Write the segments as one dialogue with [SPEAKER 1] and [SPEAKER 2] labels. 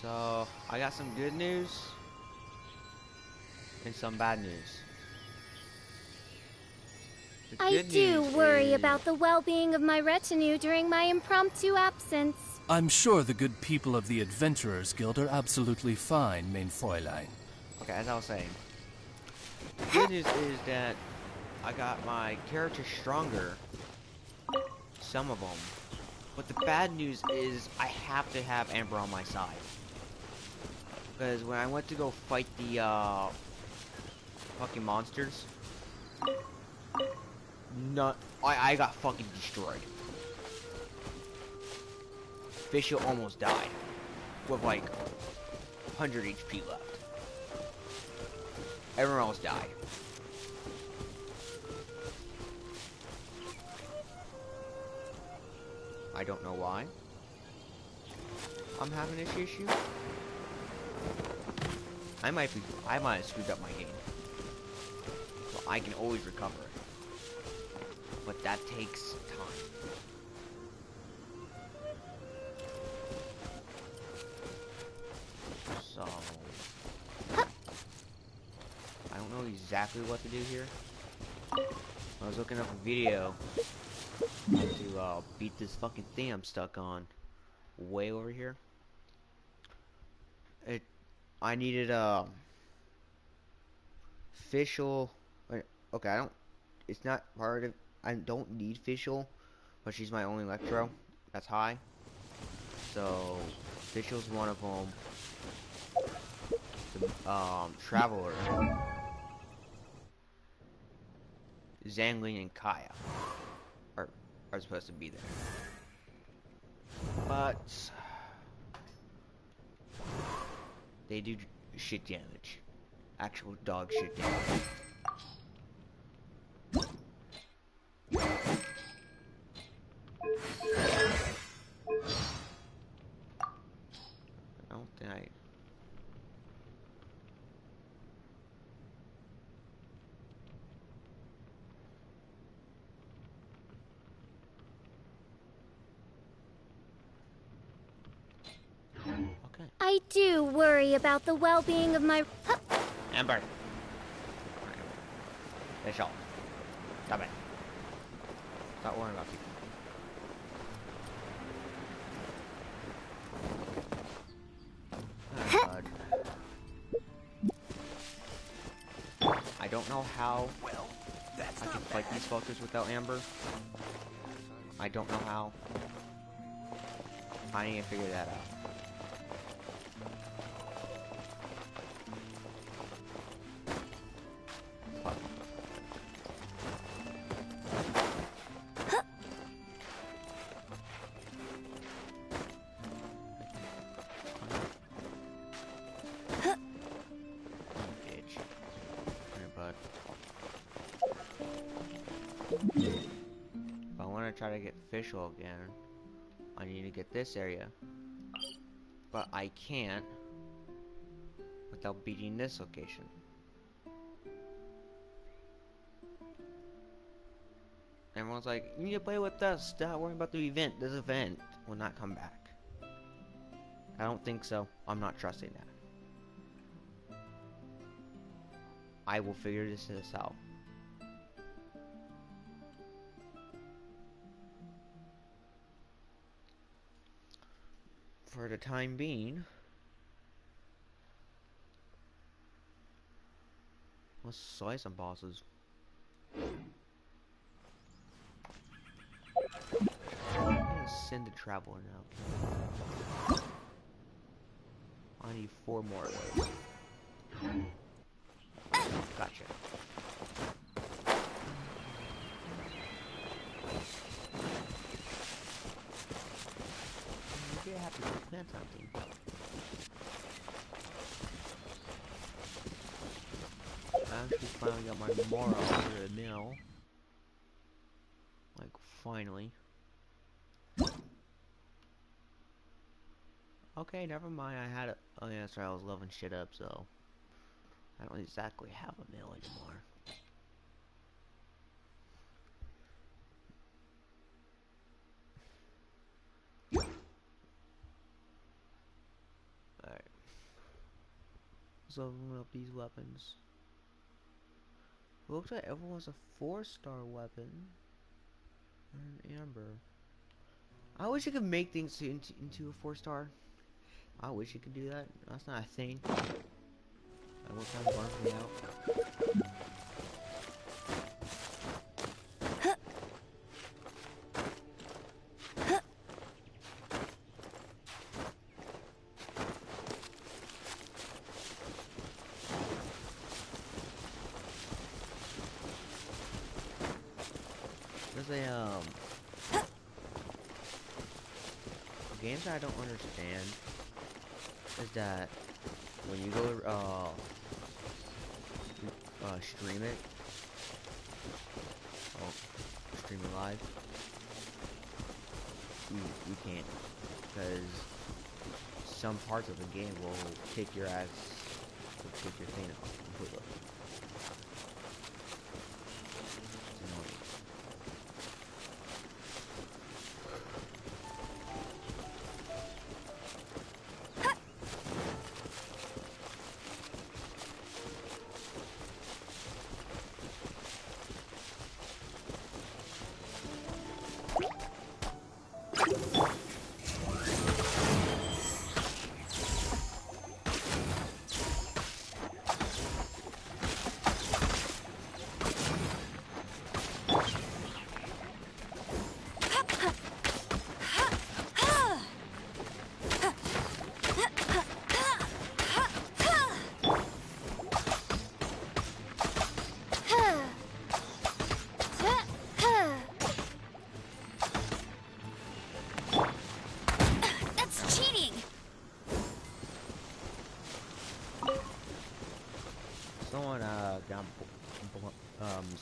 [SPEAKER 1] So, I got some good news and some bad news. The
[SPEAKER 2] I
[SPEAKER 1] good
[SPEAKER 2] do
[SPEAKER 1] news
[SPEAKER 2] worry
[SPEAKER 1] is
[SPEAKER 2] about the well-being of my retinue during my impromptu absence.
[SPEAKER 3] I'm sure the good people of the Adventurers Guild are absolutely fine, mein Fräulein.
[SPEAKER 1] okay, as I was saying, the good news is that I got my character stronger, some of them. But the bad news is I have to have Amber on my side. Because when I went to go fight the fucking monsters, I got fucking destroyed. Fisher almost died with like 100 HP left. Everyone else died. I don't know why. I'm having this issue. I might have screwed up my game. So I can always recover it. But that takes time. So I don't know exactly what to do here. I was looking up a video to beat this fucking thing I'm stuck on way over here. I needed official. Okay, I don't. It's not part of. I don't need official, but she's my only electro. That's high. So official's one of them. The traveler, Zangling and Kaya are supposed to be there, but they do shit damage. Actual dog shit damage. I don't think I. Okay.
[SPEAKER 2] I do worry about the well-being of my...
[SPEAKER 1] Amber. Fish off. Stop it. Stop worrying about people. Oh, God. I don't know how I can fight these fuckers without Amber. I don't know how. I need to figure that out. Fuck. Bitch. Come here, bud. If I want to try to get official again, I need to get this area. But I can't without beating this location. Everyone's like, you need to play with us, stop worrying about the event. This event will not come back. I don't think so. I'm not trusting that. I will figure this out. For the time being, let's slay some bosses. I'm gonna send the traveler now. I need 4 more of those. Gotcha. Maybe I have to plant something. I actually finally got my Mora over the mill. Like, finally. Okay, never mind. I had it. Oh, yeah, that's right. I was leveling shit up, so I don't exactly have a mill anymore. Alright. Let's open up these weapons. It looks like everyone's a 4-star weapon. And amber. I wish you could make things into a 4-star. I wish you could do that. That's not a thing. That would kind of bums me out. There's a games that I don't understand is that when you go stream it, stream it live, you can't, because some parts of the game will kick your ass, will kick your thing off completely. It's annoying.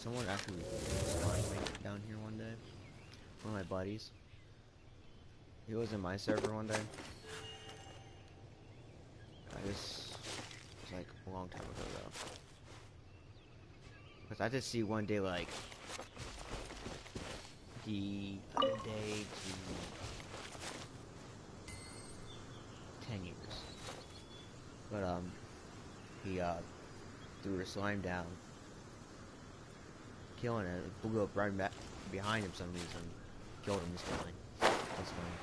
[SPEAKER 1] Someone actually spawned me down here one day. One of my buddies. He was in my server one day. This was like a long time ago though. Because I just see one day like the other day to 10 years. But he threw a slime down. Killing it, it blew up right back behind him for some reason. Killed him instantly. That's funny.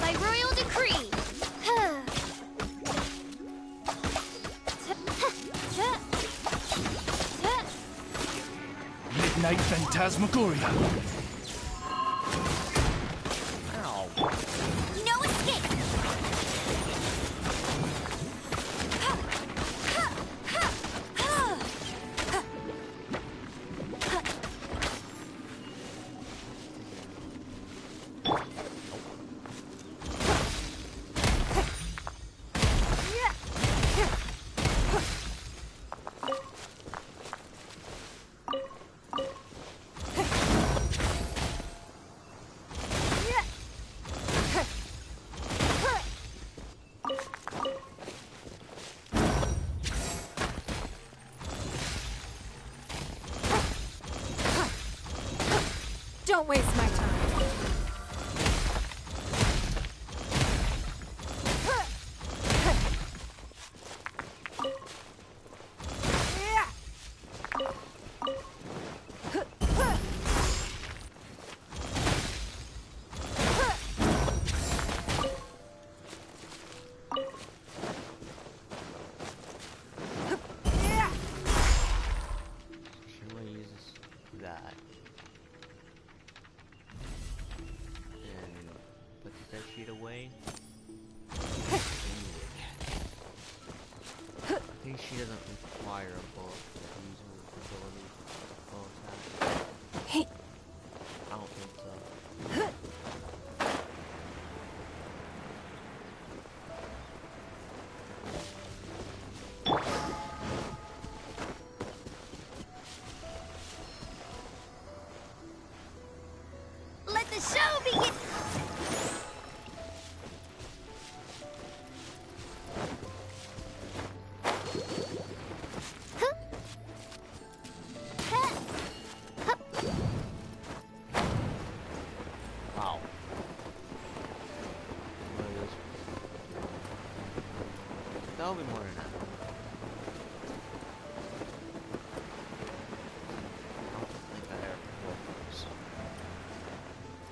[SPEAKER 2] By royal decree.
[SPEAKER 3] Midnight Phantasmagoria.
[SPEAKER 1] Ow.
[SPEAKER 2] No escape. Don't waste my time.
[SPEAKER 1] Should we use that? And put the dead sheet away. I think she doesn't require a bullet to use her ability. Full attack. I don't think so. That'll be more than that. I don't think that ever works.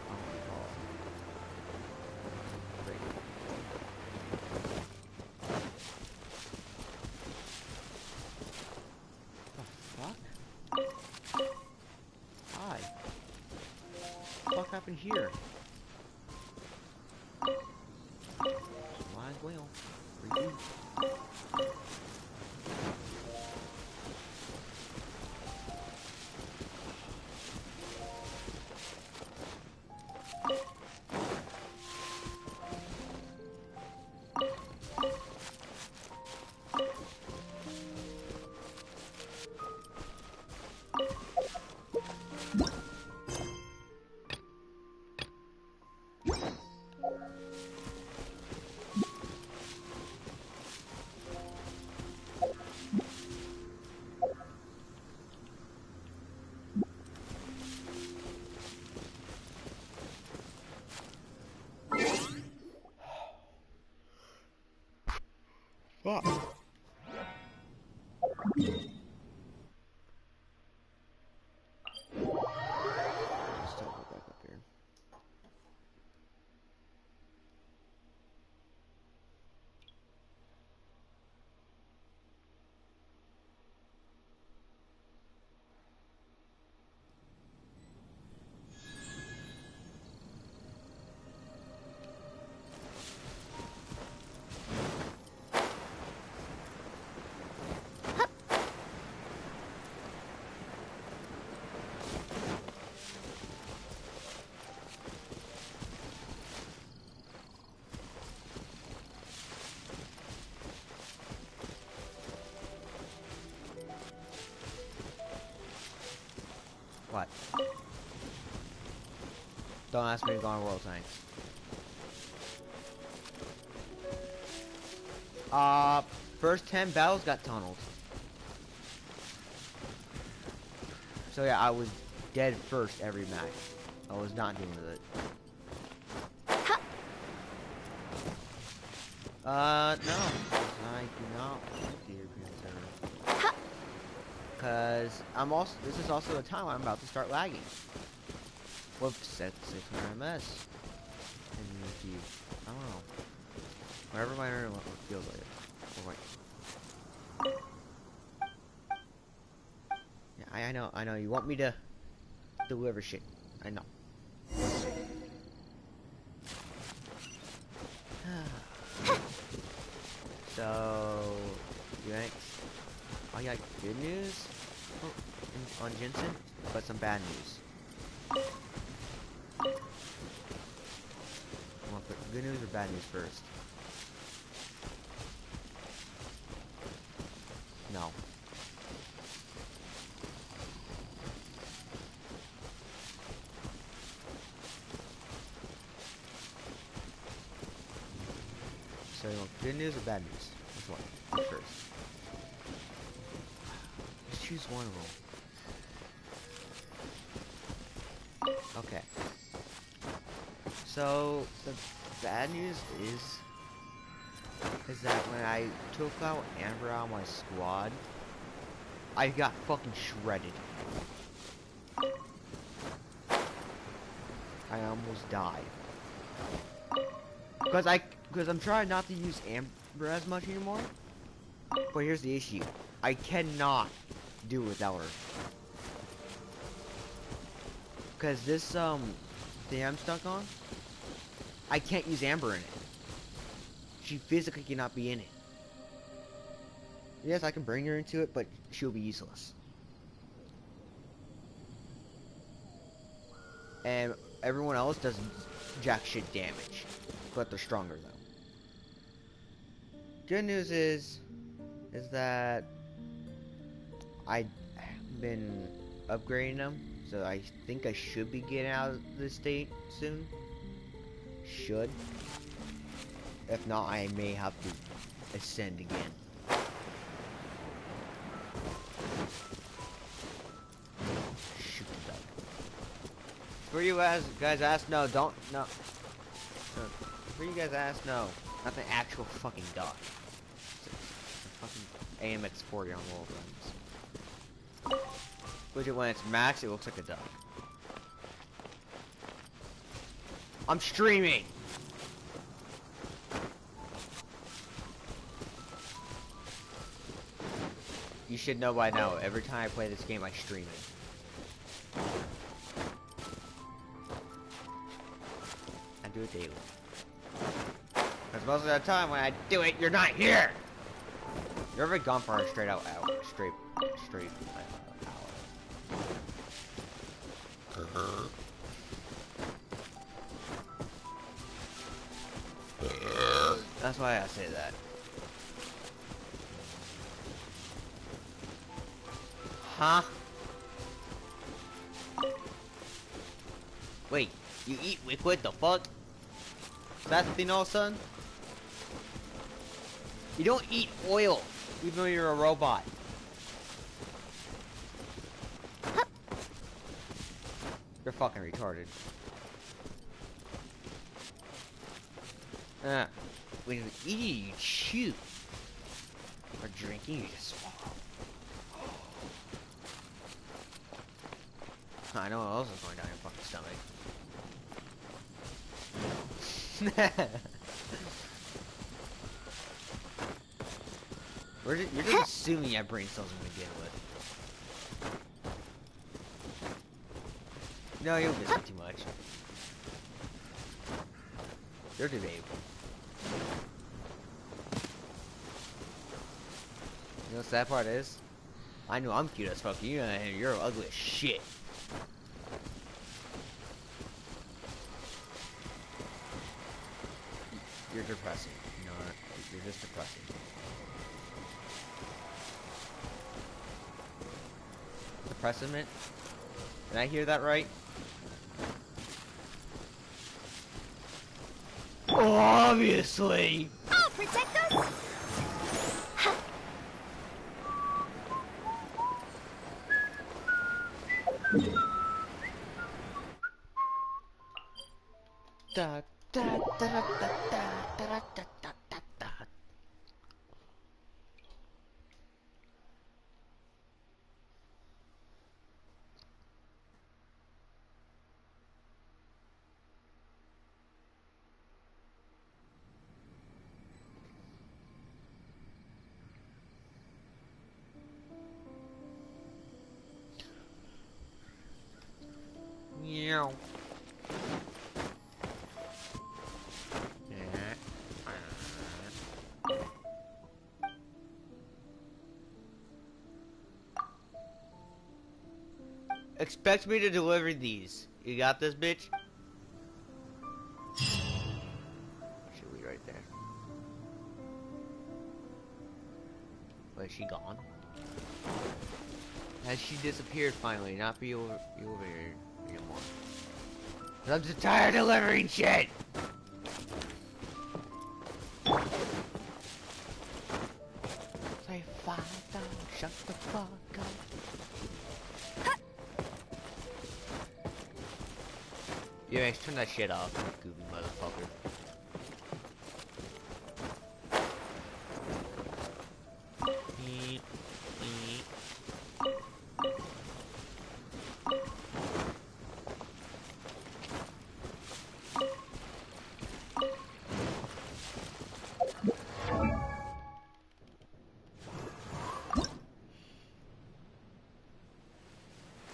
[SPEAKER 1] I don't recall. Great. The fuck? Hi. What the fuck happened here? Might as well. For you. Fuck. Let's go back up here. What? Don't ask me to go on world tanks. First 10 battles got tunneled. So yeah, I was dead first every match. I was not doing with it. No. I do not like the European server. Cause this is also the time I'm about to start lagging. Whoops, set 600 ms. And if you, I don't know. Whatever my internet feels like it. Oh, wait. Yeah, I know. You want me to deliver shit. I know. So, you think? Oh, yeah, good news on Genshin, but some bad news. I want to put good news or bad news first? No. So you want good news or bad news? Which one? First. Just choose one of them. Okay. So the bad news is that when I took out Amber out of my squad, I got fucking shredded. I almost died. Because I'm trying not to use Amber as much anymore. But here's the issue. I cannot do it without her. Because this thing I'm stuck on, I can't use Amber in it. She physically cannot be in it. Yes, I can bring her into it, but she'll be useless. And everyone else does jack shit damage. But they're stronger though. Good news is that I've been upgrading them, so I think I should be getting out of this state soon. Should. If not, I may have to ascend again. Shoot the dog. For you guys ask, no, don't, no. For you guys ask, no. Not the actual fucking dog. AMX40 on wall runs. Which when it's max, it looks like a duck. I'm streaming! You should know by now, every time I play this game, I stream it. I do it daily. Because most of the time when I do it, you're not here! You're ever gone for a straight out. That's why I say that. Huh? Wait, you eat liquid? The fuck? That's the thing all of a sudden? You don't eat oil, even though you're a robot. You're fucking retarded. When you eat, you chew. Or drinking, you just swallow. I know what else is going down your fucking stomach. You're just assuming you have brain cells to begin with. No, you'll miss it too much. You're debatable. You know what the sad part is? I know I'm cute as fuck. You're ugly as shit. You're depressing. You know what? You're just depressing. Depressiment? Did I hear that right? Obviously!
[SPEAKER 2] I'll protect us!
[SPEAKER 1] Da, da, da, da, da, da, da, da, da, da, da. Meow. Expect me to deliver these. You got this, bitch? Should we right there? Wait, is she gone? Has she disappeared finally? Not be over here anymore. I'm just tired of delivering shit! Say five down, shut the fuck up. Yeah, Max, turn that shit off, you goofy motherfucker.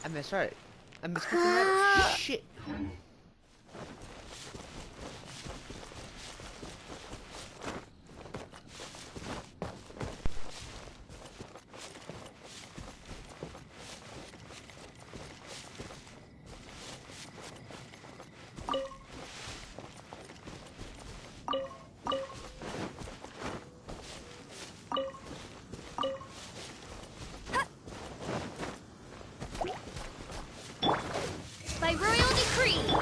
[SPEAKER 1] I misread. I misread. Shit.
[SPEAKER 2] By royal decree!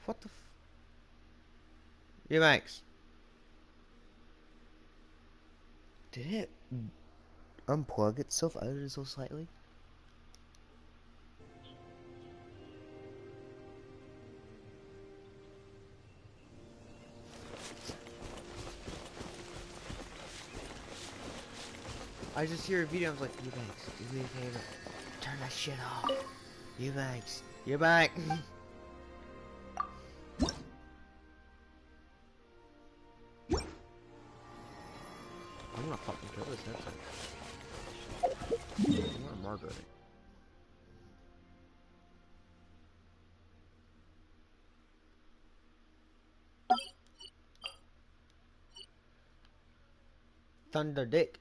[SPEAKER 1] What the Yeah, Max. Did it unplug itself ever so slightly? I just hear a video, I was like, Eubanks, do me a favor. Turn that shit off. Eubanks, you're back. I'm gonna fucking kill this next time. I'm gonna Margaret it. Thunder Dick.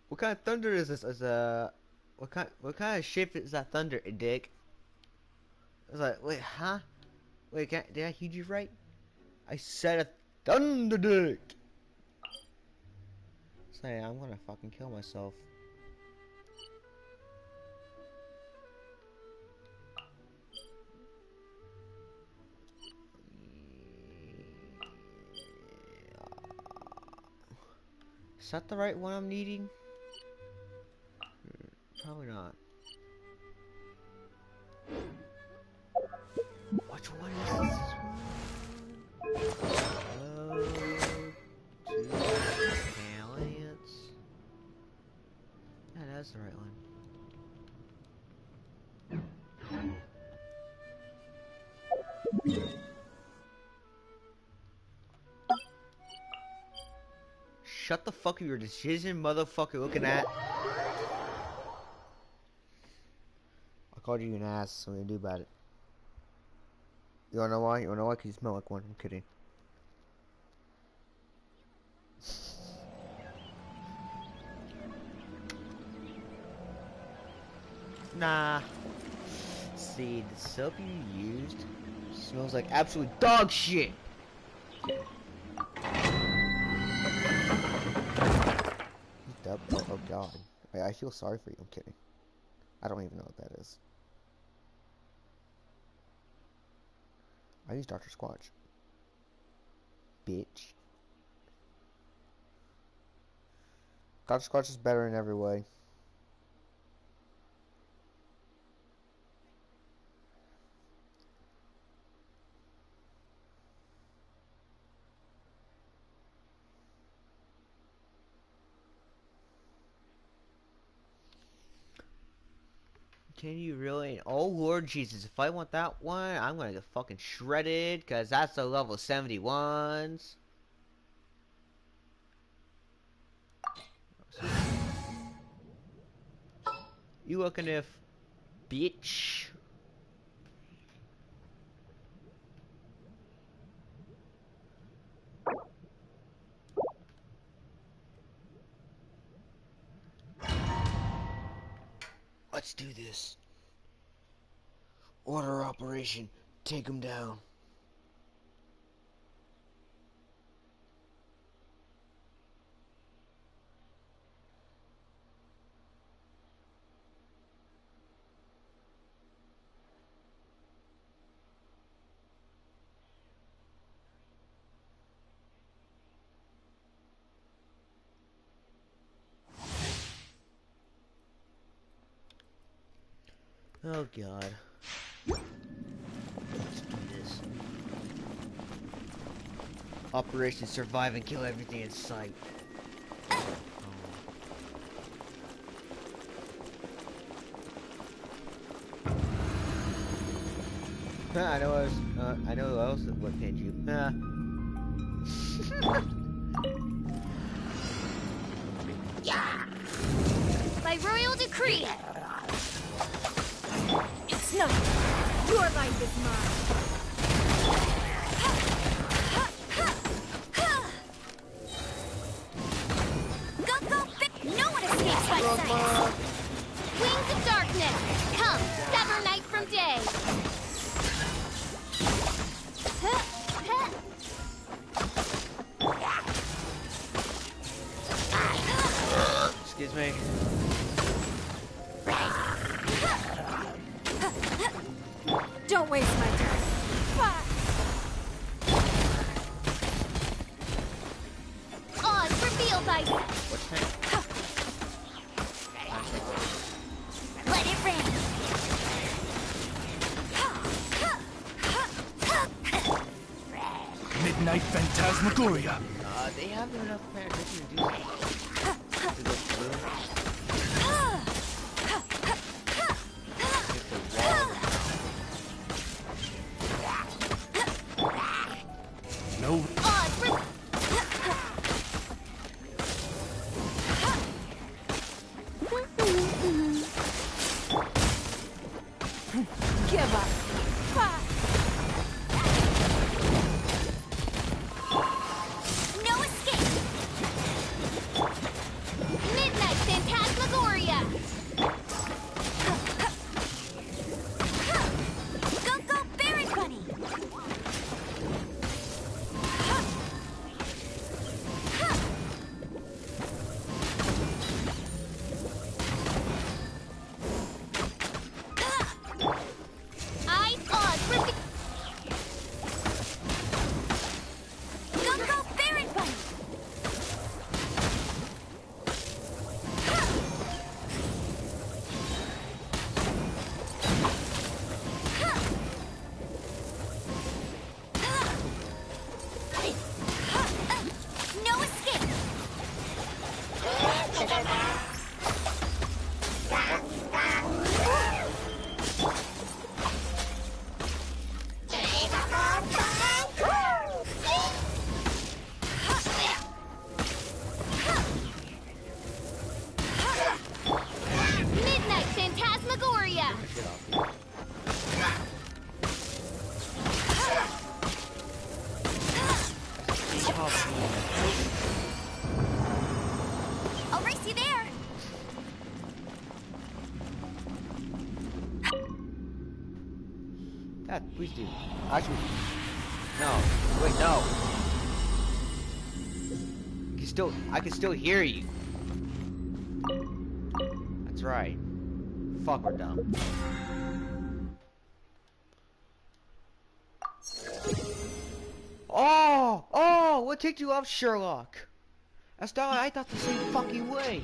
[SPEAKER 1] What kind of thunder is this? What kind of shape is that thunder, Dick? I was like, wait, huh? Wait, did I hear you right? I said a thunder dick. Say, I'm gonna fucking kill myself. Is that the right one I'm needing? Probably not. Which one is this one? Hello to talents. Yeah, that's the right one. Shut the fuck up, your decision, motherfucker, looking at. I called you an ass, so what are you gonna do about it? You wanna know why? You wanna know why? Cause you smell like one. I'm kidding. Nah. See, the soap you used smells like absolute dog shit. Oh god. Wait, I feel sorry for you. I'm kidding. I don't even know what that is. I use Dr. Squatch. Bitch. Dr. Squatch is better in every way. Can you really? Oh Lord Jesus, if I want that one, I'm gonna get fucking shredded, cause that's the level 71s. You looking if, bitch? Let's do this. Order operation. Take him down. Oh god. Let's do this. Operation survive and kill everything in sight. I know I know who else would pinned you.
[SPEAKER 2] Yeah. By royal decree. It's not. Your life is mine. No one escapes my sight. Wings of darkness, come, sever night from day.
[SPEAKER 1] Excuse me.
[SPEAKER 2] Don't waste my time. Oz revealed by
[SPEAKER 1] What's next?
[SPEAKER 2] let it rain.
[SPEAKER 3] Midnight Phantasmagoria.
[SPEAKER 1] They have enough penetration to do that. To go through. Hit the wall.
[SPEAKER 3] No.
[SPEAKER 2] Oz re give up. No escape. Midnight Phantasmagoria. Go, go, Baron Bunny. Eyes on. Go, go, Baron Bunny. No escape. Midnight Phantasmagoria.
[SPEAKER 1] Get off.
[SPEAKER 2] I'll race you there.
[SPEAKER 1] Dad, please do. Actually, no. Wait, no. I can still hear you. That's right. Fuck, we're dumb. Oh, what ticked you off, Sherlock? That's not, I thought the same fucking way.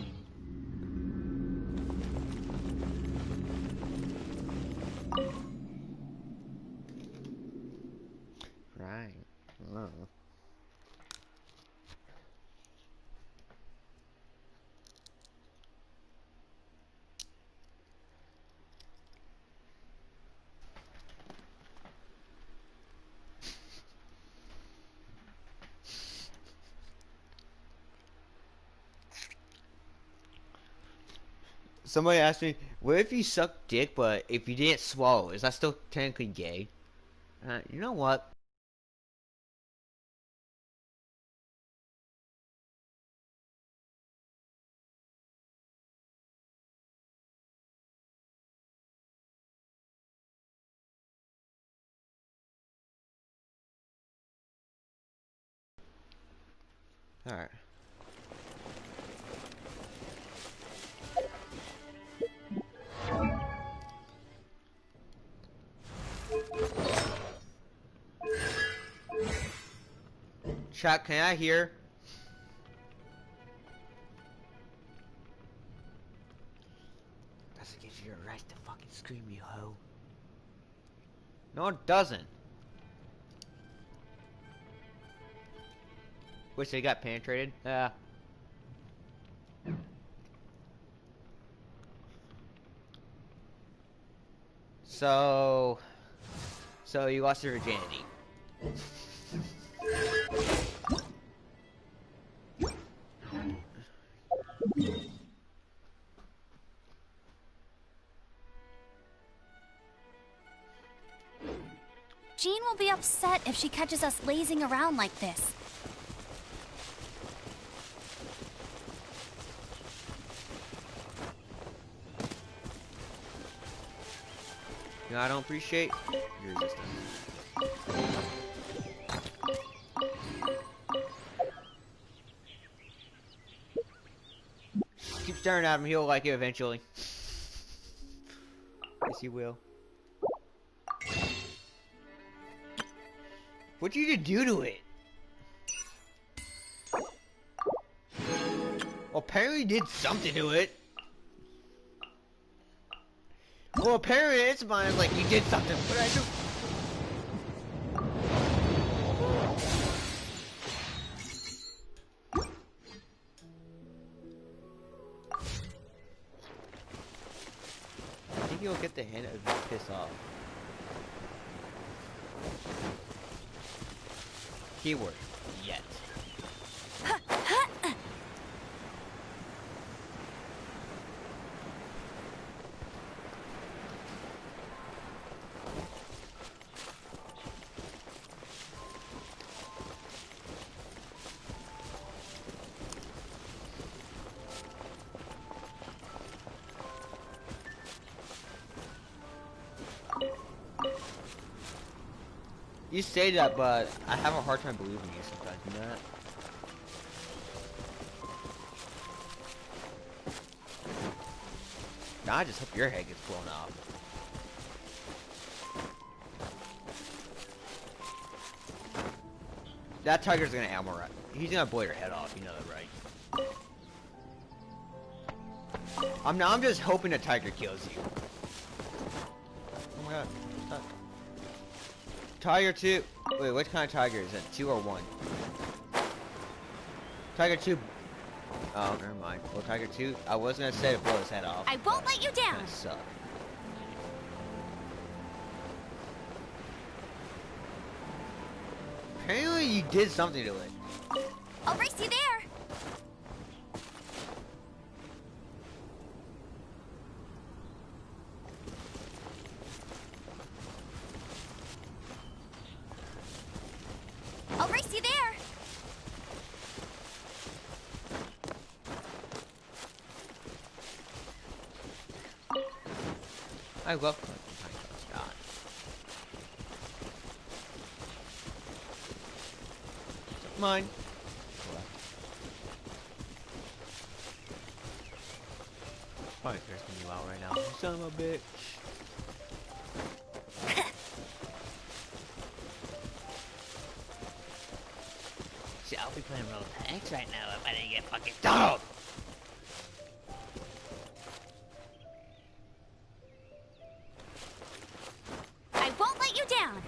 [SPEAKER 1] Right. Oh. Somebody asked me, what if you suck dick, but if you didn't swallow, is that still technically gay? You know what? Alright. Chat, can I hear? Doesn't give you a right to fucking scream, you hoe. No, it doesn't. Wish they got penetrated. Yeah. So you lost your virginity.
[SPEAKER 2] Jean will be upset if she catches us lazing around like this.
[SPEAKER 1] You know, I don't appreciate your resistance. Keep staring at him, he'll like it eventually. Yes, he will. What'd you do to it? Well, apparently you did something to it. Well, apparently it's mine. Like you did something. What did I do? I think you'll get the hint of being pissed off. Keyword, yet. You say that, but I have a hard time believing you sometimes, you know that? Now I just hope your head gets blown off. That tiger's gonna ammo right. He's gonna blow your head off, you know that, right? I'm just hoping the tiger kills you. Oh my god. Tiger 2. Wait, which kind of tiger is it? 2 or 1? Tiger 2. Oh, never mind. Well, Tiger 2. I was gonna say to blow his head off.
[SPEAKER 2] I won't let you down.
[SPEAKER 1] That suck. Apparently, you did something to it.
[SPEAKER 2] I'll race you there. I'll race you there.
[SPEAKER 1] I love God. Mine. Probably cursing you out right now. Son of a bitch. See, I'll be playing real tanks right now if I didn't get fucking dog.
[SPEAKER 2] I won't let you down.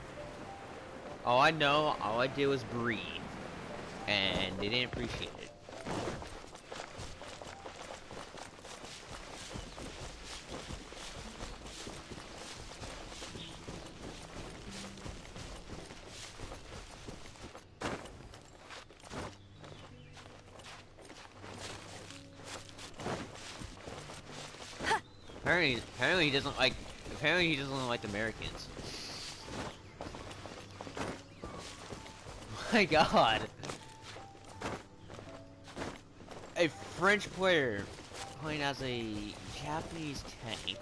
[SPEAKER 1] Oh, I know. All I did was breathe. And they didn't appreciate it. Apparently he doesn't like. Apparently he doesn't like the Americans. My God. A French player playing as a Japanese tank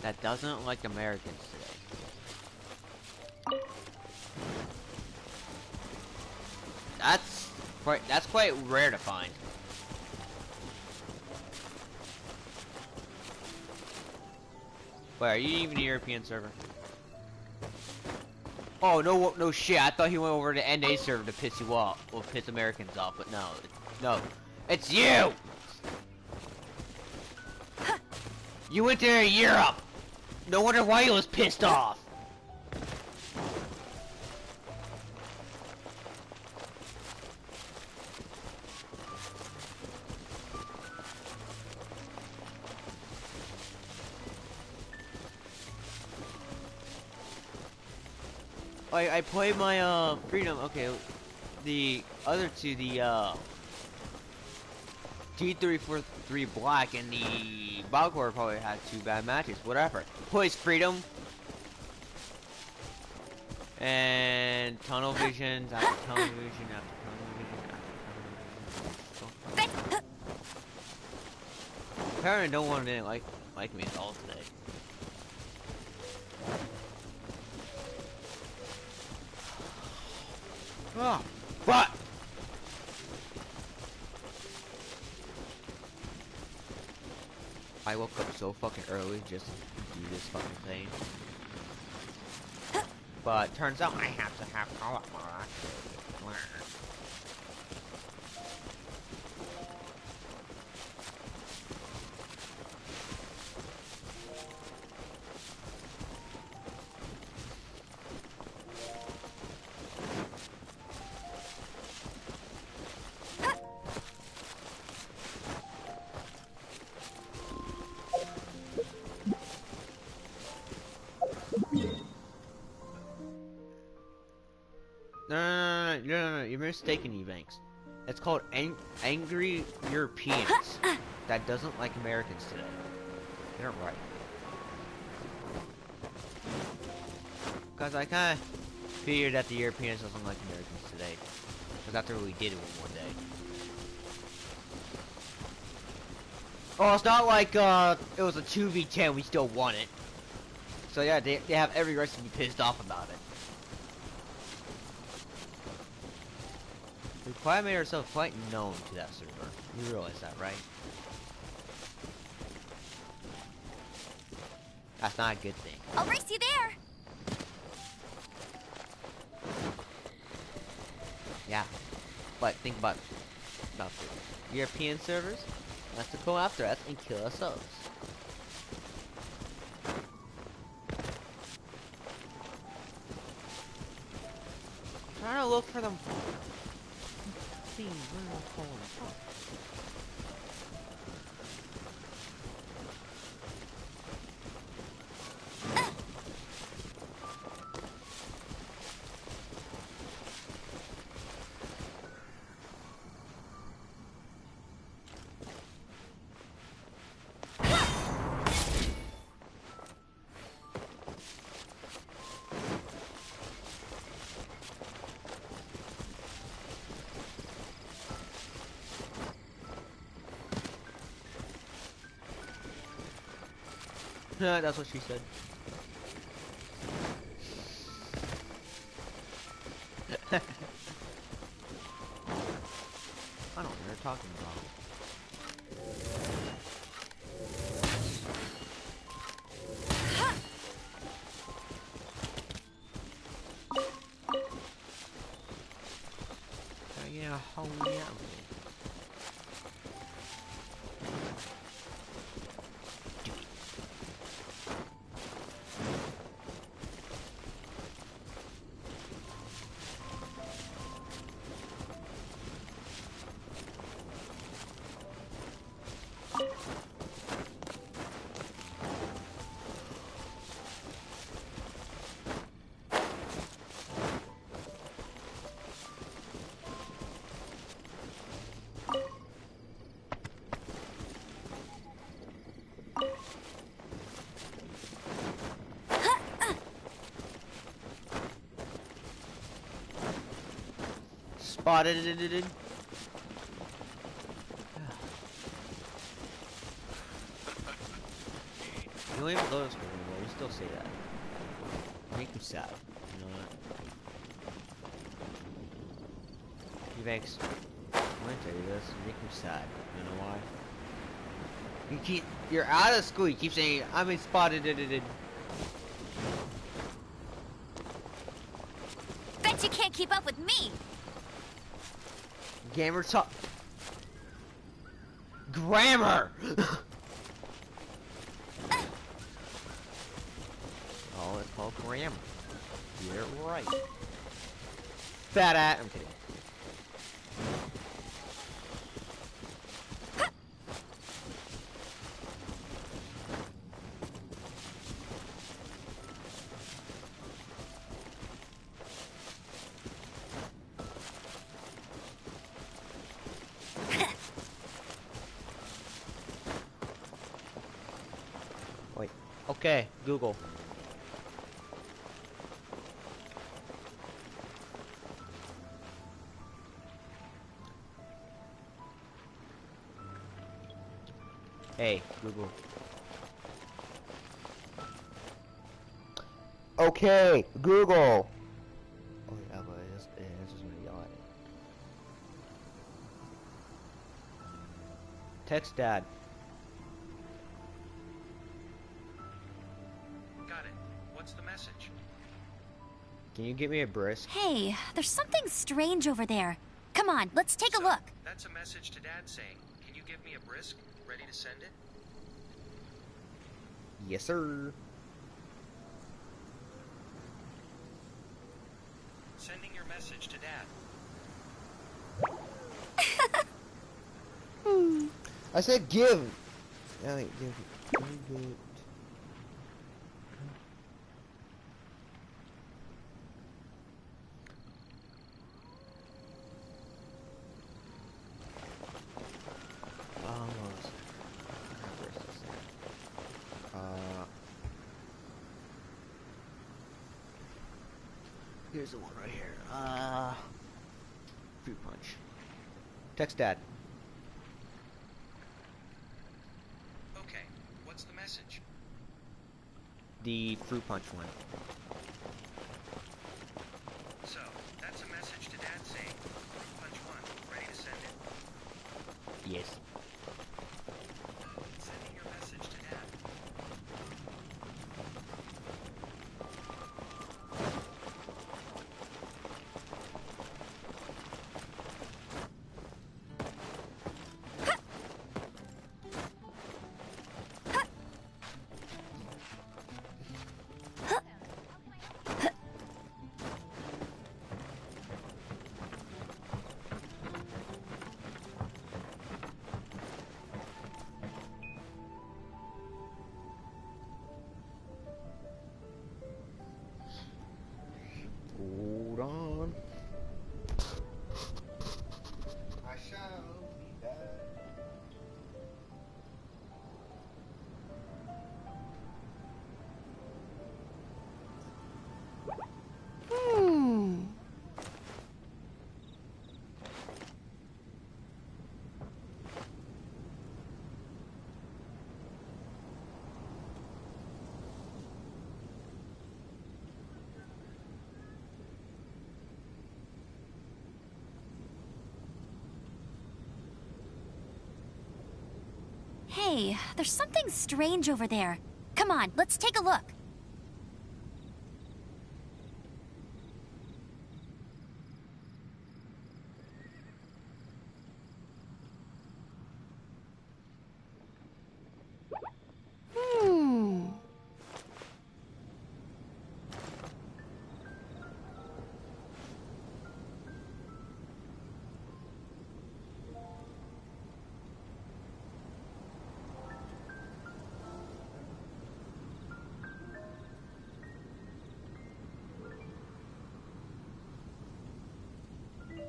[SPEAKER 1] that doesn't like Americans today. That's quite rare to find. Wait, are you even a European server? Oh no shit! I thought he went over to NA server to piss you off, or piss Americans off, but no, it's you. You went there in Europe. No wonder why he was pissed off. I played my Freedom. Okay, the other two, the T343 Black and the Balcor probably had 2 bad matches. Whatever. Plays Freedom and Tunnel Visions after Tunnel Vision after Tunnel Vision after Tunnel Vision. Apparently, no one didn't like me at all today. Oh, but I woke up so fucking early just to do this fucking thing. But turns out I have to have co-op mode actually. No, you're mistaken, Evanks. It's called Angry Europeans that doesn't like Americans today. You're right. Because I kind of figured that the Europeans doesn't like Americans today. Because after we did it one day. Oh, it's not like it was a 2v10, we still won it. So yeah, they have every right to be pissed off about it. We quite made ourselves quite known to that server. You realize that, right? That's not a good thing.
[SPEAKER 2] I'll race you there.
[SPEAKER 1] Yeah. But think about the European servers. That's to go after us and kill ourselves. I'm trying to look for them. See where I'm calling from. That's what she said. I don't know what you're talking about. Yeah, oh yeah. Spotted it. You don't even go to school anymore, you still say that. Make me sad. You know what? Evanks, I'm gonna tell you this, you make me sad. You know why? You're out of school, you keep saying, I'm in spotted it.
[SPEAKER 2] Bet you can't keep up with me.
[SPEAKER 1] Gamer talk. Grammar! Oh, it's called grammar. You're right. Fat ass. I'm kidding. Wait. Okay, Google. Hey, Google. Okay, Google. Oh yeah, but it's just gonna yell at it. Text Dad. Can you get me a brisk?
[SPEAKER 2] Hey, there's something strange over there. Come on, let's take a look.
[SPEAKER 4] That's a message to Dad saying, "Can you give me a brisk? Ready to send it?"
[SPEAKER 1] Yes, sir.
[SPEAKER 4] Sending your message to Dad.
[SPEAKER 1] I said give. Elliot, give it. Almost. Where's this thing? Here's the one right here. Fruit punch. Text Dad.
[SPEAKER 4] Okay, what's the message?
[SPEAKER 1] The fruit punch one.
[SPEAKER 4] So, that's a message to Dad saying, "Punch 1, ready to send it?"
[SPEAKER 1] Yes.
[SPEAKER 4] Sending your message to Dad.
[SPEAKER 1] Hold on. I shall be back.
[SPEAKER 2] Hey, there's something strange over there. Come on, let's take a look.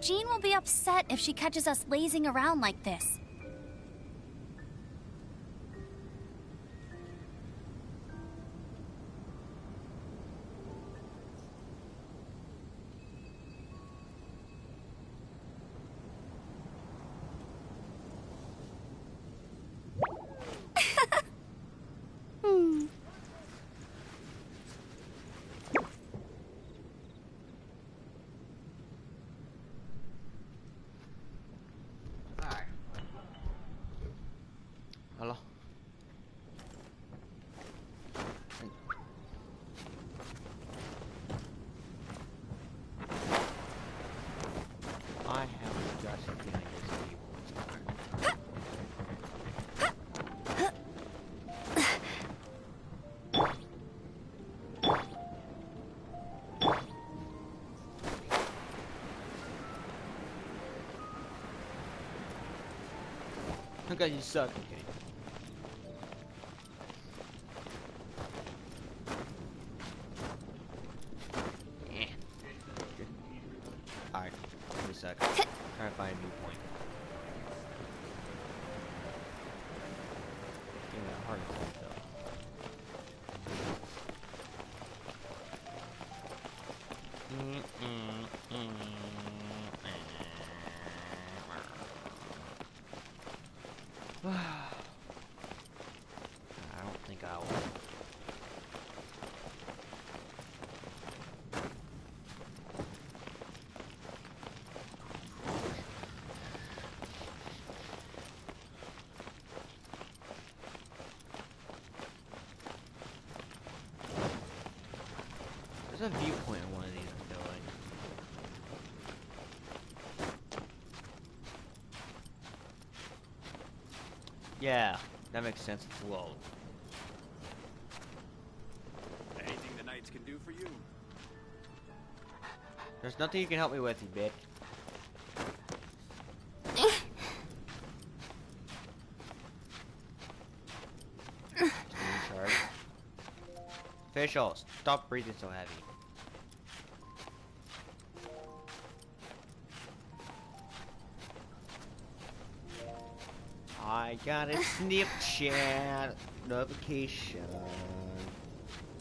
[SPEAKER 2] Jean will be upset if she catches us lazing around like this.
[SPEAKER 1] Alright. Hello? I have a just feeling this evil is coming. Okay, you suck. Okay. Alright, give me a sec. Trying to find a new point. Give me a heart attack though. I don't think I will. There's a viewpoint on one of these. Yeah, that makes sense. It's low.
[SPEAKER 5] Anything the knights can do for you?
[SPEAKER 1] There's nothing you can help me with, you bitch. Recharge. Official, stop breathing so heavy. I got a Snapchat notification.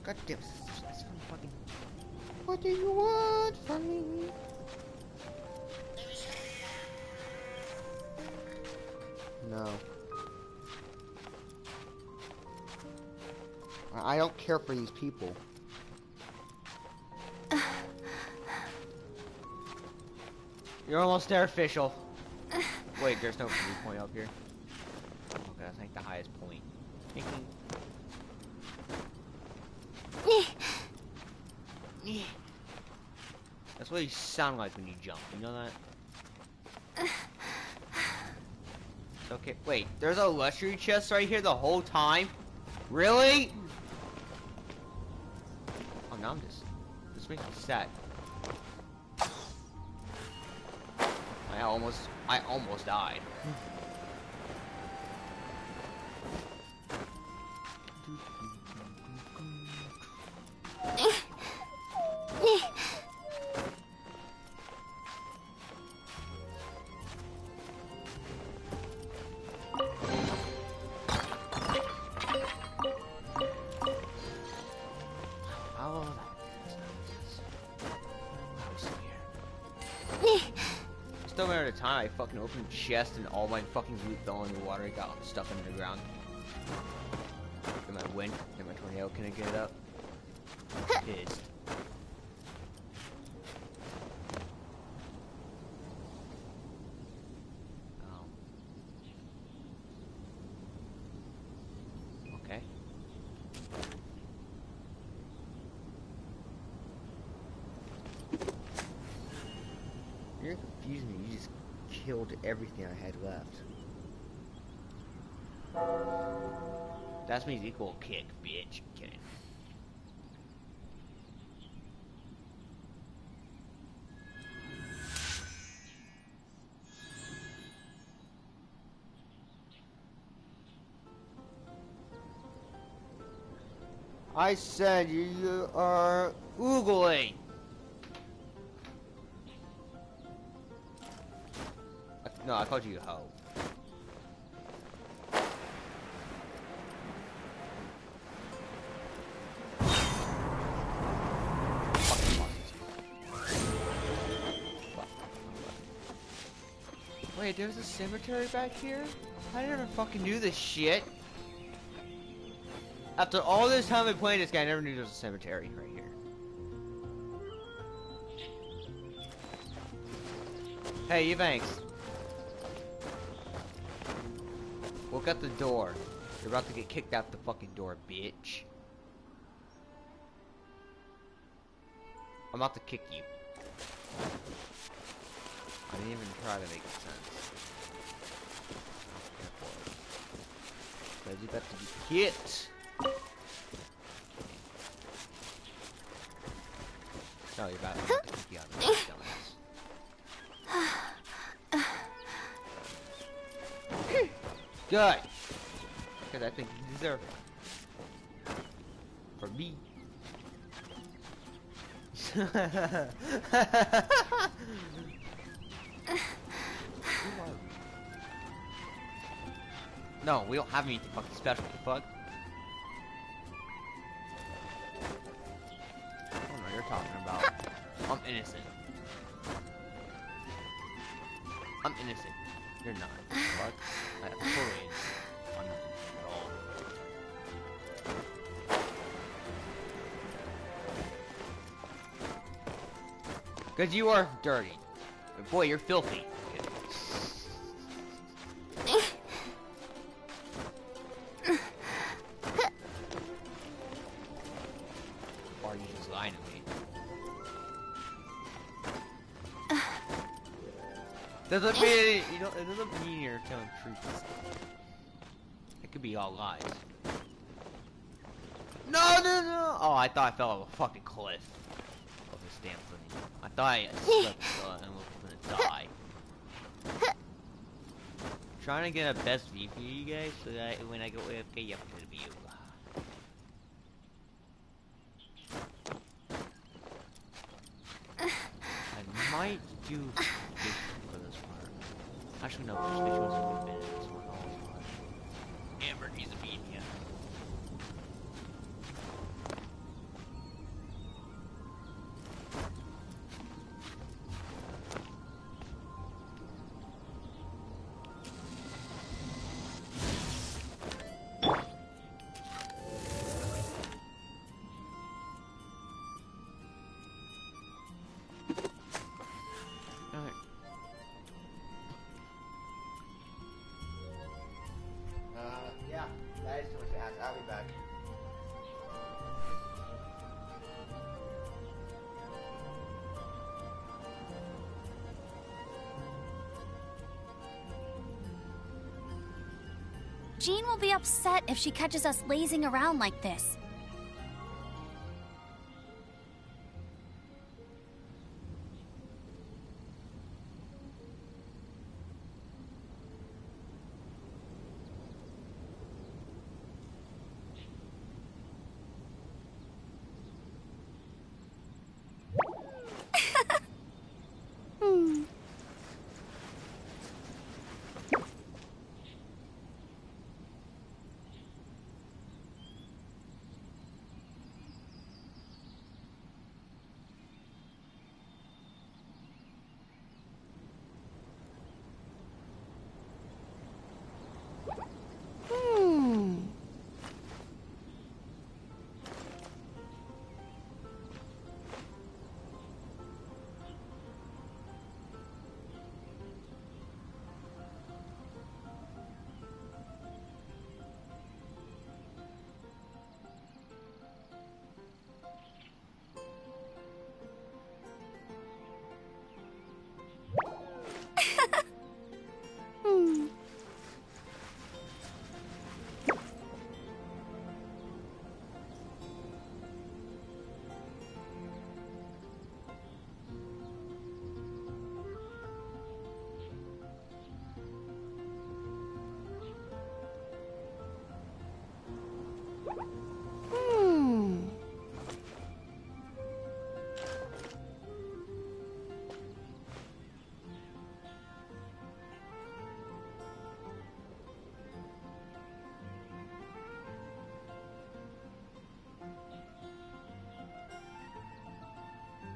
[SPEAKER 1] God damn, that's fucking. What do you want from me? No. I don't care for these people. You're almost there, official. Wait, there's no viewpoint up here. Okay, that's like the highest point. That's what you sound like when you jump. You know that? It's okay. Wait, there's a luxury chest right here the whole time? Really? Oh, now I'm just... This makes me sad. I almost died. Still remember the time I fucking opened the chest and all my fucking loot fell in the water. It got stuck under the ground. Then my wind, then my tornado couldn't get it up. Pissed. Okay. You're confusing me. You just killed everything I had left. That means equal kick, bitch. Kidding. I said you are oogling. No, I called you a hoe. Wait, there's a cemetery back here? I never fucking knew this shit. After all this time I playing this guy, I never knew there was a cemetery right here. Hey, you thanks. Look at the door. You're about to get kicked out the fucking door, bitch. I'm about to kick you. I didn't even try to make sense. Because you got to be kicked. No, you're about to kick you out of the dumbass. Good. Because I think you deserve it. For me. No, we don't have anything fucking special. What the fuck? I don't know what you're talking about. I'm innocent. I'm innocent. You're not. Fuck. I'm totally innocent. I'm not at all. Cause you are dirty. But boy, you're filthy. Or are you just lying to me? Doesn't mean you don't. It doesn't mean you're telling the truth. It could be all lies. No, no, no! Oh, I thought I fell off a fucking cliff. Oh, this damn thing. I thought I slipped and was gonna die. Trying to get a best view for you guys so that when I go AFK, you have to get a view. I might do fish for this part. Actually, no, fish was a good bit in this one. Oh, it's fine. Amber needs a bean, yeah. Alright. Yeah, that is too much to ask. I'll be back.
[SPEAKER 2] Jean will be upset if she catches us lazing around like this.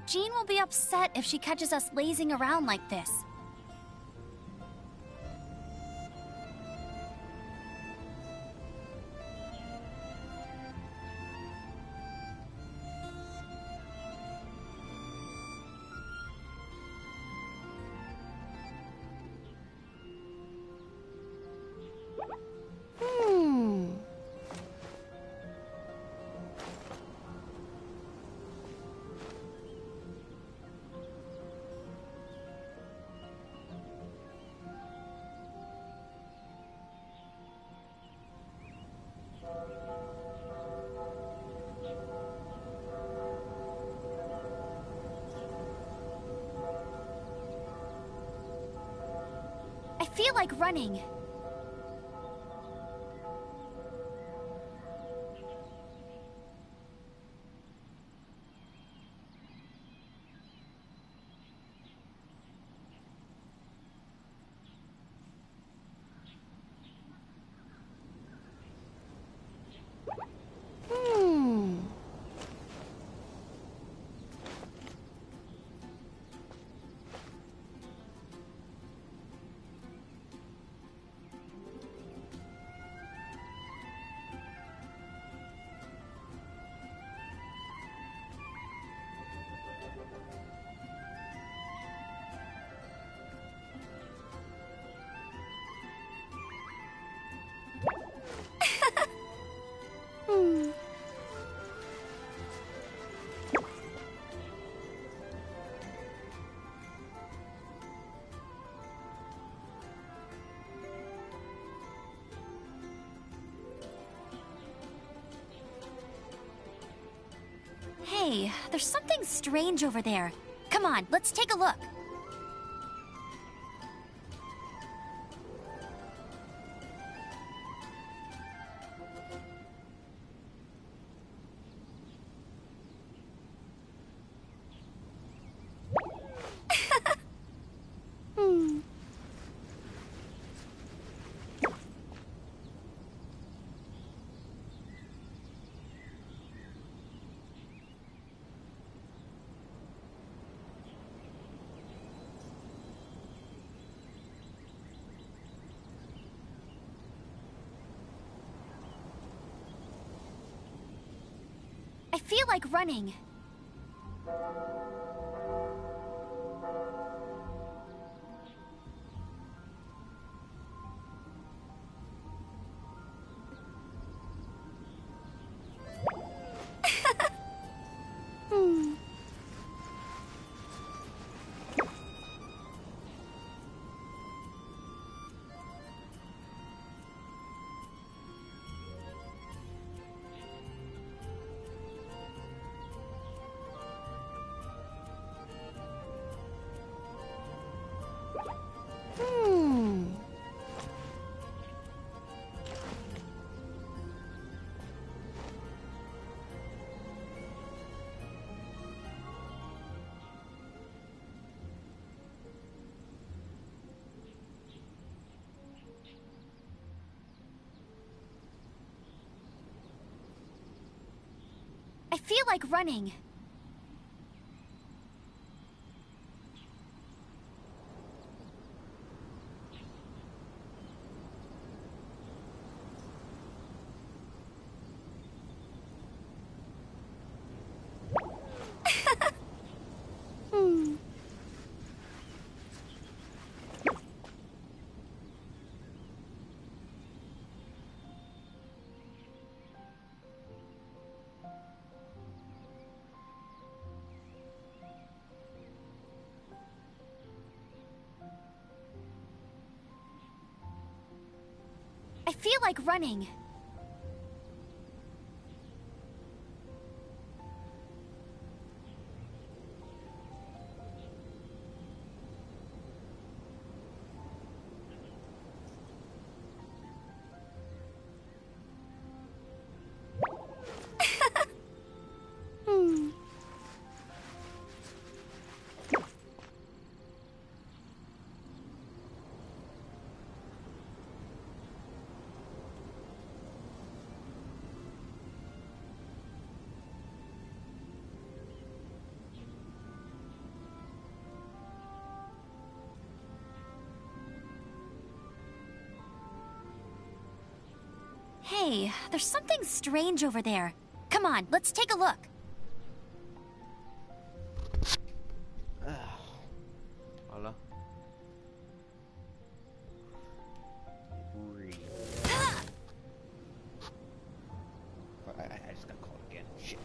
[SPEAKER 2] Jean will be upset if she catches us lazing around like this. I feel like running. Hey, there's something strange over there. Come on, let's take a look. Hmm. I feel like running. Hmm. Hmm. I feel like running. Hmm. I feel like running. Hmm. Hey, there's something strange over there. Come on, let's take a look.
[SPEAKER 1] Hola. Breathe. I just got called again. Shit.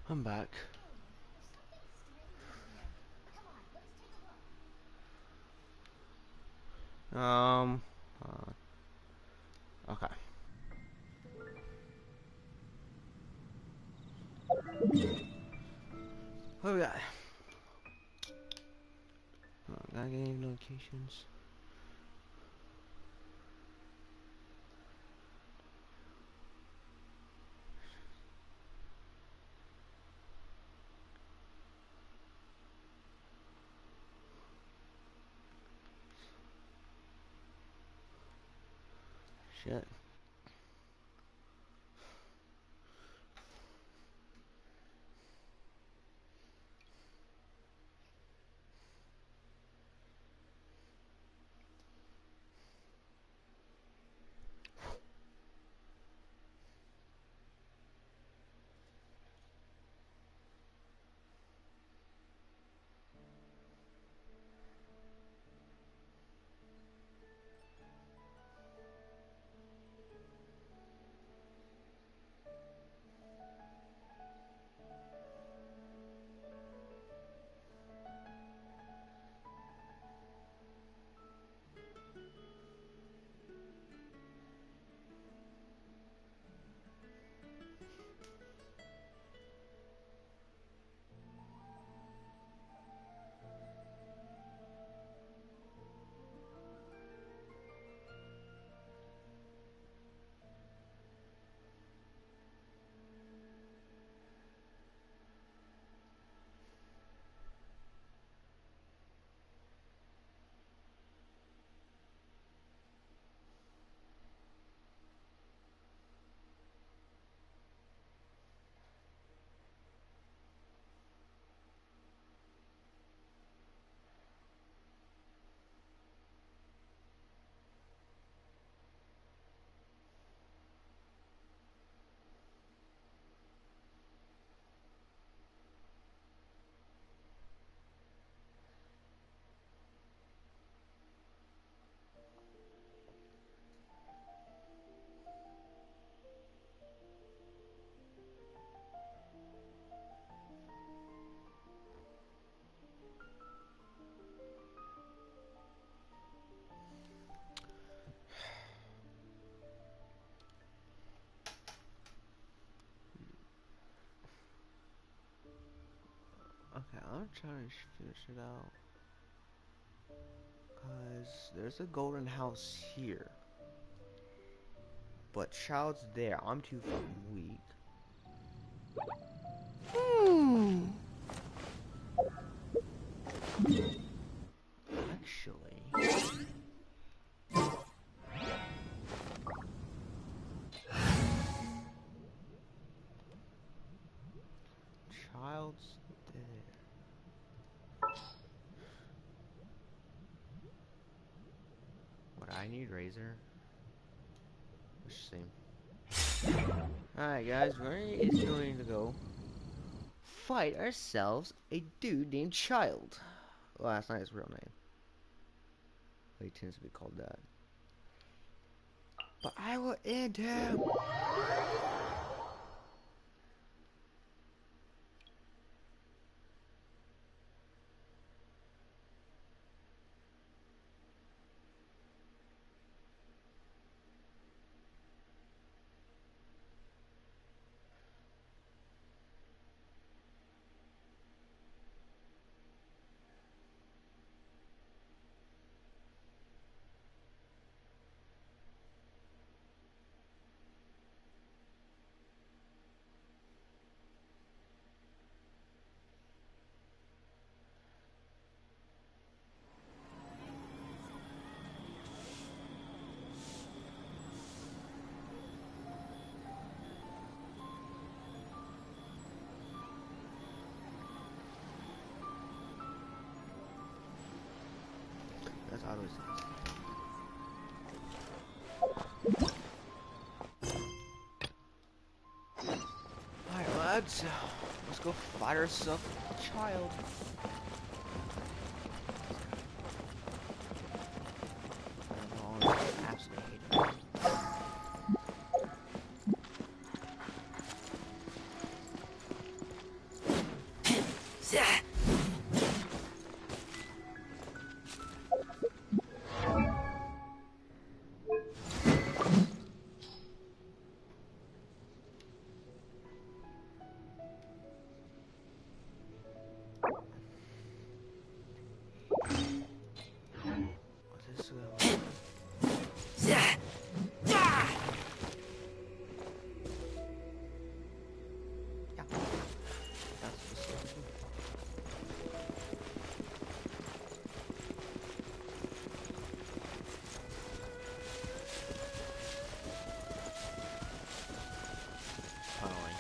[SPEAKER 1] I'm back. Um, okay. What do we got? Gotta get any notifications. Shit. Okay, I'm trying to finish it out. Cause there's a golden house here. But Child's there. I'm too fucking weak. Actually. Child's there. What I need, Razor? Which same. Alright guys, where is going to go fight ourselves a dude named Child. Well, that's not his real name. But he tends to be called that. But I will end him! That's always Alright lads, let's go fight ourselves a Child. I absolutely hate him. This yeah. That's specific. Finally.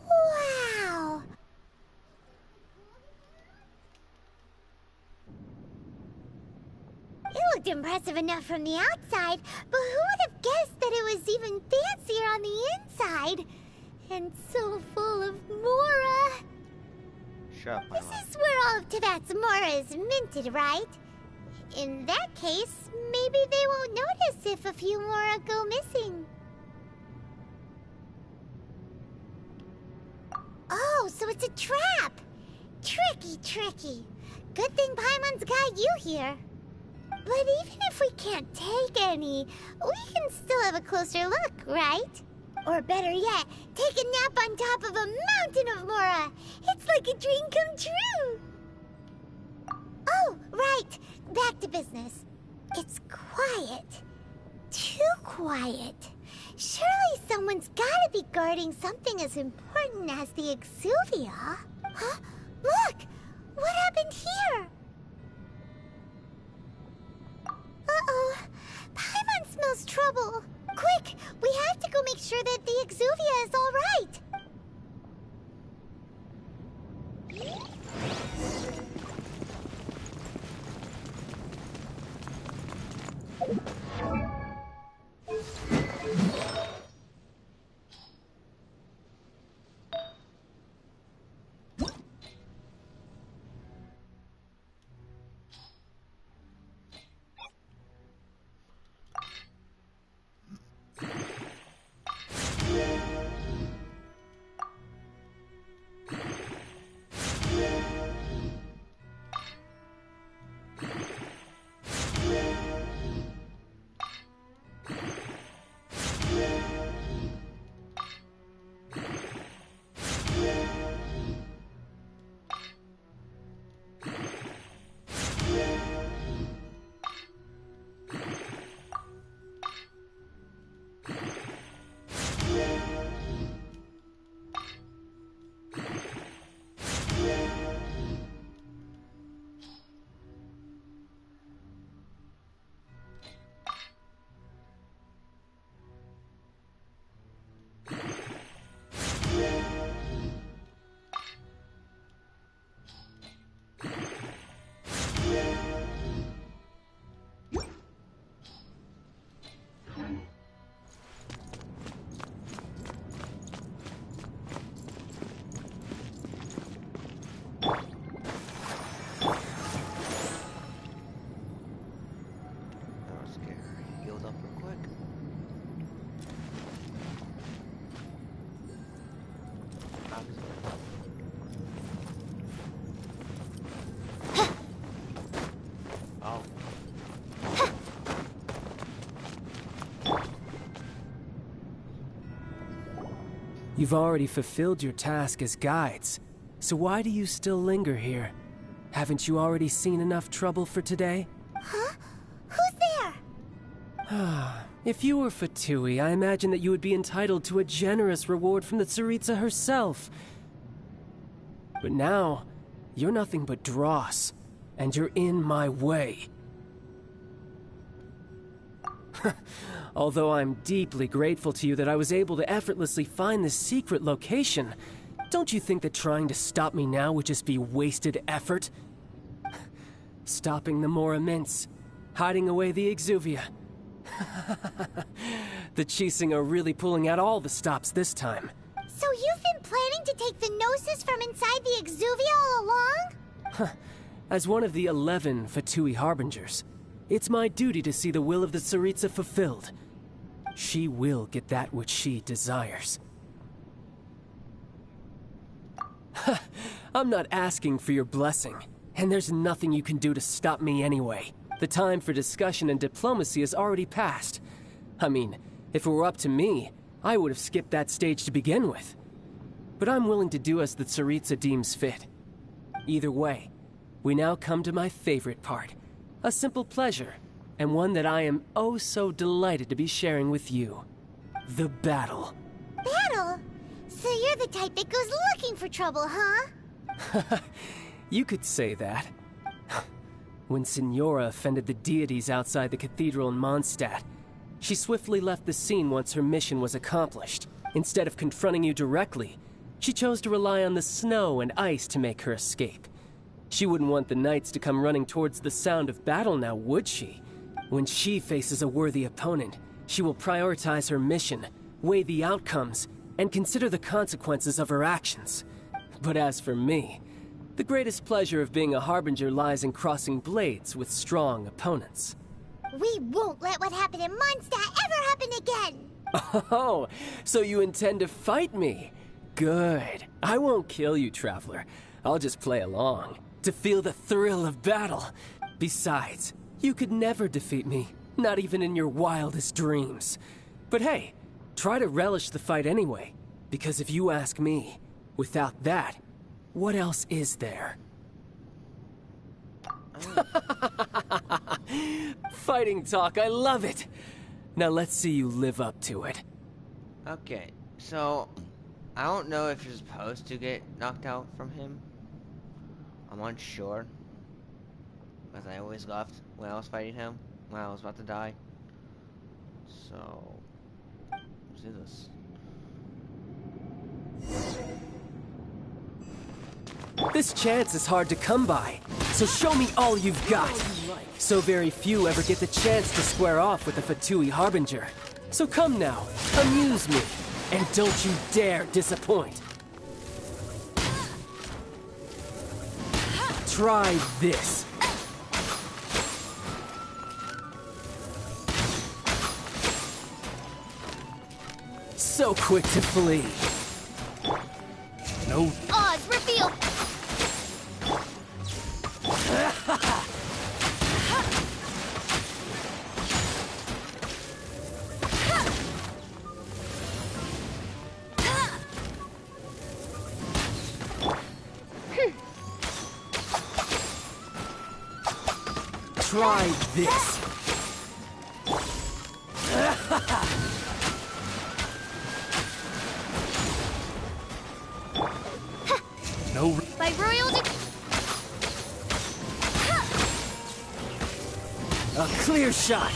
[SPEAKER 2] Wow! It looked impressive enough from the outside, but who would have guessed that it was even fancier on the inside? And so full of Mora.
[SPEAKER 1] Shut up,
[SPEAKER 2] This
[SPEAKER 1] Milo.
[SPEAKER 2] is where all of Tibat's Mora is minted, right? In that case, maybe they won't notice if a few Mora go missing. Oh, so it's a trap! Tricky, tricky. Good thing Paimon's got you here. But even if we can't take any, we can still have a closer look, right? Or better yet, take a nap on top of a mountain of Mora. It's like a dream come true. Oh, right. Back to business. It's quiet. Too quiet. Surely someone's gotta be guarding something as important as the Exuvia. Huh? Look! What happened here? Uh-oh. Paimon smells trouble. Quick! We have to go make sure that the Exuvia is all right.
[SPEAKER 6] You've already fulfilled your task as guides, so why do you still linger here? Haven't you already seen enough trouble for today?
[SPEAKER 2] Huh? Who's there?
[SPEAKER 6] If you were Fatui, I imagine that you would be entitled to a generous reward from the Tsaritsa herself. But now, you're nothing but dross, and you're in my way. Although I'm deeply grateful to you that I was able to effortlessly find this secret location, don't you think that trying to stop me now would just be wasted effort? Stopping the Mora Mints, hiding away the Exuvia. The Chising are really pulling out all the stops this time.
[SPEAKER 2] So you've been planning to take the Gnosis from inside the Exuvia all along?
[SPEAKER 6] As one of the 11 Fatui Harbingers, it's my duty to see the will of the Tsaritsa fulfilled. She will get that which she desires. I'm not asking for your blessing, and there's nothing you can do to stop me anyway. The time for discussion and diplomacy has already passed. I mean, if it were up to me, I would have skipped that stage to begin with. But I'm willing to do as the Tsaritsa deems fit. Either way, we now come to my favorite part. A simple pleasure, and one that I am oh so delighted to be sharing with you. The battle.
[SPEAKER 2] Battle? So you're the type that goes looking for trouble, huh?
[SPEAKER 6] You could say that. When Signora offended the deities outside the cathedral in Mondstadt, she swiftly left the scene once her mission was accomplished. Instead of confronting you directly, she chose to rely on the snow and ice to make her escape. She wouldn't want the knights to come running towards the sound of battle now, would she? When she faces a worthy opponent, she will prioritize her mission, weigh the outcomes, and consider the consequences of her actions. But as for me, the greatest pleasure of being a Harbinger lies in crossing blades with strong opponents.
[SPEAKER 2] We won't let what happened in Mondstadt ever happen again!
[SPEAKER 6] Oh, so you intend to fight me? Good. I won't kill you, Traveler. I'll just play along, to feel the thrill of battle. Besides, you could never defeat me, not even in your wildest dreams. But hey, try to relish the fight anyway, because if you ask me, without that, what else is there? Fighting talk, I love it! Now let's see you live up to it.
[SPEAKER 1] Okay, so I don't know if you're supposed to get knocked out from him. I'm unsure. Because I always left when I was fighting him, when I was about to die. So, let's do this.
[SPEAKER 6] This chance is hard to come by, so show me all you've got. So very few ever get the chance to square off with a Fatui Harbinger. So come now, amuse me, and don't you dare disappoint. Try this. So quick to flee.
[SPEAKER 3] No.
[SPEAKER 2] Odds revealed!
[SPEAKER 6] Try this.
[SPEAKER 3] No.
[SPEAKER 2] By royal
[SPEAKER 6] A clear shot.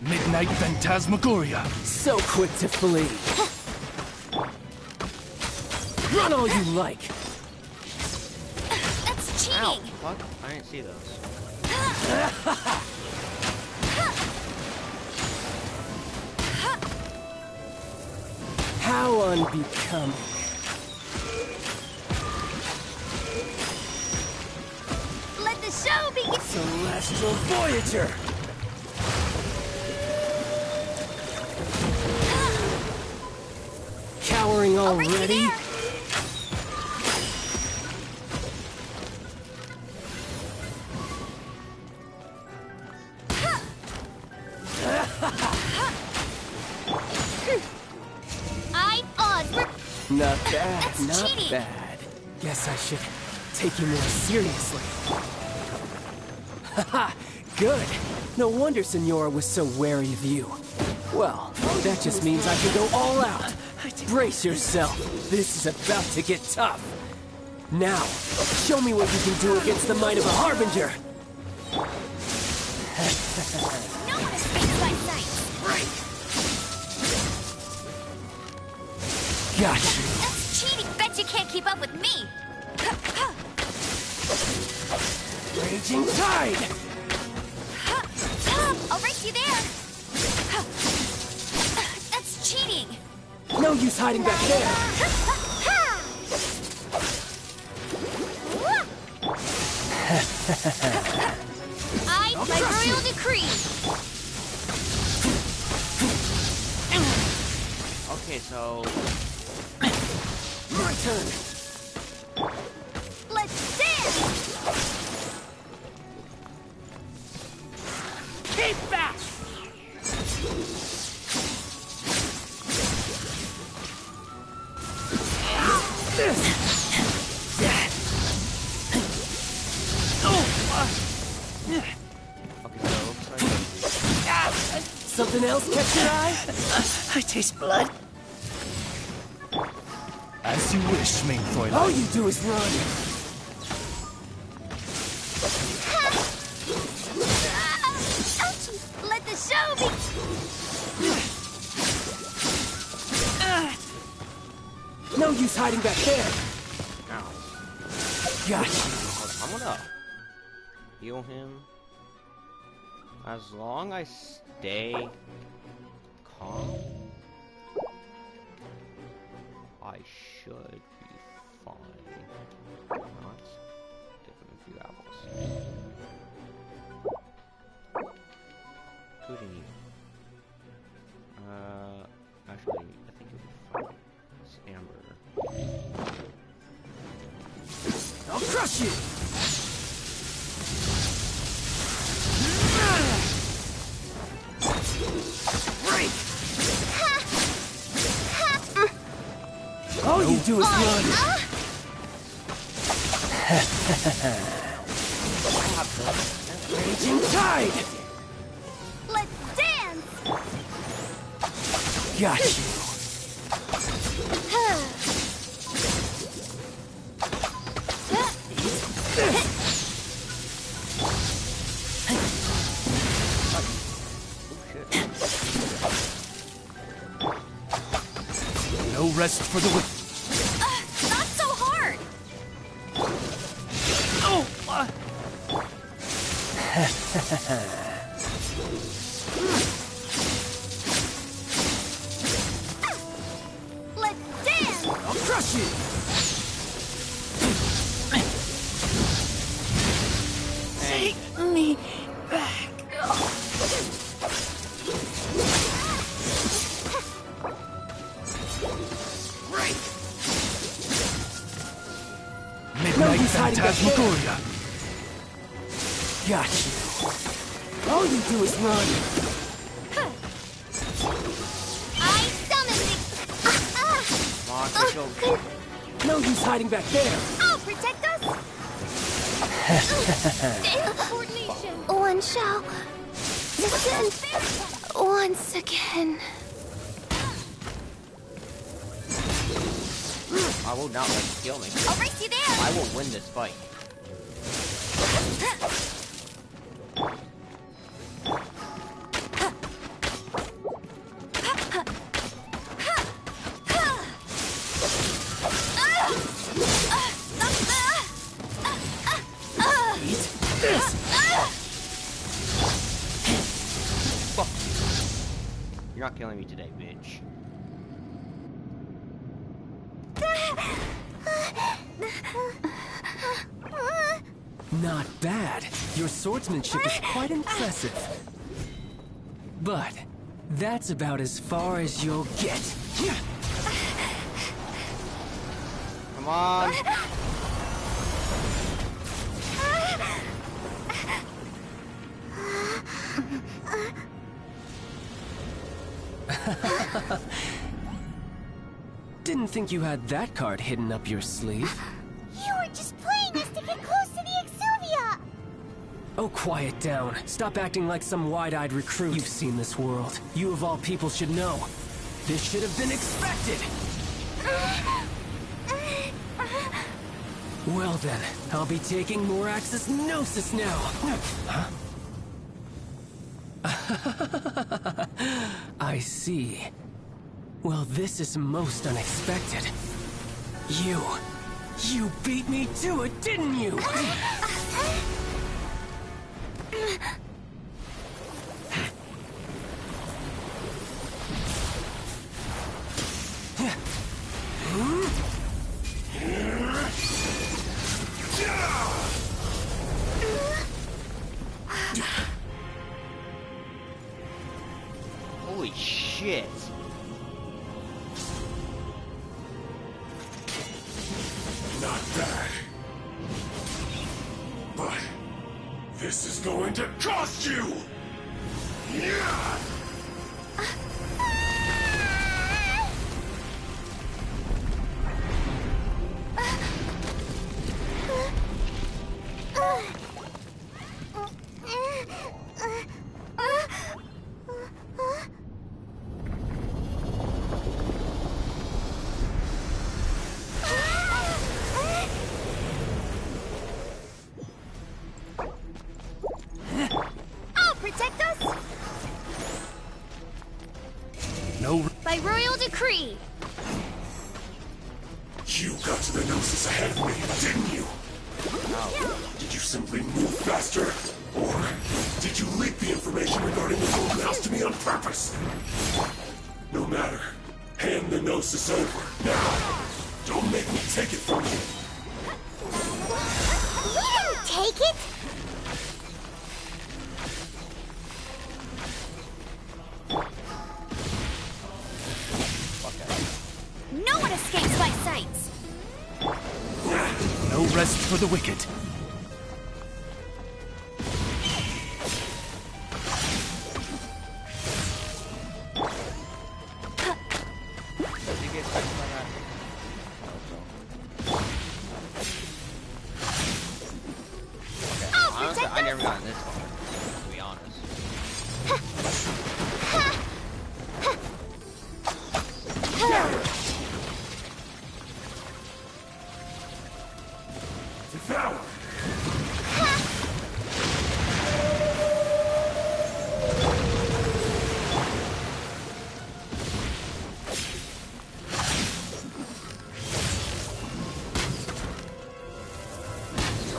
[SPEAKER 3] Midnight Phantasmagoria.
[SPEAKER 6] So quick to flee. Run all you like.
[SPEAKER 2] That's cheating!
[SPEAKER 1] Ow! Fuck, I didn't see those.
[SPEAKER 6] How unbecoming.
[SPEAKER 2] Let the show begin!
[SPEAKER 6] Celestial Voyager! Cowering already? bad,
[SPEAKER 2] That's
[SPEAKER 6] not
[SPEAKER 2] cheating.
[SPEAKER 6] bad. Guess I should take you more seriously. Haha, good. No wonder Senora was so wary of you. Well, that just means I can go all out. Brace yourself. This is about to get tough. Now, show me what you can do against the might of a Harbinger.
[SPEAKER 2] No one escapes my sight.
[SPEAKER 6] Gotcha.
[SPEAKER 2] That's cheating. Bet you can't keep up with me.
[SPEAKER 6] Raging Tide!
[SPEAKER 2] I'll race you there. That's cheating.
[SPEAKER 6] No use hiding back there.
[SPEAKER 2] My royal decree.
[SPEAKER 1] Okay, so
[SPEAKER 6] My turn.
[SPEAKER 2] Let's dance.
[SPEAKER 6] Keep back!
[SPEAKER 1] okay, so it looks like
[SPEAKER 6] Something else catch your eye?
[SPEAKER 7] I taste blood.
[SPEAKER 3] As you wish, main Fräulein.
[SPEAKER 6] All you do is run.
[SPEAKER 2] Ouchie. Let the show be.
[SPEAKER 6] No use hiding back there.
[SPEAKER 1] ow.
[SPEAKER 6] Gotcha.
[SPEAKER 1] I'm gonna heal him. As long as I stay calm, I should be fine. Not give him a few apples. Including you. Actually, I think it'll be fine. It's Amber.
[SPEAKER 6] I'll crush you. Break. All you do is run. Raging Tide.
[SPEAKER 2] Let's dance.
[SPEAKER 6] Got you.
[SPEAKER 3] No rest for the wicked.
[SPEAKER 2] Not so hard. Let's dance.
[SPEAKER 6] I'll crush you.
[SPEAKER 7] Take me back.
[SPEAKER 3] Midnight
[SPEAKER 6] he's hiding back there.
[SPEAKER 3] Phantasmagoria.
[SPEAKER 6] Got you. All you do is run.
[SPEAKER 2] I summon the.
[SPEAKER 1] Come on, Crystal.
[SPEAKER 6] No use hiding back there.
[SPEAKER 2] I'll protect us. Coordination. One shall descend once again.
[SPEAKER 1] I will not let you kill me.
[SPEAKER 2] I'll race you there.
[SPEAKER 1] I will win this fight.
[SPEAKER 6] Eat this.
[SPEAKER 1] Fuck. You're not killing me today, bitch.
[SPEAKER 6] Not bad. Your swordsmanship is quite impressive. But that's about as far as you'll get.
[SPEAKER 1] Come on.
[SPEAKER 6] Didn't think you had that card hidden up your sleeve.
[SPEAKER 2] You were just playing us to get close to the Exuvia!
[SPEAKER 6] Oh, quiet down. Stop acting like some wide-eyed recruit. You've seen this world. You of all people should know. This should have been expected! Well then, I'll be taking more Axis Gnosis now! Huh? I see. Well, this is most unexpected. You beat me to it, didn't you?
[SPEAKER 1] Holy shit.
[SPEAKER 8] Not bad. But this is going to cost you! Yeah!
[SPEAKER 2] I'll protect us!
[SPEAKER 3] No.
[SPEAKER 2] By royal decree!
[SPEAKER 8] You got to the Gnosis ahead of me, didn't you? Did you simply move faster? Or did you leak the information regarding the Golden House to me on purpose? No matter. Hand the Gnosis over, now! Don't make me take it from you!
[SPEAKER 2] We didn't take it! No one escapes my sights!
[SPEAKER 3] No rest for the wicked.
[SPEAKER 1] Did you get stuck by that? Okay, honestly, I never gotten this far, to be honest.
[SPEAKER 8] Devour!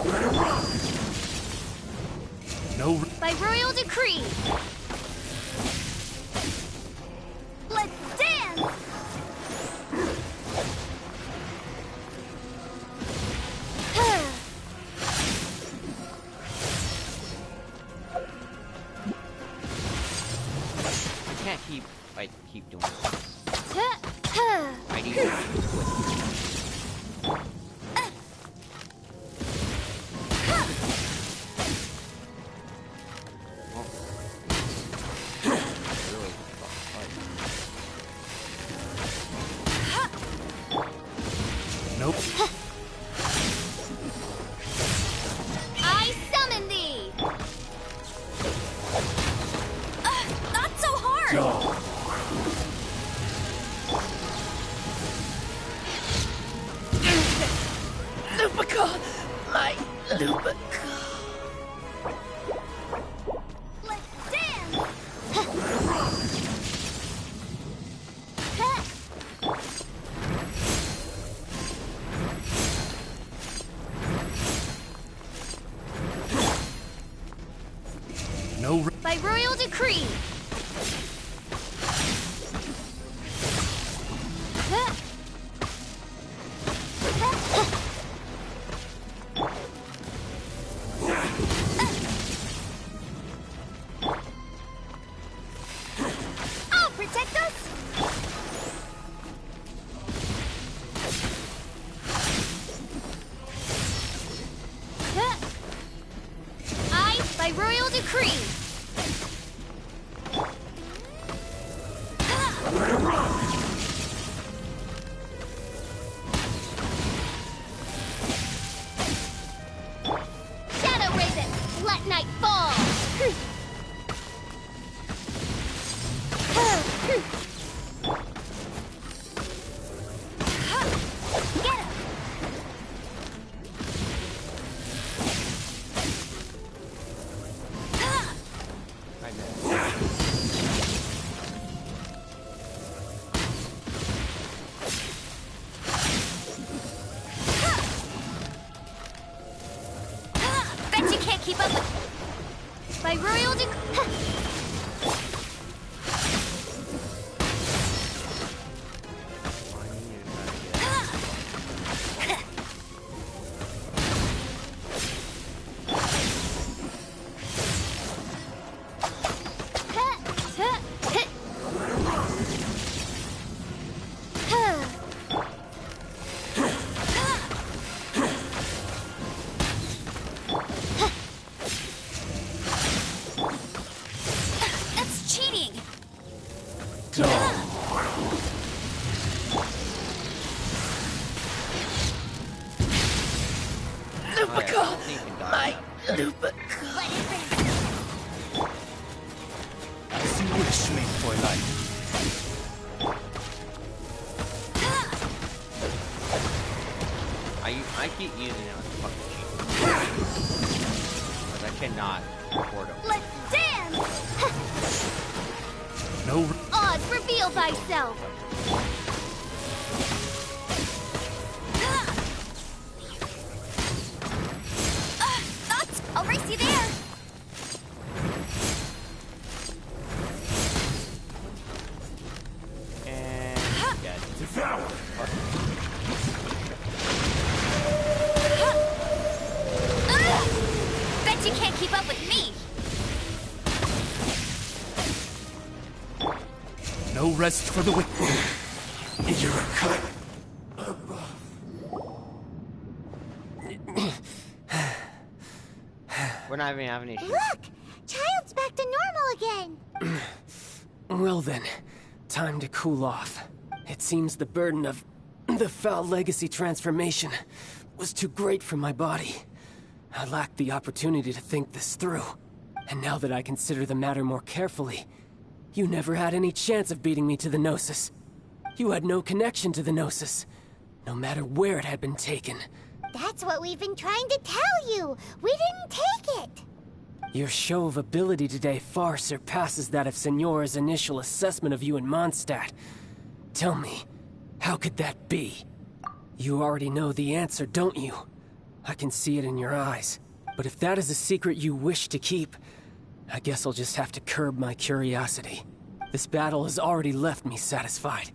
[SPEAKER 8] Better run!
[SPEAKER 3] No.
[SPEAKER 2] By royal decree! Let's dance!
[SPEAKER 1] I can't keep doing this. I need to quit. Really
[SPEAKER 3] Nope.
[SPEAKER 2] I summon thee! Not so hard!
[SPEAKER 8] Go!
[SPEAKER 7] Lupica! My Lupica.
[SPEAKER 2] Let's dance!
[SPEAKER 8] Better run!
[SPEAKER 3] No.
[SPEAKER 2] By royal decree! I'll protect us! I, by royal decree!
[SPEAKER 8] Better run!
[SPEAKER 2] By royal That's cheating!
[SPEAKER 7] Lupica! My Lupica!
[SPEAKER 3] As you wish, made for life.
[SPEAKER 1] I keep using it as a fucking cheat. Because I cannot afford them.
[SPEAKER 2] Let's dance!
[SPEAKER 3] No.
[SPEAKER 2] Odd, reveal thyself! Thoughts! I'll race you there!
[SPEAKER 1] And dead.
[SPEAKER 8] Devour!
[SPEAKER 2] Bet you can't keep up with me!
[SPEAKER 3] No rest for the wicked.
[SPEAKER 8] You're a cut.
[SPEAKER 1] We're not even having issues.
[SPEAKER 2] Look! Child's back to normal again!
[SPEAKER 6] Well then, time to cool off. It seems the burden of the foul legacy transformation was too great for my body. I lacked the opportunity to think this through. And now that I consider the matter more carefully, you never had any chance of beating me to the Gnosis. You had no connection to the Gnosis, no matter where it had been taken.
[SPEAKER 2] That's what we've been trying to tell you! We didn't take it!
[SPEAKER 6] Your show of ability today far surpasses that of Signora's initial assessment of you in Mondstadt. Tell me, how could that be? You already know the answer, don't you? I can see it in your eyes. But if that is a secret you wish to keep, I guess I'll just have to curb my curiosity. This battle has already left me satisfied.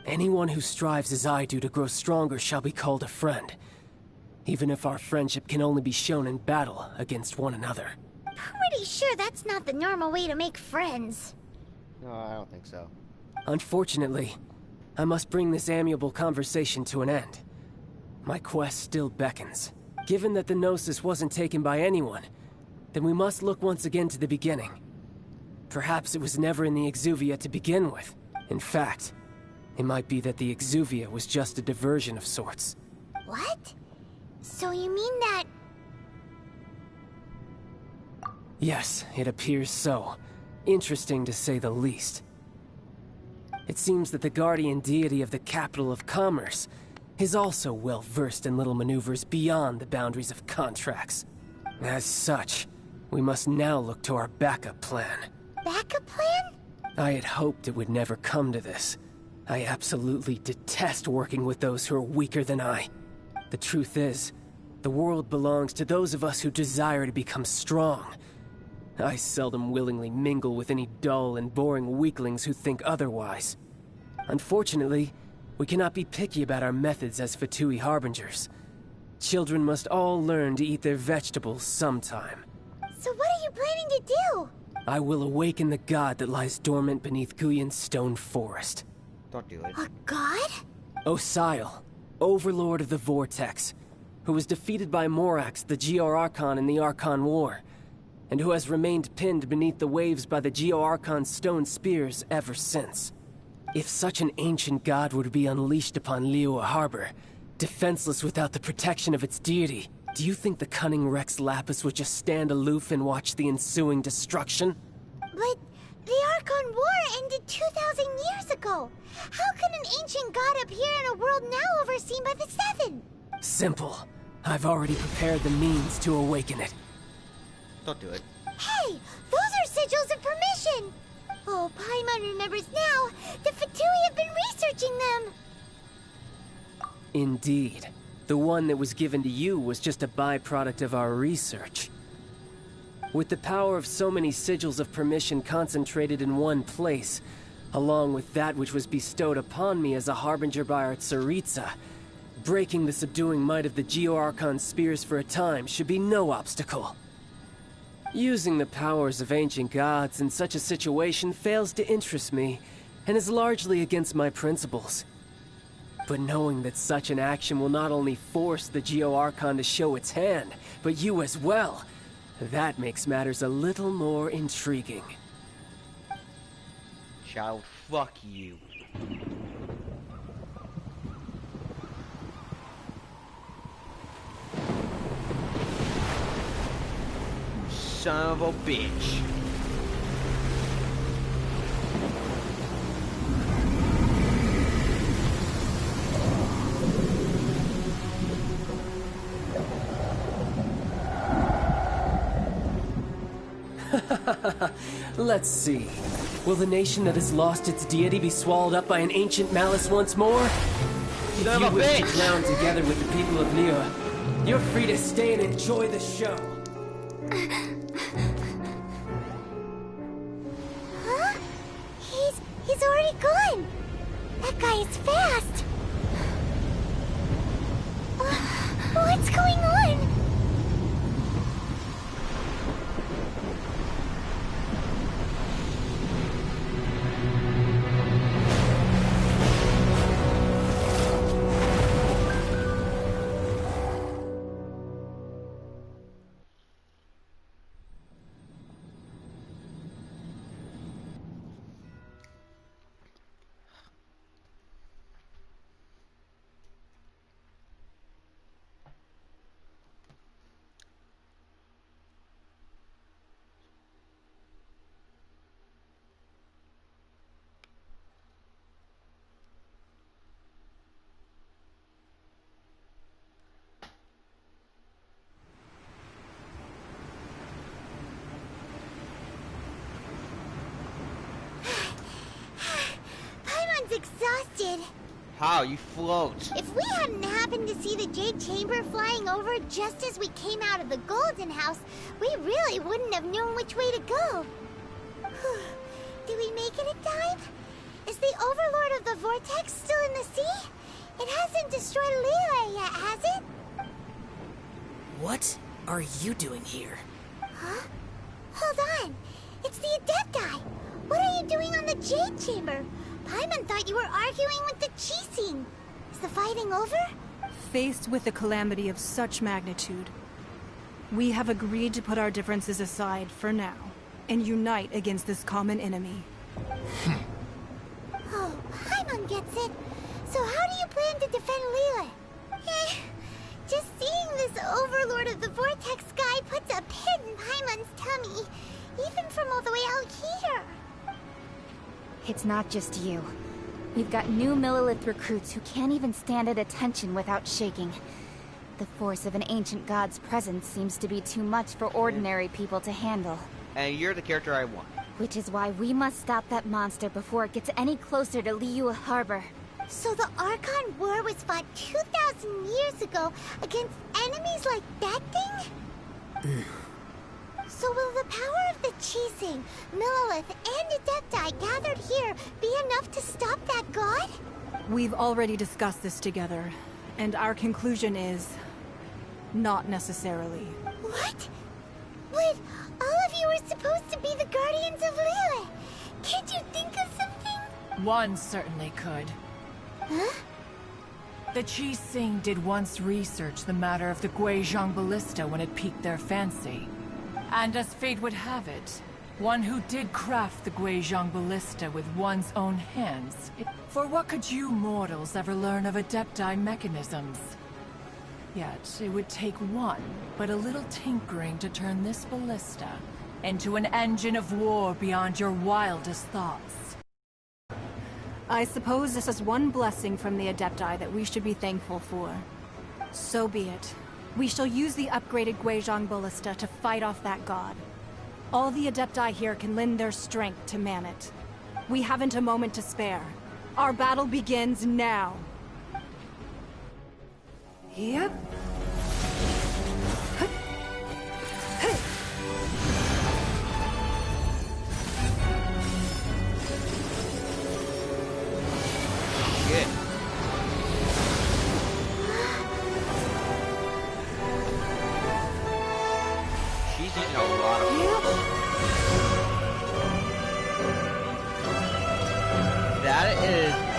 [SPEAKER 6] Anyone who strives as I do to grow stronger shall be called a friend. Even if our friendship can only be shown in battle against one another.
[SPEAKER 2] Pretty sure that's not the normal way to make friends.
[SPEAKER 1] No, I don't think so.
[SPEAKER 6] Unfortunately, I must bring this amiable conversation to an end. My quest still beckons. Given that the Gnosis wasn't taken by anyone, then we must look once again to the beginning. Perhaps it was never in the Exuvia to begin with. In fact, it might be that the Exuvia was just a diversion of sorts.
[SPEAKER 2] What? So you mean that...
[SPEAKER 6] Yes, it appears so. Interesting to say the least. It seems that the guardian deity of the capital of commerce is also well versed in little maneuvers beyond the boundaries of contracts. As such, we must now look to our backup plan.
[SPEAKER 2] backup plan?
[SPEAKER 6] I had hoped it would never come to this. I absolutely detest working with those who are weaker than I. The truth is, the world belongs to those of us who desire to become strong. I seldom willingly mingle with any dull and boring weaklings who think otherwise. Unfortunately, we cannot be picky about our methods as Fatui Harbingers. Children must all learn to eat their vegetables sometime.
[SPEAKER 2] So what are you planning to do?
[SPEAKER 6] I will awaken the god that lies dormant beneath Guyon's stone forest.
[SPEAKER 1] Don't do it.
[SPEAKER 2] A god?
[SPEAKER 6] Osial, Overlord of the Vortex, who was defeated by Morax, the Geo-Archon in the Archon War, and who has remained pinned beneath the waves by the Geo-Archon's stone spears ever since. If such an ancient god were to be unleashed upon Liyue Harbor, defenseless without the protection of its deity, do you think the cunning Rex Lapis would just stand aloof and watch the ensuing destruction?
[SPEAKER 2] But the Archon War ended 2,000 years ago. How can an ancient god appear in a world now overseen by the Seven?
[SPEAKER 6] Simple. I've already prepared the means to awaken it.
[SPEAKER 1] Don't do it.
[SPEAKER 2] Hey, those are sigils of permission. Oh, Paimon remembers now. The Fatui have been researching them.
[SPEAKER 6] Indeed. The one that was given to you was just a byproduct of our research. With the power of so many sigils of permission concentrated in one place, along with that which was bestowed upon me as a harbinger by our Tsaritsa, breaking the subduing might of the Geo-Archon spears for a time should be no obstacle. Using the powers of ancient gods in such a situation fails to interest me, and is largely against my principles. But knowing that such an action will not only force the Geo-Archon to show its hand, but you as well, that makes matters a little more intriguing.
[SPEAKER 1] Child, fuck you. Son of a bitch.
[SPEAKER 6] Let's see. Will the nation that has lost its deity be swallowed up by an ancient malice once more? If
[SPEAKER 1] Son
[SPEAKER 6] you
[SPEAKER 1] of a
[SPEAKER 6] wish to
[SPEAKER 1] bitch!
[SPEAKER 6] clown together with the people of Liyue, you're free to stay and enjoy the show.
[SPEAKER 2] Huh? He's already gone. That guy is fast. What's going on? Exhausted.
[SPEAKER 1] How? You float.
[SPEAKER 2] If we hadn't happened to see the Jade Chamber flying over just as we came out of the Golden House, we really wouldn't have known which way to go. Did we make it in time? Is the Overlord of the Vortex still in the sea? It hasn't destroyed Liyue yet, has it?
[SPEAKER 7] What are you doing here?
[SPEAKER 2] Huh? Hold on. It's the Adepti. What are you doing on the Jade Chamber? Paimon thought you were arguing with the Chising. Is the fighting over?
[SPEAKER 9] Faced with a calamity of such magnitude, we have agreed to put our differences aside for now and unite against this common enemy.
[SPEAKER 2] Oh, Paimon gets it. So how do you plan to defend Liyue? Just seeing this Overlord of the Vortex guy puts a pit in Paimon's tummy, even from all the way out here.
[SPEAKER 10] It's not just you. We've got new Millilith recruits who can't even stand at attention without shaking. The force of an ancient god's presence seems to be too much for ordinary people to handle.
[SPEAKER 1] And you're the character I want.
[SPEAKER 10] Which is why we must stop that monster before it gets any closer to Liyue Harbor.
[SPEAKER 2] So the Archon War was fought 2,000 years ago against enemies like that thing? So will the power of the Chising, Millilith, and Adepti gathered here be enough to stop that god?
[SPEAKER 9] We've already discussed this together, and our conclusion is... not necessarily.
[SPEAKER 2] What? But all of you were supposed to be the guardians of Liyue. Can't you think of something?
[SPEAKER 11] One certainly could.
[SPEAKER 2] Huh?
[SPEAKER 11] The Chising did once research the matter of the Guizhong Ballista when it piqued their fancy. And as fate would have it, one who did craft the Guizhong Ballista with one's own hands. For what could you mortals ever learn of Adepti mechanisms? Yet, it would take one, but a little tinkering to turn this ballista into an engine of war beyond your wildest thoughts.
[SPEAKER 9] I suppose this is one blessing from the Adepti that we should be thankful for. So be it. We shall use the upgraded Guizhong Ballista to fight off that god. All the Adepti here can lend their strength to man it. We haven't a moment to spare. Our battle begins now. Yep.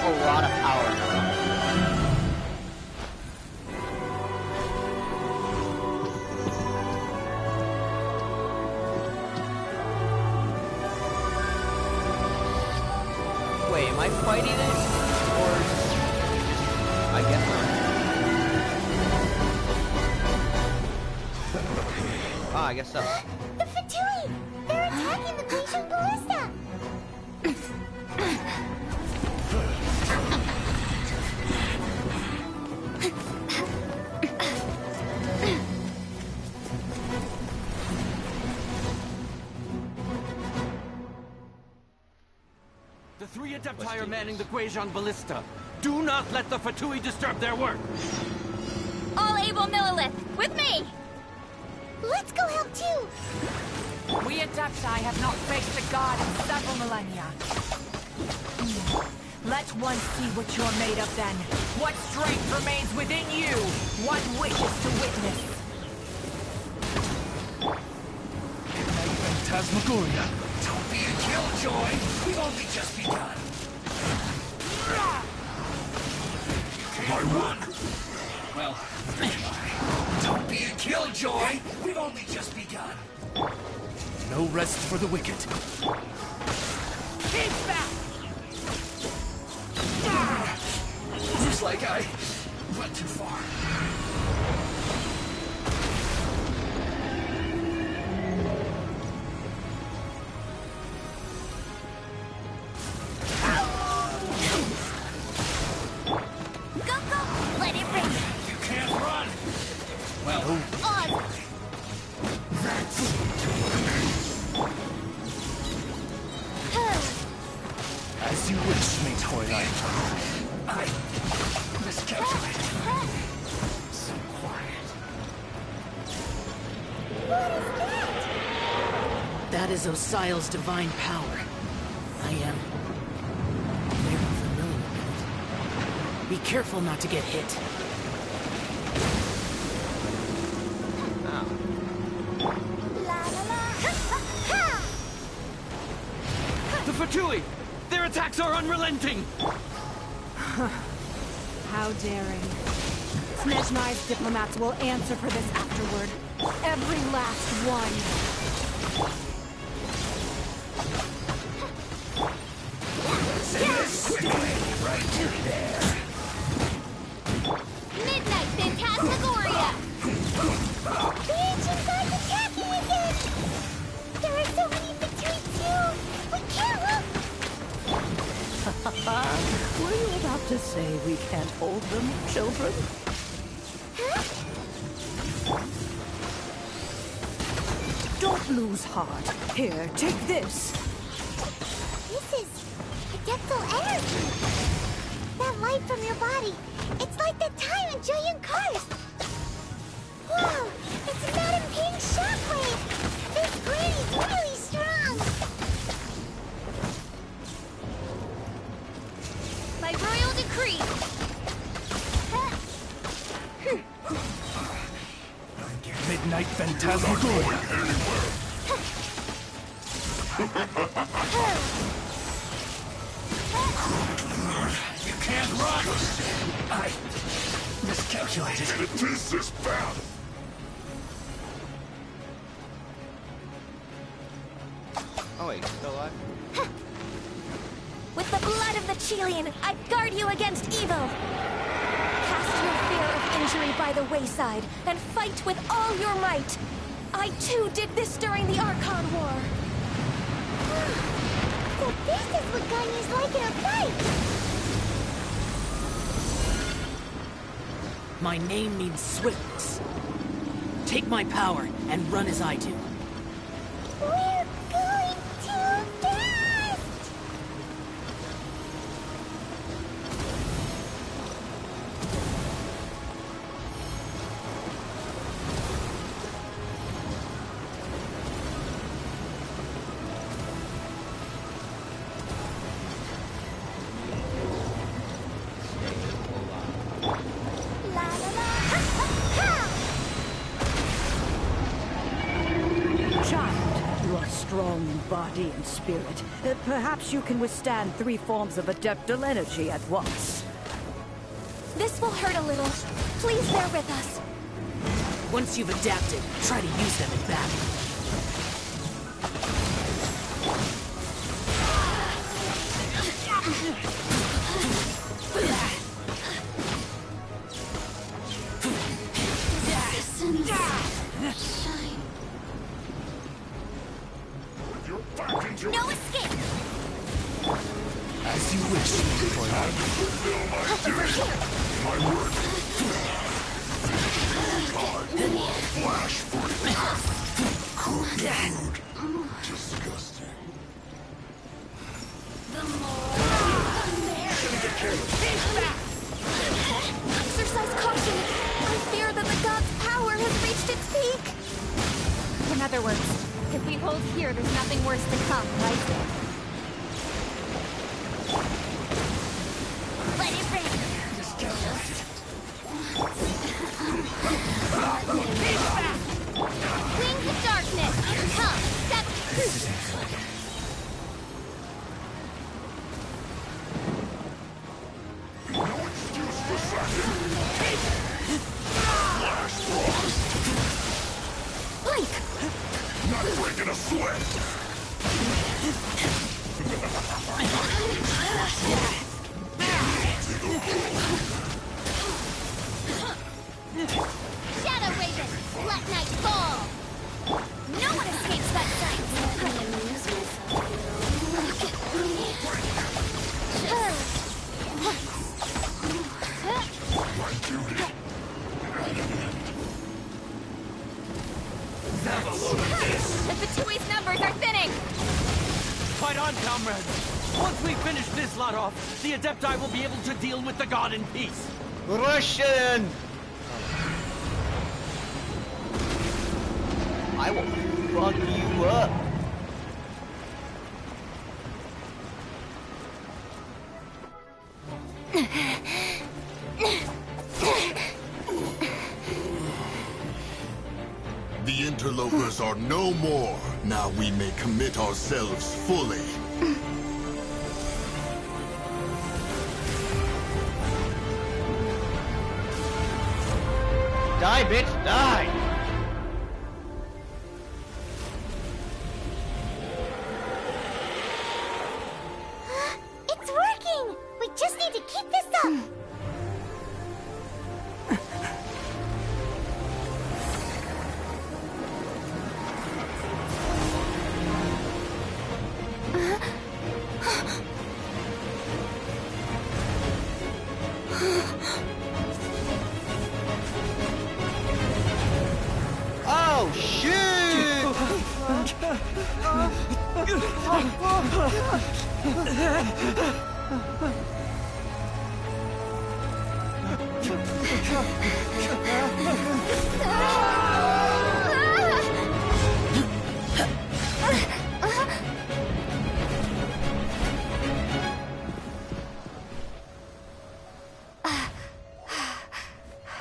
[SPEAKER 1] a lot of power now. Wait, am I fighting it? Or... I guess not. Ah, I guess so.
[SPEAKER 2] The Fatui! They're attacking the Genshin ballista!
[SPEAKER 5] The three Adepti are manning the Guizhong Ballista. Do not let the Fatui disturb their work.
[SPEAKER 10] All able Millilith, with me!
[SPEAKER 2] Let's go help too!
[SPEAKER 11] We Adepti have not faced a god in several millennia. Let one see what you're made of then. What strength remains within you? One wishes to witness.
[SPEAKER 3] Phantasmagoria.
[SPEAKER 8] Don't be a killjoy. We've only just begun. My work. Well, don't be a killjoy. We've only just begun.
[SPEAKER 3] No rest for the wicked.
[SPEAKER 11] Keep back!
[SPEAKER 8] Looks like I went too far.
[SPEAKER 2] Go, go! Let it ring!
[SPEAKER 8] You can't run. Well,
[SPEAKER 2] On!
[SPEAKER 3] As you wish, mate Twilight.
[SPEAKER 8] I miscalculated. So quiet.
[SPEAKER 7] That is Osial's divine power. I am very familiar with it. Be careful not to get hit.
[SPEAKER 5] The Fatui! Their attacks are unrelenting!
[SPEAKER 9] How daring. Snezhnai's diplomats will answer for this afterward. Every last one.
[SPEAKER 8] Right there.
[SPEAKER 2] Midnight Phantasmagoria! The ancient god's attacking again! There are so many Fatui too! We can't look!
[SPEAKER 7] Were you about to say we can't hold them, children? Don't lose heart. Here, take this.
[SPEAKER 2] This is adeptal energy! That light from your body, it's like that time in Julian Karst! Whoa! It's a Madam Ping shockwave! This granny's really strong! By royal decree!
[SPEAKER 3] Midnight Phantasmagoria.
[SPEAKER 8] You can't run. I miscalculated. It is this bad.
[SPEAKER 1] Oh wait, still alive?
[SPEAKER 2] With the blood of the Chelian, I guard you against evil! Cast your fear of injury by the wayside, and fight with all your might! I too did this during the Archon War! So this is what Ganya's like in a fight!
[SPEAKER 7] My name means swiftness. Take my power and run as I do.
[SPEAKER 2] We're going too fast! La la la! Ha ha ha!
[SPEAKER 7] Child, you are
[SPEAKER 12] strong in body and spirit. Perhaps you can withstand 3 forms of adeptal energy at once.
[SPEAKER 10] This will hurt a little. Please bear with us.
[SPEAKER 7] Once you've adapted, try to use them in battle.
[SPEAKER 2] No escape!
[SPEAKER 3] As you wish,
[SPEAKER 8] Time to fulfill my duty. My work. Flash freak. Cooked food. Disgusting.
[SPEAKER 10] Exercise caution. I fear that the god's power has reached its peak. In other words, if we hold here, there's nothing worse to come, right?
[SPEAKER 2] Let it rain! Wings of darkness! Come! Step!
[SPEAKER 8] No excuse for slacking. Flash frost.
[SPEAKER 10] Blink!
[SPEAKER 8] Not breaking a sweat.
[SPEAKER 2] Shadow Raven! Let night fall! No one escapes that sight!
[SPEAKER 10] The Fatui's numbers are thinning!
[SPEAKER 5] Fight on, comrades! Once we finish this lot off, the Adepti will be able to deal with the god in peace.
[SPEAKER 1] Russian! I will fuck you up.
[SPEAKER 8] The interlopers are no more. Now we may commit ourselves fully.
[SPEAKER 1] Die, bitch, die!
[SPEAKER 2] It's working! We just need to keep this up!
[SPEAKER 1] Oh, shit!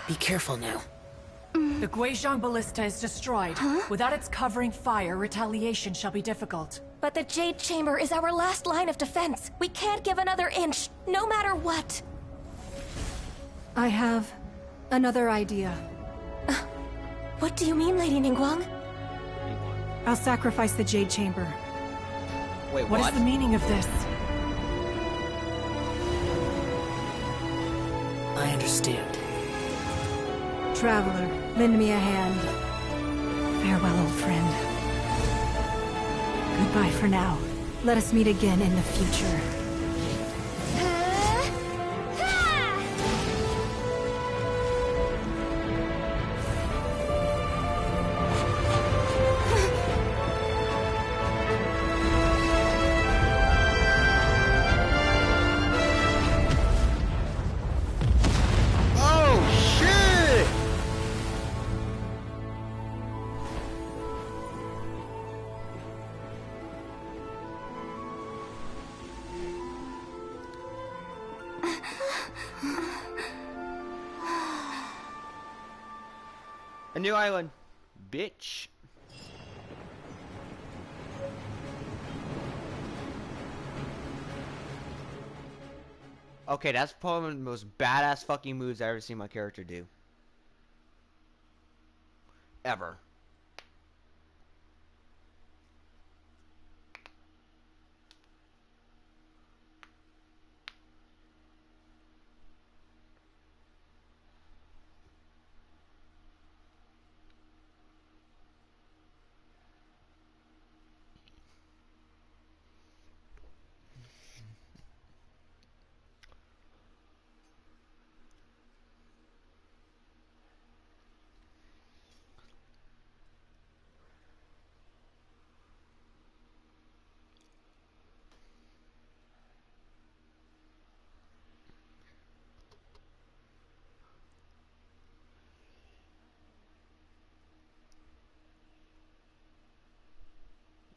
[SPEAKER 7] Be careful now.
[SPEAKER 11] The Guizhong Ballista is destroyed. Without its covering fire, retaliation shall be difficult.
[SPEAKER 10] But the Jade Chamber is our last line of defense. We can't give another inch, no matter what.
[SPEAKER 9] I have another idea.
[SPEAKER 10] What do you mean, Lady Ningguang?
[SPEAKER 9] I'll sacrifice the Jade Chamber.
[SPEAKER 1] Wait,
[SPEAKER 11] What is the meaning of this?
[SPEAKER 7] I understand.
[SPEAKER 9] Traveler, lend me a hand. Farewell, old friend. Goodbye for now. Let us meet again in the future.
[SPEAKER 1] Oh, shit! A new island, bitch. Okay, that's probably one of the most badass fucking moves I've ever seen my character do. Ever.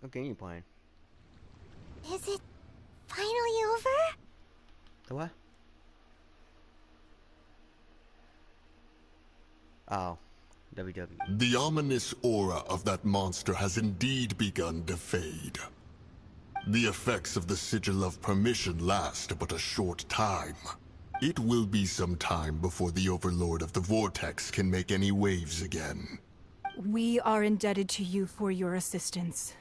[SPEAKER 1] What game you playing?
[SPEAKER 2] Is it finally over?
[SPEAKER 1] The what? Oh, WWE.
[SPEAKER 8] The ominous aura of that monster has indeed begun to fade. The effects of the Sigil of Permission last but a short time. It will be some time before the Overlord of the Vortex can make any waves again.
[SPEAKER 9] We are indebted to you for your assistance.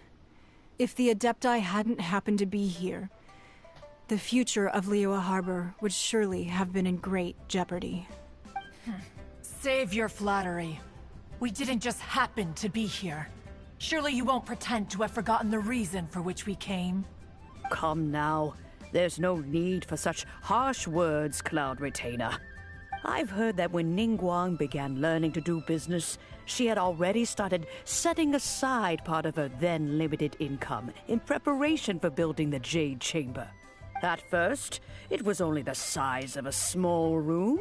[SPEAKER 9] If the Adepti hadn't happened to be here, the future of Liyue Harbor would surely have been in great jeopardy.
[SPEAKER 11] Save your flattery. We didn't just happen to be here. Surely you won't pretend to have forgotten the reason for which we came.
[SPEAKER 12] Come now. There's no need for such harsh words, Cloud Retainer. I've heard that when Ningguang began learning to do business, she had already started setting aside part of her then limited income in preparation for building the Jade Chamber. At first, it was only the size of a small room,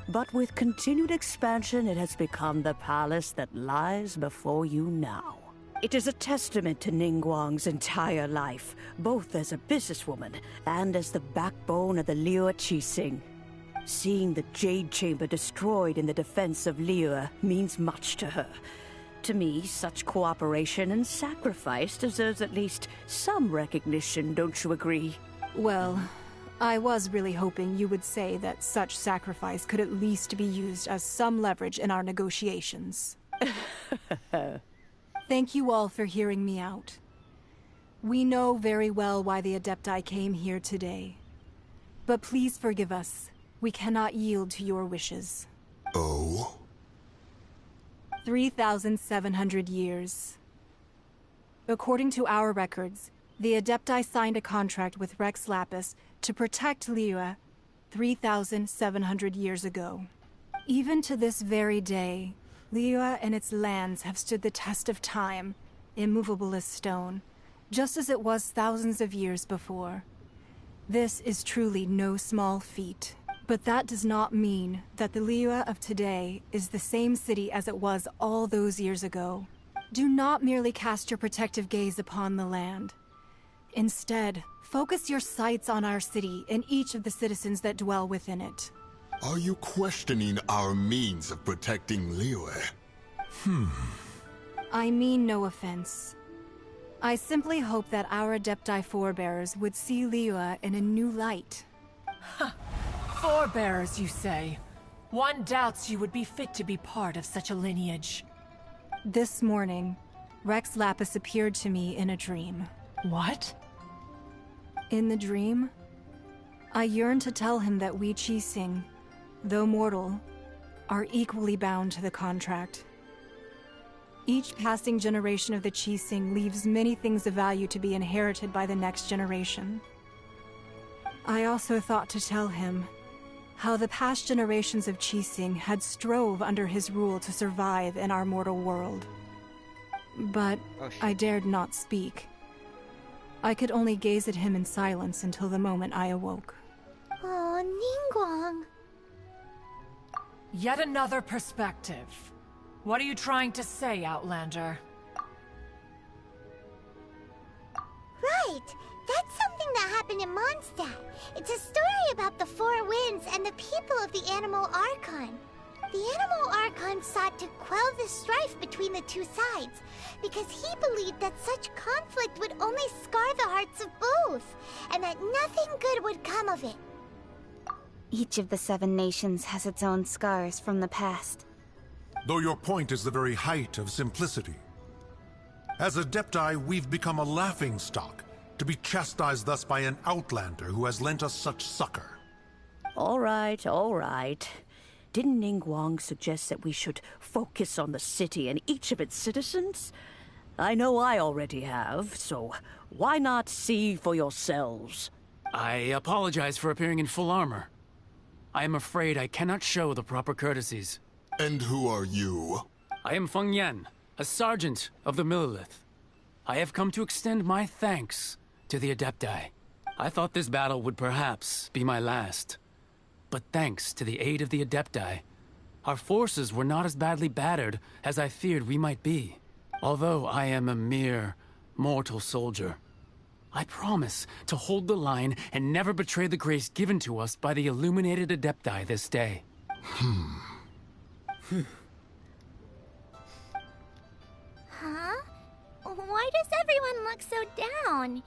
[SPEAKER 12] but with continued expansion, it has become the palace that lies before you now. It is a testament to Ningguang's entire life, both as a businesswoman and as the backbone of the Liyue Qixing. Seeing the Jade Chamber destroyed in the defense of Liyue means much to her. To me, such cooperation and sacrifice deserves at least some recognition, don't you agree?
[SPEAKER 9] Well, I was really hoping you would say that such sacrifice could at least be used as some leverage in our negotiations. Thank you all for hearing me out. We know very well why the Adepti came here today. But please forgive us. We cannot yield to your wishes.
[SPEAKER 8] Oh?
[SPEAKER 9] 3,700 years. According to our records, the Adepti signed a contract with Rex Lapis to protect Liyue 3,700 years ago. Even to this very day, Liyue and its lands have stood the test of time, immovable as stone, just as it was thousands of years before. This is truly no small feat. But that does not mean that the Liyue of today is the same city as it was all those years ago. Do not merely cast your protective gaze upon the land. Instead, focus your sights on our city and each of the citizens that dwell within it.
[SPEAKER 8] Are you questioning our means of protecting Liyue?
[SPEAKER 9] I mean no offense. I simply hope that our Adepti forebears would see Liyue in a new light.
[SPEAKER 11] Forebears, you say? One doubts you would be fit to be part of such a lineage.
[SPEAKER 9] This morning, Rex Lapis appeared to me in a dream.
[SPEAKER 11] What?
[SPEAKER 9] In the dream, I yearned to tell him that we Qixing, though mortal, are equally bound to the contract. Each passing generation of the Qixing leaves many things of value to be inherited by the next generation. I also thought to tell him how the past generations of Qixing had strove under his rule to survive in our mortal world. But I dared not speak. I could only gaze at him in silence until the moment I awoke.
[SPEAKER 2] Oh, Ningguang.
[SPEAKER 11] Yet another perspective. What are you trying to say, Outlander?
[SPEAKER 2] Right! That's something that happened in Mondstadt. It's a story about the Four Winds and the people of the Animal Archon. The Animal Archon sought to quell the strife between the two sides, because he believed that such conflict would only scar the hearts of both, and that nothing good would come of it.
[SPEAKER 10] Each of the 7 nations has its own scars from the past.
[SPEAKER 13] Though your point is the very height of simplicity. As Adepti, we've become a laughingstock, to be chastised thus by an outlander who has lent us such succor.
[SPEAKER 12] All right, all right. Didn't Ningguang suggest that we should focus on the city and each of its citizens? I know I already have, so why not see for yourselves?
[SPEAKER 3] I apologize for appearing in full armor. I am afraid I cannot show the proper courtesies.
[SPEAKER 8] And who are you?
[SPEAKER 3] I am Feng Yan, a sergeant of the Millelith. I have come to extend my thanks to the Adepti. I thought this battle would perhaps be my last. But thanks to the aid of the Adepti, our forces were not as badly battered as I feared we might be. Although I am a mere mortal soldier, I promise to hold the line and never betray the grace given to us by the illuminated Adepti this day.
[SPEAKER 2] Huh? Why does everyone look so down?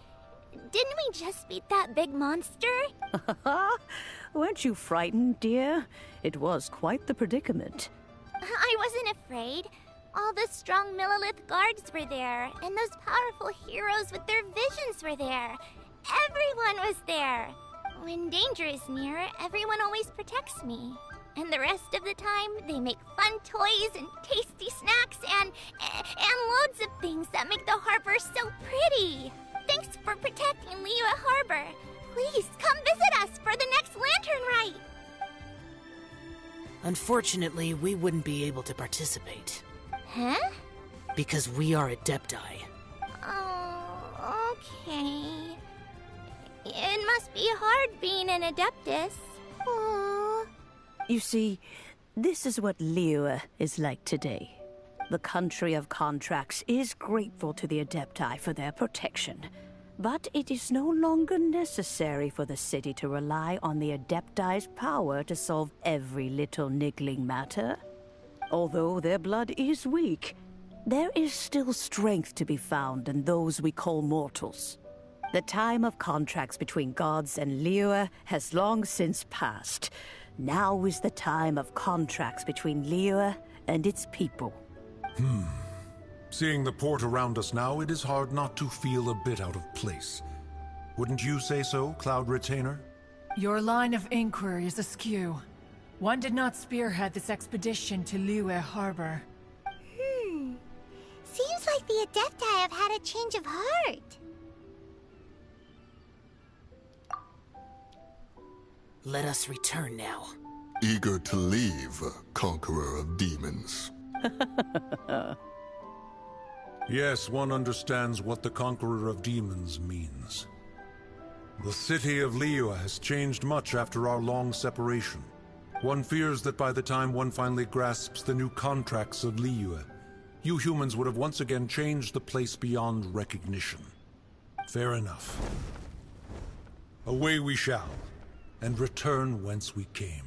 [SPEAKER 2] Didn't we just beat that big monster?
[SPEAKER 12] Weren't you frightened, dear? It was quite the predicament.
[SPEAKER 2] I wasn't afraid. All the strong Millelith guards were there, and those powerful heroes with their visions were there. Everyone was there. When danger is near, everyone always protects me. And the rest of the time, they make fun toys and tasty snacks and loads of things that make the harbor so pretty. Thanks for protecting Liyue Harbor. Please come visit us for the next lantern rite.
[SPEAKER 7] Unfortunately, we wouldn't be able to participate.
[SPEAKER 2] Huh?
[SPEAKER 7] Because we are Adepti.
[SPEAKER 2] Oh, okay. It must be hard being an Adeptus. Aww.
[SPEAKER 12] You see, this is what Liyue is like today. The country of contracts is grateful to the Adepti for their protection. But it is no longer necessary for the city to rely on the Adepti's power to solve every little niggling matter. Although their blood is weak, there is still strength to be found in those we call mortals. The time of contracts between gods and Liyue has long since passed. Now is the time of contracts between Liyue and its people.
[SPEAKER 13] Seeing the port around us now, it is hard not to feel a bit out of place. Wouldn't you say so, Cloud Retainer?
[SPEAKER 11] Your line of inquiry is askew. One did not spearhead this expedition to Liyue Harbor.
[SPEAKER 2] Seems like the Adepti have had a change of heart.
[SPEAKER 7] Let us return now.
[SPEAKER 8] Eager to leave, Conqueror of Demons.
[SPEAKER 13] Yes, one understands what the Conqueror of Demons means. The city of Liyue has changed much after our long separation. One fears that by the time one finally grasps the new contracts of Liyue, you humans would have once again changed the place beyond recognition. Fair enough. Away we shall, and return whence we came.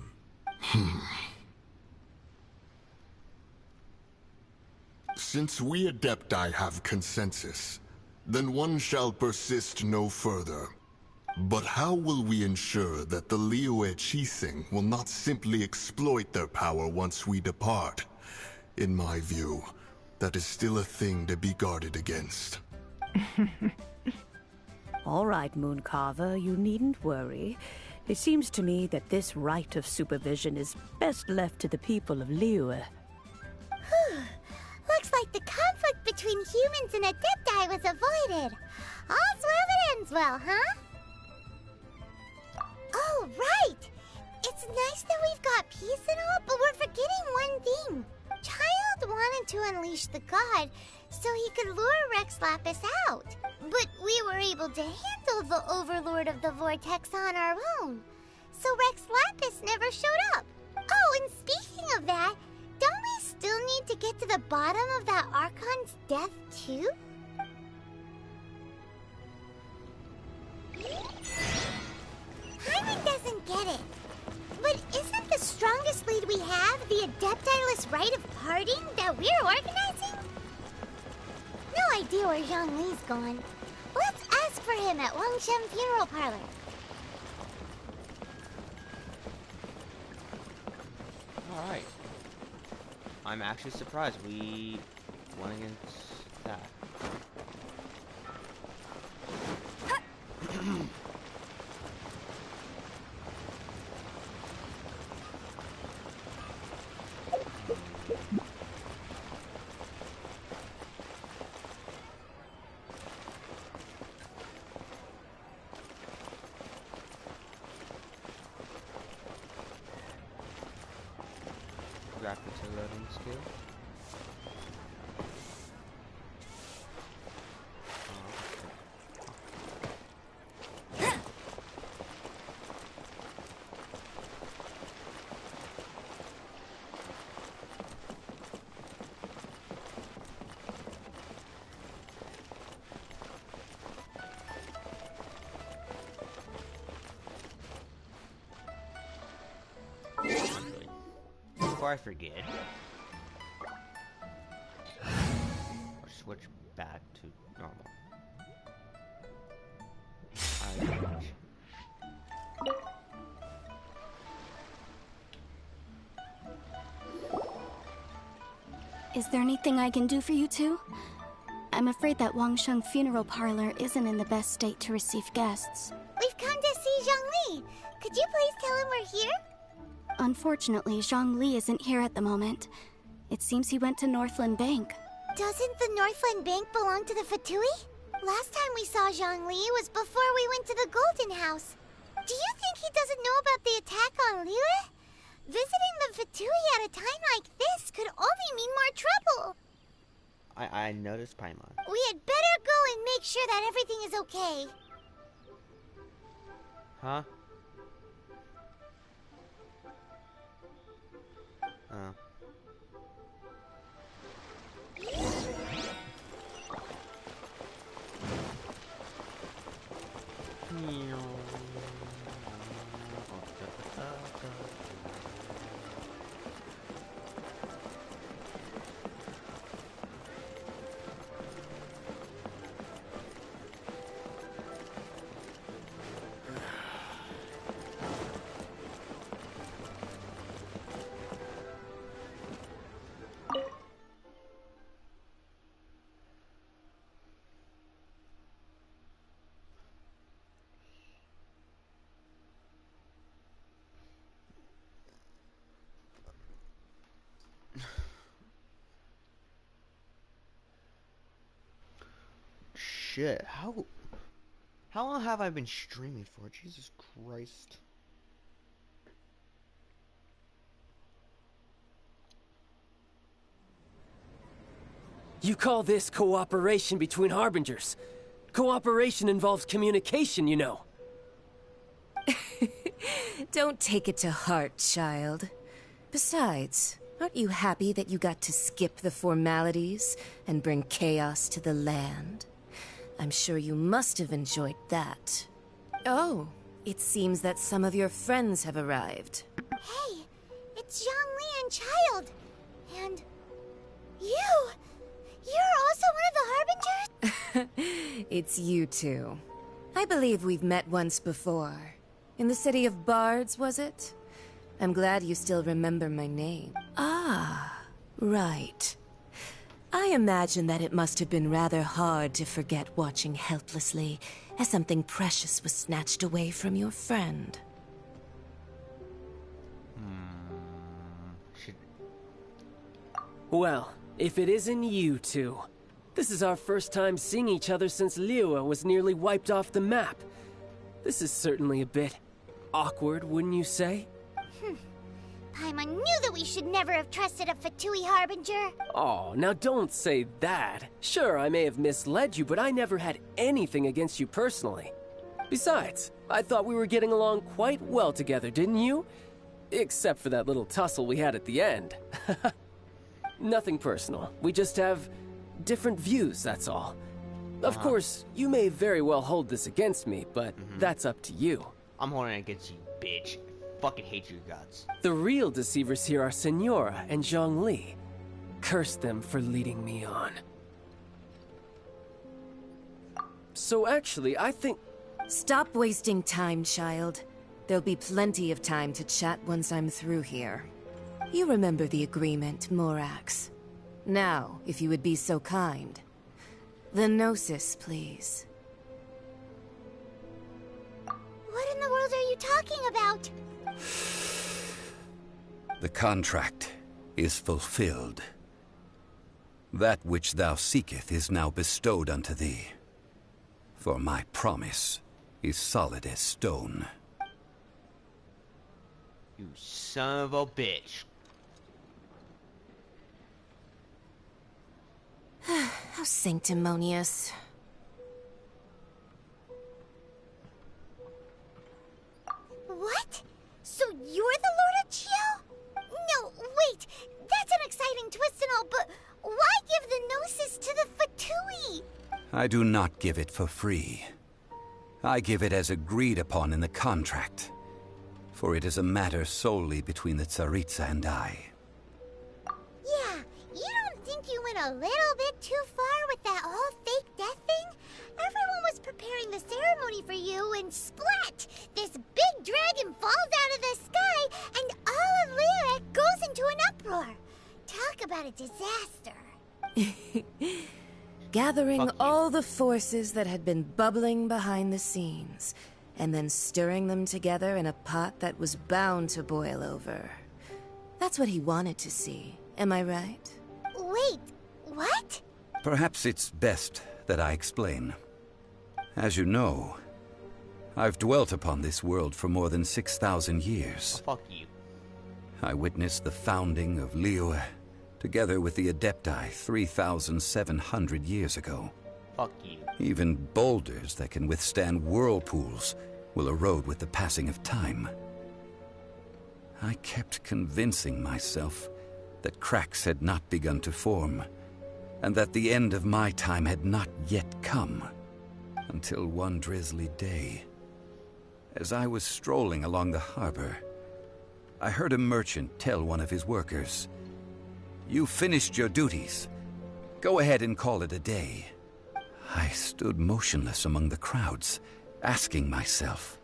[SPEAKER 8] Since we Adepti have consensus, then one shall persist no further. But how will we ensure that the Liyue Qixing will not simply exploit their power once we depart? In my view, that is still a thing to be guarded against.
[SPEAKER 12] All right, Mooncarver, you needn't worry. It seems to me that this right of supervision is best left to the people of Liyue.
[SPEAKER 2] Looks like the conflict between humans and Adepti was avoided. All's well that ends well, huh? Oh, right! It's nice that we've got peace and all, but we're forgetting one thing. Child wanted to unleash the god so he could lure Rex Lapis out. But we were able to handle the Overlord of the Vortex on our own. So Rex Lapis never showed up. Oh, and speaking of that, don't we still need to get to the bottom of that Archon's death, too? Hyman doesn't get it. But isn't the strongest lead we have the Adeptiless Rite of Parting that we're organizing? No idea where Zhang Li's gone. Let's ask for him at Wangshen Funeral Parlor.
[SPEAKER 1] Alright. I'm actually surprised we went against that. Rapid loading skill. Before I forget, or switch back to normal.
[SPEAKER 14] Is there anything I can do for you two? I'm afraid that Wangsheng funeral parlor isn't in the best state to receive guests.
[SPEAKER 2] We've come to see Zhongli. Could you please tell him we're here?
[SPEAKER 14] Unfortunately, Zhongli isn't here at the moment. It seems he went to Northland Bank.
[SPEAKER 2] Doesn't the Northland Bank belong to the Fatui? Last time we saw Zhongli was before we went to the Golden House. Do you think he doesn't know about the attack on Liyue? Visiting the Fatui at a time like this could only mean more trouble.
[SPEAKER 1] I noticed Paimon.
[SPEAKER 2] We had better go and make sure that everything is okay.
[SPEAKER 1] Huh? Oh. Shit, how long have I been streaming for? Jesus Christ.
[SPEAKER 6] You call this cooperation between Harbingers? Cooperation involves communication, you know.
[SPEAKER 15] Don't take it to heart, child. Besides, aren't you happy that you got to skip the formalities and bring chaos to the land? I'm sure you must have enjoyed that. Oh, it seems that some of your friends have arrived.
[SPEAKER 2] Hey, it's Zhongli and Child. And you! You're also one of the Harbingers?
[SPEAKER 15] It's you two. I believe we've met once before. In the city of Bards, was it? I'm glad you still remember my name. Ah, right. I imagine that it must have been rather hard to forget watching helplessly as something precious was snatched away from your friend.
[SPEAKER 6] Well, if it isn't you two. This is our first time seeing each other since Liyue was nearly wiped off the map. This is certainly a bit awkward, wouldn't you say?
[SPEAKER 2] Paimon knew that we should never have trusted a Fatui Harbinger.
[SPEAKER 6] Oh, now don't say that. Sure, I may have misled you, but I never had anything against you personally. Besides, I thought we were getting along quite well together, didn't you? Except for that little tussle we had at the end. Nothing personal. We just have different views, that's all. Of course, you may very well hold this against me, but that's up to you.
[SPEAKER 1] I'm holding it against you, bitch. I fucking hate your guts.
[SPEAKER 6] The real deceivers here are Senora and Zhongli. Curse them for leading me on. So actually, I think...
[SPEAKER 15] Stop wasting time, child. There'll be plenty of time to chat once I'm through here. You remember the agreement, Morax. Now, if you would be so kind. The Gnosis, please.
[SPEAKER 2] What in the world are you talking about?
[SPEAKER 16] The contract is fulfilled. That which thou seeketh is now bestowed unto thee. For my promise is solid as stone.
[SPEAKER 1] You son of a bitch.
[SPEAKER 15] How sanctimonious.
[SPEAKER 2] What? So you're the Lord of Chio? No, wait. That's an exciting twist and all, but why give the Gnosis to the Fatui?
[SPEAKER 16] I do not give it for free. I give it as agreed upon in the contract. For it is a matter solely between the Tsaritsa and I.
[SPEAKER 2] Yeah, you don't think you went a little bit too far with that whole fake death thing? Everyone was preparing the ceremony for you, and splat! This big dragon falls out of the sky, and all of Lyric goes into an uproar. Talk about a disaster.
[SPEAKER 15] Gathering all the forces that had been bubbling behind the scenes, and then stirring them together in a pot that was bound to boil over. That's what he wanted to see, am I right?
[SPEAKER 2] Wait, what?
[SPEAKER 16] Perhaps it's best that I explain. As you know, I've dwelt upon this world for more than 6,000 years.
[SPEAKER 1] Oh, fuck you.
[SPEAKER 16] I witnessed the founding of Liyue, together with the Adepti 3,700 years ago.
[SPEAKER 1] Fuck you.
[SPEAKER 16] Even boulders that can withstand whirlpools will erode with the passing of time. I kept convincing myself that cracks had not begun to form, and that the end of my time had not yet come. Until one drizzly day, as I was strolling along the harbor, I heard a merchant tell one of his workers, "You finished your duties. Go ahead and call it a day." I stood motionless among the crowds, asking myself,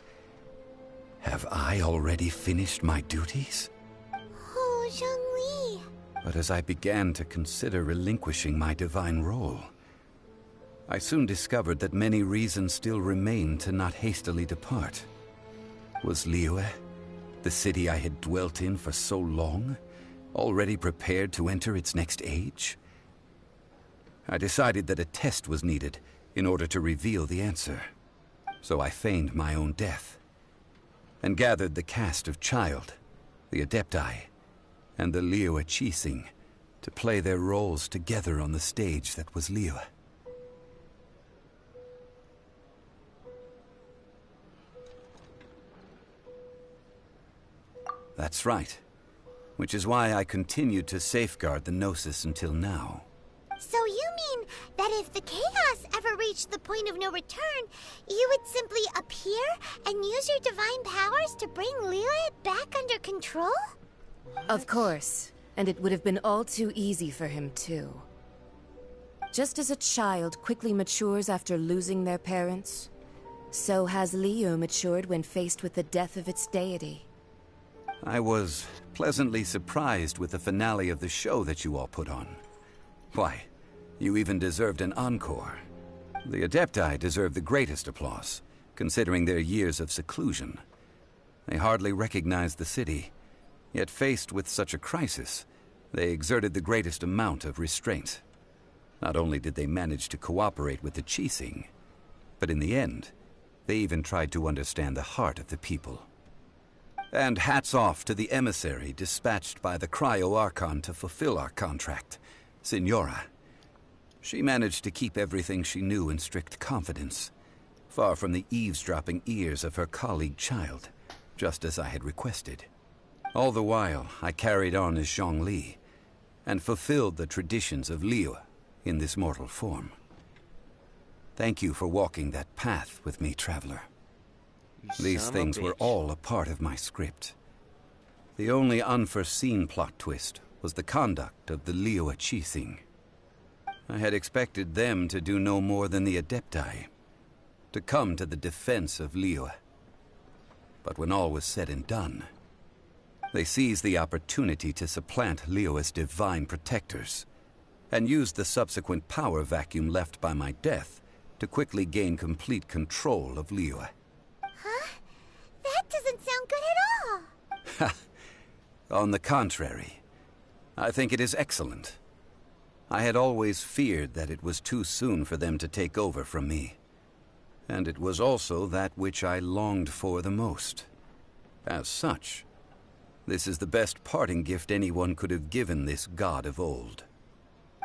[SPEAKER 16] have I already finished my duties?
[SPEAKER 2] Oh, Zhongli.
[SPEAKER 16] But as I began to consider relinquishing my divine role, I soon discovered that many reasons still remained to not hastily depart. Was Liyue, the city I had dwelt in for so long, already prepared to enter its next age? I decided that a test was needed in order to reveal the answer. So I feigned my own death, and gathered the cast of Child, the Adepti, and the Liyue Qixing to play their roles together on the stage that was Liyue. That's right. Which is why I continued to safeguard the Gnosis until now.
[SPEAKER 2] So you mean that if the chaos ever reached the point of no return, you would simply appear and use your divine powers to bring Liyue back under control?
[SPEAKER 15] Of course. And it would have been all too easy for him, too. Just as a child quickly matures after losing their parents, so has Liyue matured when faced with the death of its deity.
[SPEAKER 16] I was pleasantly surprised with the finale of the show that you all put on. Why, you even deserved an encore. The Adepti deserve the greatest applause, considering their years of seclusion. They hardly recognized the city, yet faced with such a crisis, they exerted the greatest amount of restraint. Not only did they manage to cooperate with the Qixing, but in the end, they even tried to understand the heart of the people. And hats off to the emissary dispatched by the Cryo-Archon to fulfill our contract, Signora. She managed to keep everything she knew in strict confidence, far from the eavesdropping ears of her colleague Child, just as I had requested. All the while, I carried on as Zhongli, and fulfilled the traditions of Liyue in this mortal form. Thank you for walking that path with me, Traveler. These things were all a part of my script. The only unforeseen plot twist was the conduct of the Liyue Qixing. I had expected them to do no more than the Adepti, to come to the defense of Liyue. But when all was said and done, They seized the opportunity to supplant Liyue's divine protectors, and used the subsequent power vacuum left by my death to quickly gain complete control of Liyue.
[SPEAKER 2] Huh? That doesn't sound good at all.
[SPEAKER 16] On the contrary, I think it is excellent. I had always feared that it was too soon for them to take over from me. And it was also that which I longed for the most. As such, this is the best parting gift anyone could have given this god of old.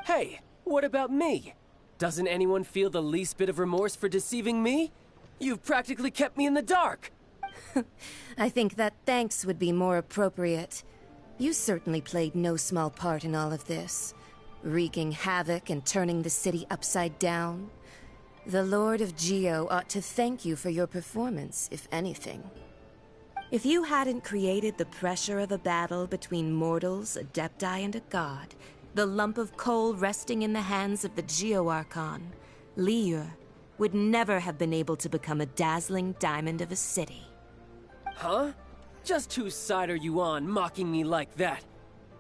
[SPEAKER 6] Hey, what about me? Doesn't anyone feel the least bit of remorse for deceiving me? You've practically kept me in the dark.
[SPEAKER 15] I think that thanks would be more appropriate. You certainly played no small part in all of this, wreaking havoc and turning the city upside down. The Lord of Geo ought to thank you for your performance, if anything. If you hadn't created the pressure of a battle between mortals, adepti, and a god, the lump of coal resting in the hands of the Geo-Archon, Liyue, would never have been able to become a dazzling diamond of a city.
[SPEAKER 6] Huh? Just whose side are you on, mocking me like that?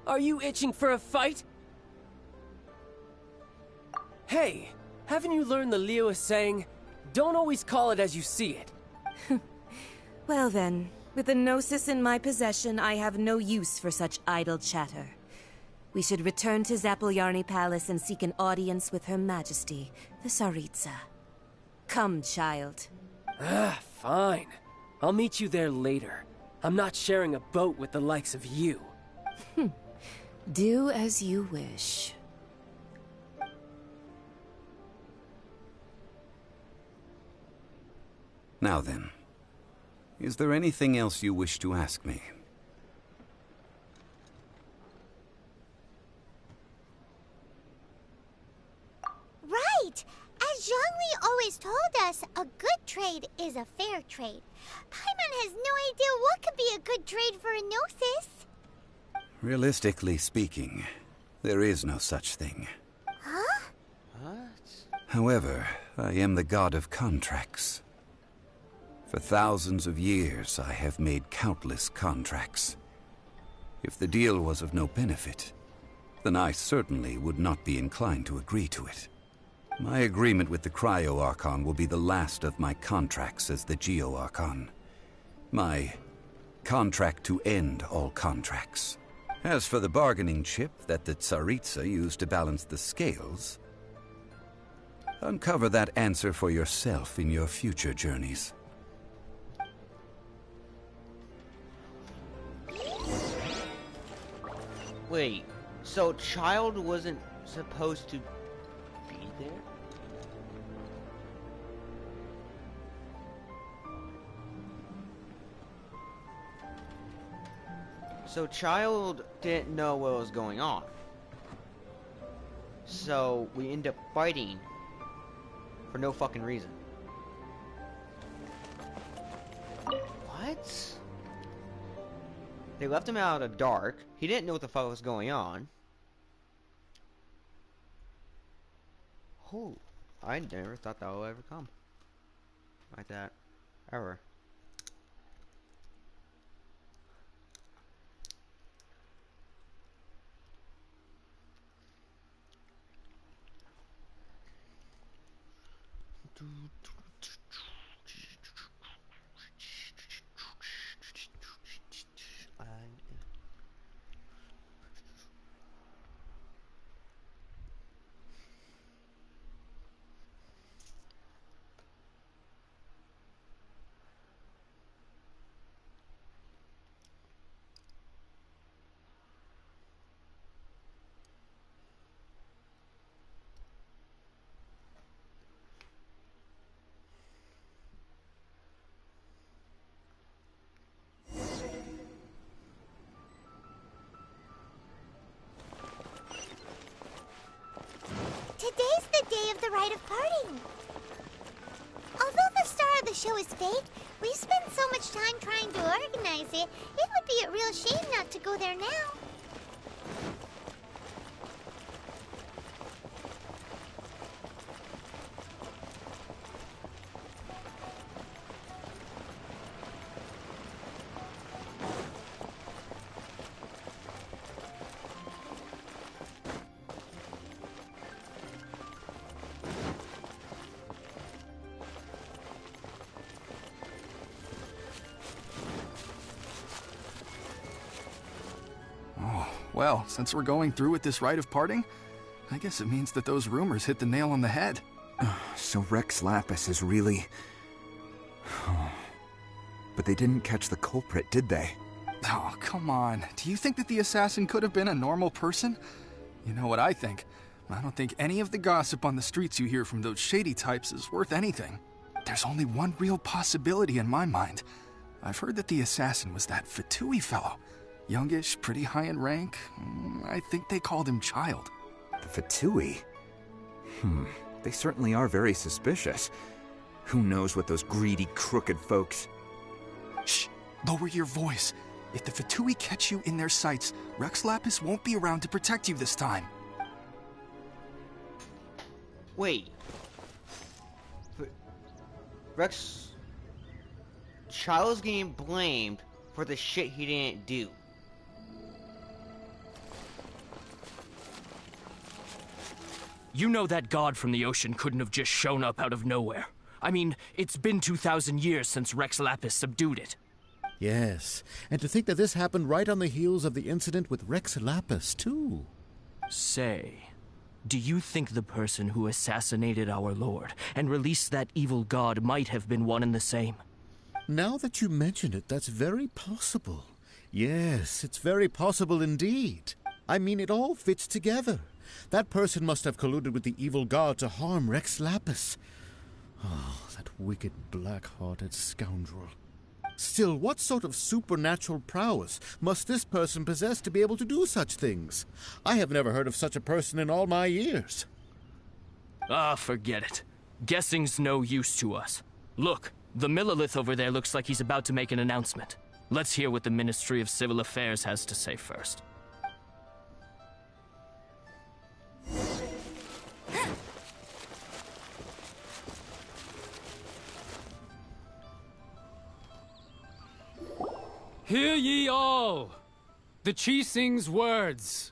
[SPEAKER 6] Are you itching for a fight? Hey, haven't you learned the Liyue saying, don't always call it as you see it?
[SPEAKER 15] Well then, with the Gnosis in my possession, I have no use for such idle chatter. We should return to Zapolyarny Palace and seek an audience with Her Majesty, the Tsaritsa. Come, child.
[SPEAKER 6] Fine. I'll meet you there later. I'm not sharing a boat with the likes of you.
[SPEAKER 15] Do as you wish.
[SPEAKER 16] Now then, is there anything else you wish to ask me?
[SPEAKER 2] Right! As Zhongli always told us, a good trade is a fair trade. Paimon has no idea what could be a good trade for a Gnosis.
[SPEAKER 16] Realistically speaking, there is no such thing.
[SPEAKER 2] Huh?
[SPEAKER 1] What?
[SPEAKER 16] However, I am the god of contracts. For thousands of years, I have made countless contracts. If the deal was of no benefit, then I certainly would not be inclined to agree to it. My agreement with the Cryo-Archon will be the last of my contracts as the Geo-Archon. My contract to end all contracts. As for the bargaining chip that the Tsaritsa used to balance the scales, uncover that answer for yourself in your future journeys.
[SPEAKER 1] Wait, so Child wasn't supposed to be there? So Child didn't know what was going on. So we end up fighting for no fucking reason. What? They left him out of the dark. He didn't know what the fuck was going on. Oh, I never thought that would ever come. Like that. Ever.
[SPEAKER 2] Today's the day of the rite of parting. Although the star of the show is fake, we spent so much time trying to organize it, it would be a real shame not to go there now.
[SPEAKER 17] Well, since we're going through with this rite of parting, I guess it means that those rumors hit the nail on the head.
[SPEAKER 18] So Rex Lapis is really... But they didn't catch the culprit, did they?
[SPEAKER 17] Oh, come on. Do you think that the assassin could have been a normal person? You know what I think. I don't think any of the gossip on the streets you hear from those shady types is worth anything. There's only one real possibility in my mind. I've heard that the assassin was that Fatui fellow. Youngish, pretty high in rank. I think they called him Child.
[SPEAKER 18] The Fatui? They certainly are very suspicious. Who knows what those greedy, crooked folks...
[SPEAKER 17] Shh! Lower your voice. If the Fatui catch you in their sights, Rex Lapis won't be around to protect you this time.
[SPEAKER 1] Wait. Rex... Child's getting blamed for the shit he didn't do.
[SPEAKER 5] You know that god from the ocean couldn't have just shown up out of nowhere. I mean, it's been 2,000 years since Rex Lapis subdued it.
[SPEAKER 19] Yes, and to think that this happened right on the heels of the incident with Rex Lapis, too.
[SPEAKER 5] Say, do you think the person who assassinated our lord and released that evil god might have been one and the same?
[SPEAKER 19] Now that you mention it, that's very possible. Yes, it's very possible indeed. I mean, it all fits together. That person must have colluded with the evil god to harm Rex Lapis. Oh, that wicked, black-hearted scoundrel. Still, what sort of supernatural prowess must this person possess to be able to do such things? I have never heard of such a person in all my years.
[SPEAKER 5] Ah, forget it. Guessing's no use to us. Look, the Millilith over there looks like he's about to make an announcement. Let's hear what the Ministry of Civil Affairs has to say first.
[SPEAKER 3] Hear ye all! The Chi-Sing's words.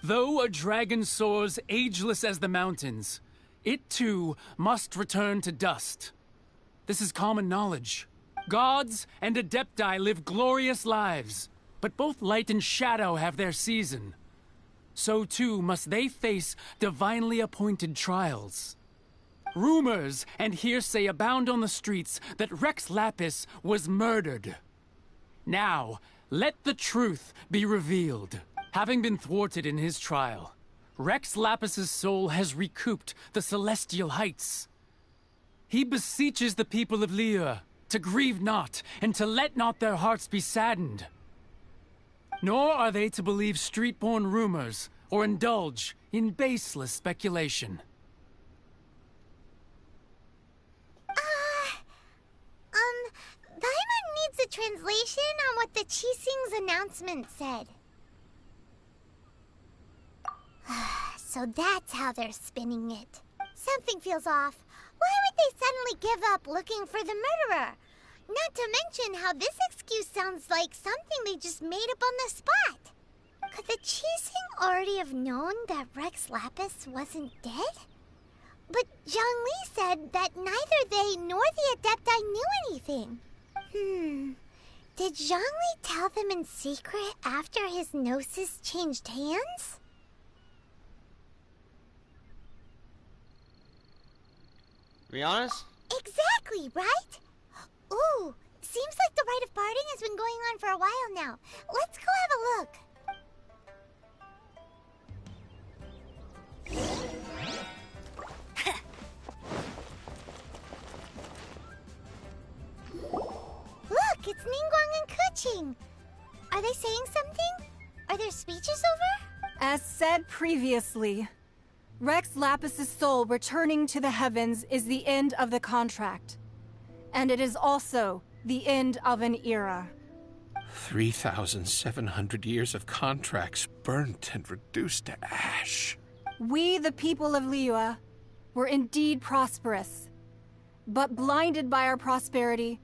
[SPEAKER 3] Though a dragon soars ageless as the mountains, it too must return to dust. This is common knowledge. Gods and Adepti live glorious lives, but both light and shadow have their season. So too must they face divinely appointed trials. Rumors and hearsay abound on the streets that Rex Lapis was murdered. Now, let the truth be revealed. Having been thwarted in his trial, Rex Lapis's soul has recouped the celestial heights. He beseeches the people of Liyue to grieve not and to let not their hearts be saddened. Nor are they to believe street-born rumors or indulge in baseless speculation.
[SPEAKER 2] Paimon needs a translation on what the Chi-Sing's announcement said. So that's how they're spinning it. Something feels off. Why would they suddenly give up looking for the murderer? Not to mention how this excuse sounds like something they just made up on the spot. Could the Chi-Sing already have known that Rex Lapis wasn't dead? But Zhongli said that neither they nor the Adepti knew anything. Did Zhongli tell them in secret after his gnosis changed hands?
[SPEAKER 1] Be honest?
[SPEAKER 2] Exactly, right? Ooh, seems like the rite of parting has been going on for a while now. Let's go have a look. Look, it's Ningguang and Keqing. Are they saying something? Are their speeches over?
[SPEAKER 9] As said previously, Rex Lapis's soul returning to the heavens is the end of the contract. And it is also the end of an era.
[SPEAKER 20] 3,700 years of contracts burnt and reduced to ash.
[SPEAKER 9] We, the people of Liyue, were indeed prosperous. But blinded by our prosperity,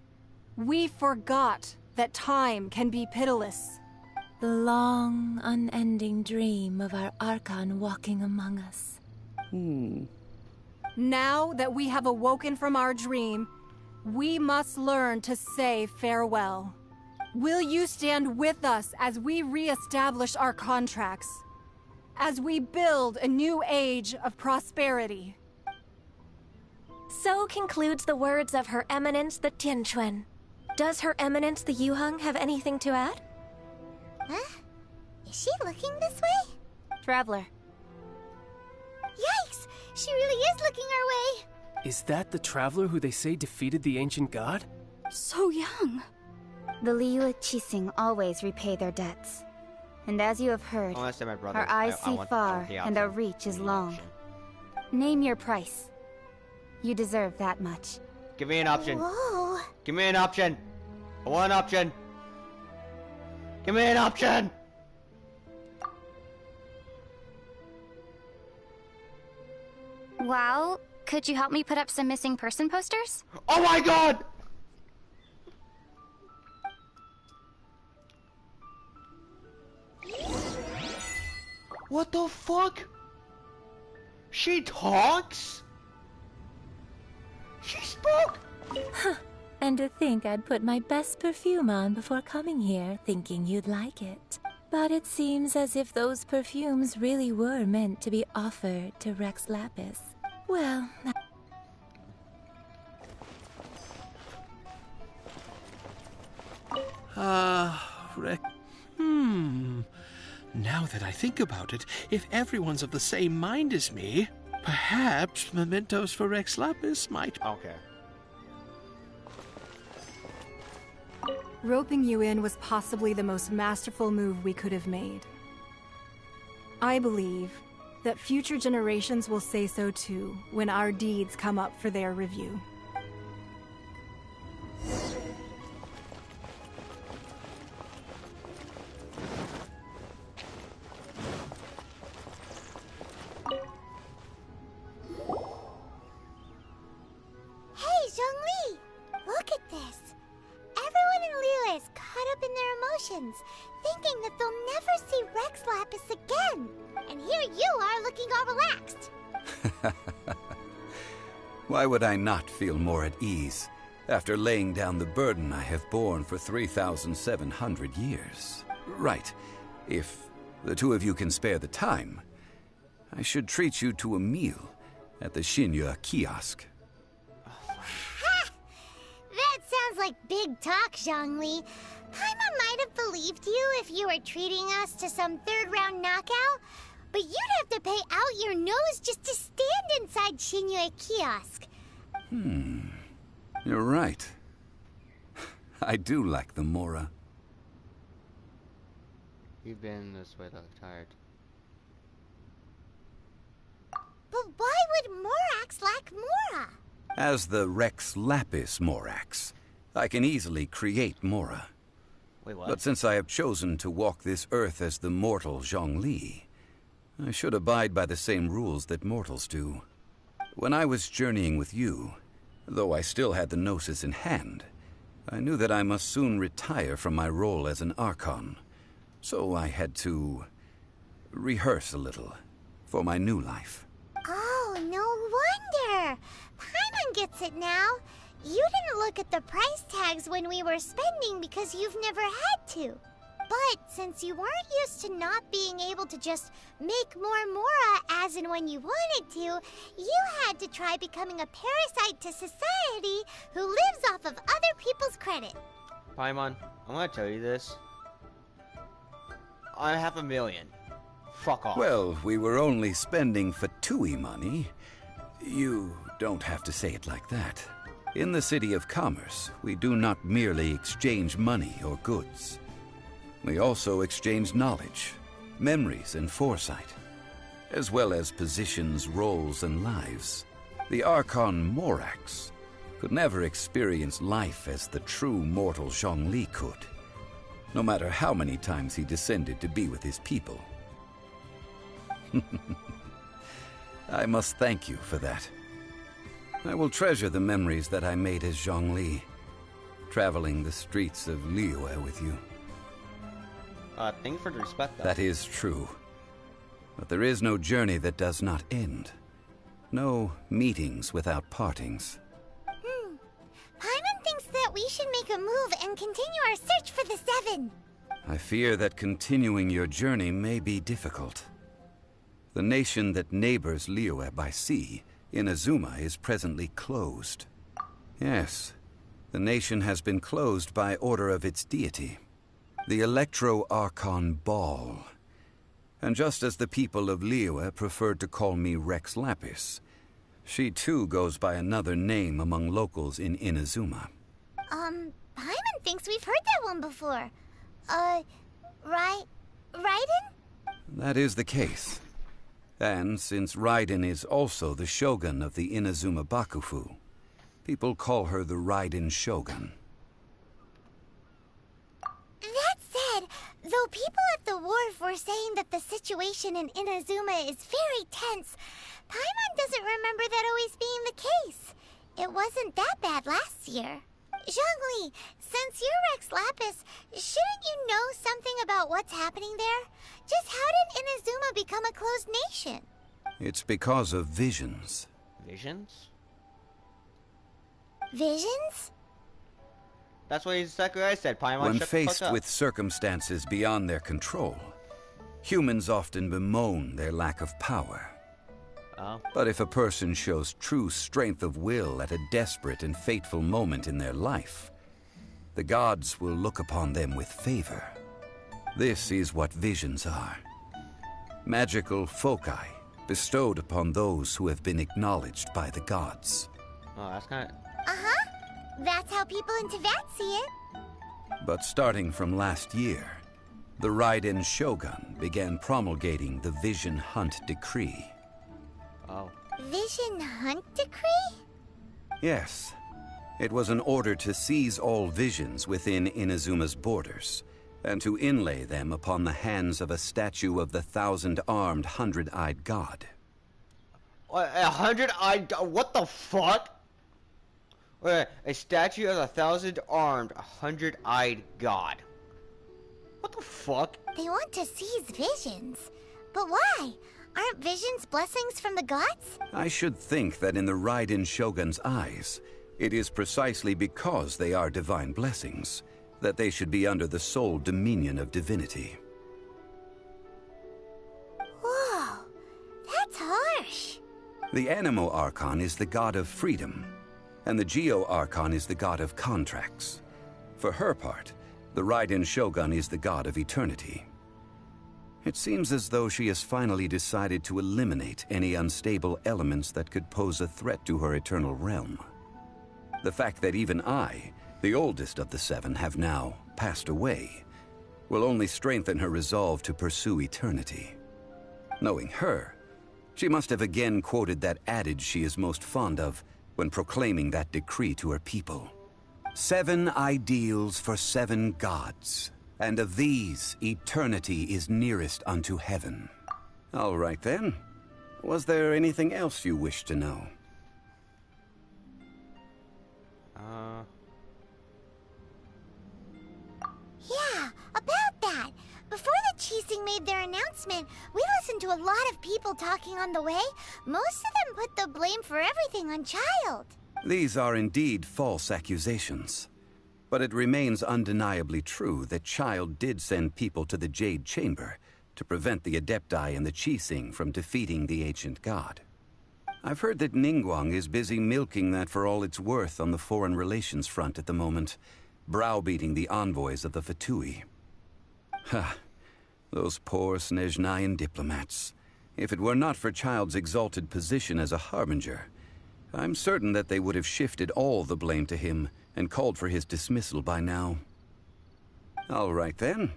[SPEAKER 9] we forgot that time can be pitiless.
[SPEAKER 15] The long, unending dream of our Archon walking among us.
[SPEAKER 9] Now that we have awoken from our dream, we must learn to say farewell. Will you stand with us as we re-establish our contracts? As we build a new age of prosperity?
[SPEAKER 21] So concludes the words of Her Eminence the Tianquan. Does Her Eminence the Yuheng have anything to add?
[SPEAKER 2] Huh? Is she looking this way?
[SPEAKER 10] Traveler.
[SPEAKER 2] Yikes! She really is looking our way!
[SPEAKER 6] Is that the traveler who they say defeated the ancient god?
[SPEAKER 10] So young. The Liyue Qixing always repay their debts. And as you have heard,
[SPEAKER 1] Unless they're my brothers,
[SPEAKER 10] our eyes
[SPEAKER 1] I
[SPEAKER 10] see
[SPEAKER 1] want
[SPEAKER 10] far
[SPEAKER 1] the
[SPEAKER 10] and our
[SPEAKER 1] option.
[SPEAKER 10] reach is long. Name your price. You deserve that much.
[SPEAKER 1] Give me an option.
[SPEAKER 2] Whoa!
[SPEAKER 1] Give me an option. I want an option. Give me an option.
[SPEAKER 10] Well, could you help me put up some missing person posters?
[SPEAKER 1] Oh my god! What the fuck? She talks? She spoke?
[SPEAKER 22] And to think I'd put my best perfume on before coming here, thinking you'd like it. But it seems as if those perfumes really were meant to be offered to Rex Lapis. Well,
[SPEAKER 20] Rex. Now that I think about it, if everyone's of the same mind as me, perhaps mementos for Rex Lapis might...
[SPEAKER 1] Okay.
[SPEAKER 9] Roping you in was possibly the most masterful move we could have made. I believe that future generations will say so too when our deeds come up for their review.
[SPEAKER 2] Hey, Zhongli! Look at this! Everyone in Liyue is caught up in their emotions, thinking that they'll never see Rex Lapis again. And here you are looking all relaxed.
[SPEAKER 16] Why would I not feel more at ease after laying down the burden I have borne for 3,700 years? Right. If the two of you can spare the time, I should treat you to a meal at the Xinyue kiosk.
[SPEAKER 2] That sounds like big talk, Zhongli. Paimon might have believed you if you were treating us to some third-round knockout, but you'd have to pay out your nose just to stand inside Xinyue kiosk.
[SPEAKER 16] You're right. I do like the Mora.
[SPEAKER 1] You've been this way, though, tired.
[SPEAKER 2] But why would Morax lack Mora?
[SPEAKER 16] As the Rex Lapis Morax, I can easily create Mora.
[SPEAKER 1] Wait, what?
[SPEAKER 16] But since I have chosen to walk this earth as the mortal Zhongli, I should abide by the same rules that mortals do. When I was journeying with you, though I still had the Gnosis in hand, I knew that I must soon retire from my role as an Archon. So I had to rehearse a little for my new life.
[SPEAKER 2] Oh, no wonder. Paimon gets it now. You didn't look at the price tags when we were spending because you've never had to. But since you weren't used to not being able to just make more Mora as and when you wanted to, you had to try becoming a parasite to society who lives off of other people's credit.
[SPEAKER 1] Paimon, I'm gonna tell you this. I have 1 million. Fuck off.
[SPEAKER 16] Well, we were only spending Fatui money. You don't have to say it like that. In the City of Commerce, we do not merely exchange money or goods. We also exchange knowledge, memories, and foresight, as well as positions, roles, and lives. The Archon Morax could never experience life as the true mortal Zhongli could, no matter how many times he descended to be with his people. I must thank you for that. I will treasure the memories that I made as Zhongli, traveling the streets of Liyue with you.
[SPEAKER 1] Thank you for the respect, though.
[SPEAKER 16] That is true. But there is no journey that does not end. No meetings without partings.
[SPEAKER 2] Paimon thinks that we should make a move and continue our search for the Seven.
[SPEAKER 16] I fear that continuing your journey may be difficult. The nation that neighbors Liyue by sea, Inazuma, is presently closed. Yes, the nation has been closed by order of its deity, the Electro-Archon Ball. And just as the people of Liyue preferred to call me Rex Lapis, she too goes by another name among locals in Inazuma.
[SPEAKER 2] Paimon thinks we've heard that one before. Raiden?
[SPEAKER 16] That is the case. And since Raiden is also the shogun of the Inazuma Bakufu, people call her the Raiden Shogun.
[SPEAKER 2] That said, though people at the wharf were saying that the situation in Inazuma is very tense, Paimon doesn't remember that always being the case. It wasn't that bad last year. Zhongli, since you're Rex Lapis, shouldn't you know something about what's happening there? Just how did Inazuma become a closed nation?
[SPEAKER 16] It's because of visions.
[SPEAKER 1] Visions?
[SPEAKER 2] Visions?
[SPEAKER 1] That's what exactly I said, Paimon.
[SPEAKER 16] When
[SPEAKER 1] Shut the
[SPEAKER 16] faced
[SPEAKER 1] fuck up.
[SPEAKER 16] with circumstances beyond their control, humans often bemoan their lack of power.
[SPEAKER 1] Oh.
[SPEAKER 16] But if a person shows true strength of will at a desperate and fateful moment in their life, the gods will look upon them with favor. This is what visions are. Magical foci bestowed upon those who have been acknowledged by the gods.
[SPEAKER 1] Oh, that's kind of...
[SPEAKER 2] Uh-huh. That's how people in Teyvat see it.
[SPEAKER 16] But starting from last year, the Raiden Shogun began promulgating the Vision Hunt Decree.
[SPEAKER 1] Oh.
[SPEAKER 2] Vision Hunt Decree?
[SPEAKER 16] Yes. It was an order to seize all visions within Inazuma's borders, and to inlay them upon the hands of a statue of the thousand-armed, hundred-eyed god.
[SPEAKER 1] A hundred-eyed... What the fuck? Wait, a statue of a thousand-armed, hundred-eyed god. What the fuck?
[SPEAKER 2] They want to seize visions. But why? Aren't visions blessings from the gods?
[SPEAKER 16] I should think that in the Raiden Shogun's eyes, it is precisely because they are divine blessings that they should be under the sole dominion of divinity.
[SPEAKER 2] Whoa, that's harsh.
[SPEAKER 16] The Anemo Archon is the god of freedom, and the Geo Archon is the god of contracts. For her part, the Raiden Shogun is the god of eternity. It seems as though she has finally decided to eliminate any unstable elements that could pose a threat to her eternal realm. The fact that even I, the oldest of the seven, have now passed away, will only strengthen her resolve to pursue eternity. Knowing her, she must have again quoted that adage she is most fond of when proclaiming that decree to her people. 7 ideals for 7 gods, and of these, eternity is nearest unto heaven. All right then. Was there anything else you wish to know?
[SPEAKER 2] Yeah, about that. Before the Qixing made their announcement, we listened to a lot of people talking on the way. Most of them put the blame for everything on Child.
[SPEAKER 16] These are indeed false accusations. But it remains undeniably true that Child did send people to the Jade Chamber to prevent the Adepti and the Qixing from defeating the ancient god. I've heard that Ningguang is busy milking that for all it's worth on the foreign relations front at the moment, browbeating the envoys of the Fatui. Ha! Those poor Snezhnayan diplomats. If it were not for Child's exalted position as a harbinger, I'm certain that they would have shifted all the blame to him and called for his dismissal by now. All right then.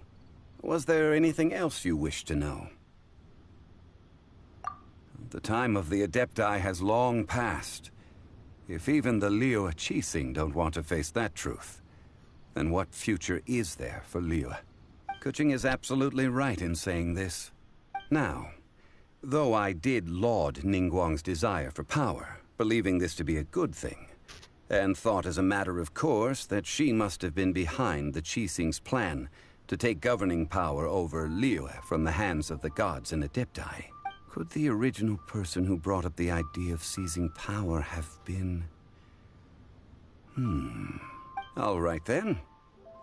[SPEAKER 16] Was there anything else you wish to know? The time of the Adepti has long passed. If even the Liyue Qixing don't want to face that truth, then what future is there for Liyue? Kuching is absolutely right in saying this. Now, though I did laud Ningguang's desire for power, believing this to be a good thing, and thought as a matter of course that she must have been behind the Qixing's plan to take governing power over Liyue from the hands of the gods and Adepti, could the original person who brought up the idea of seizing power have been... All right then.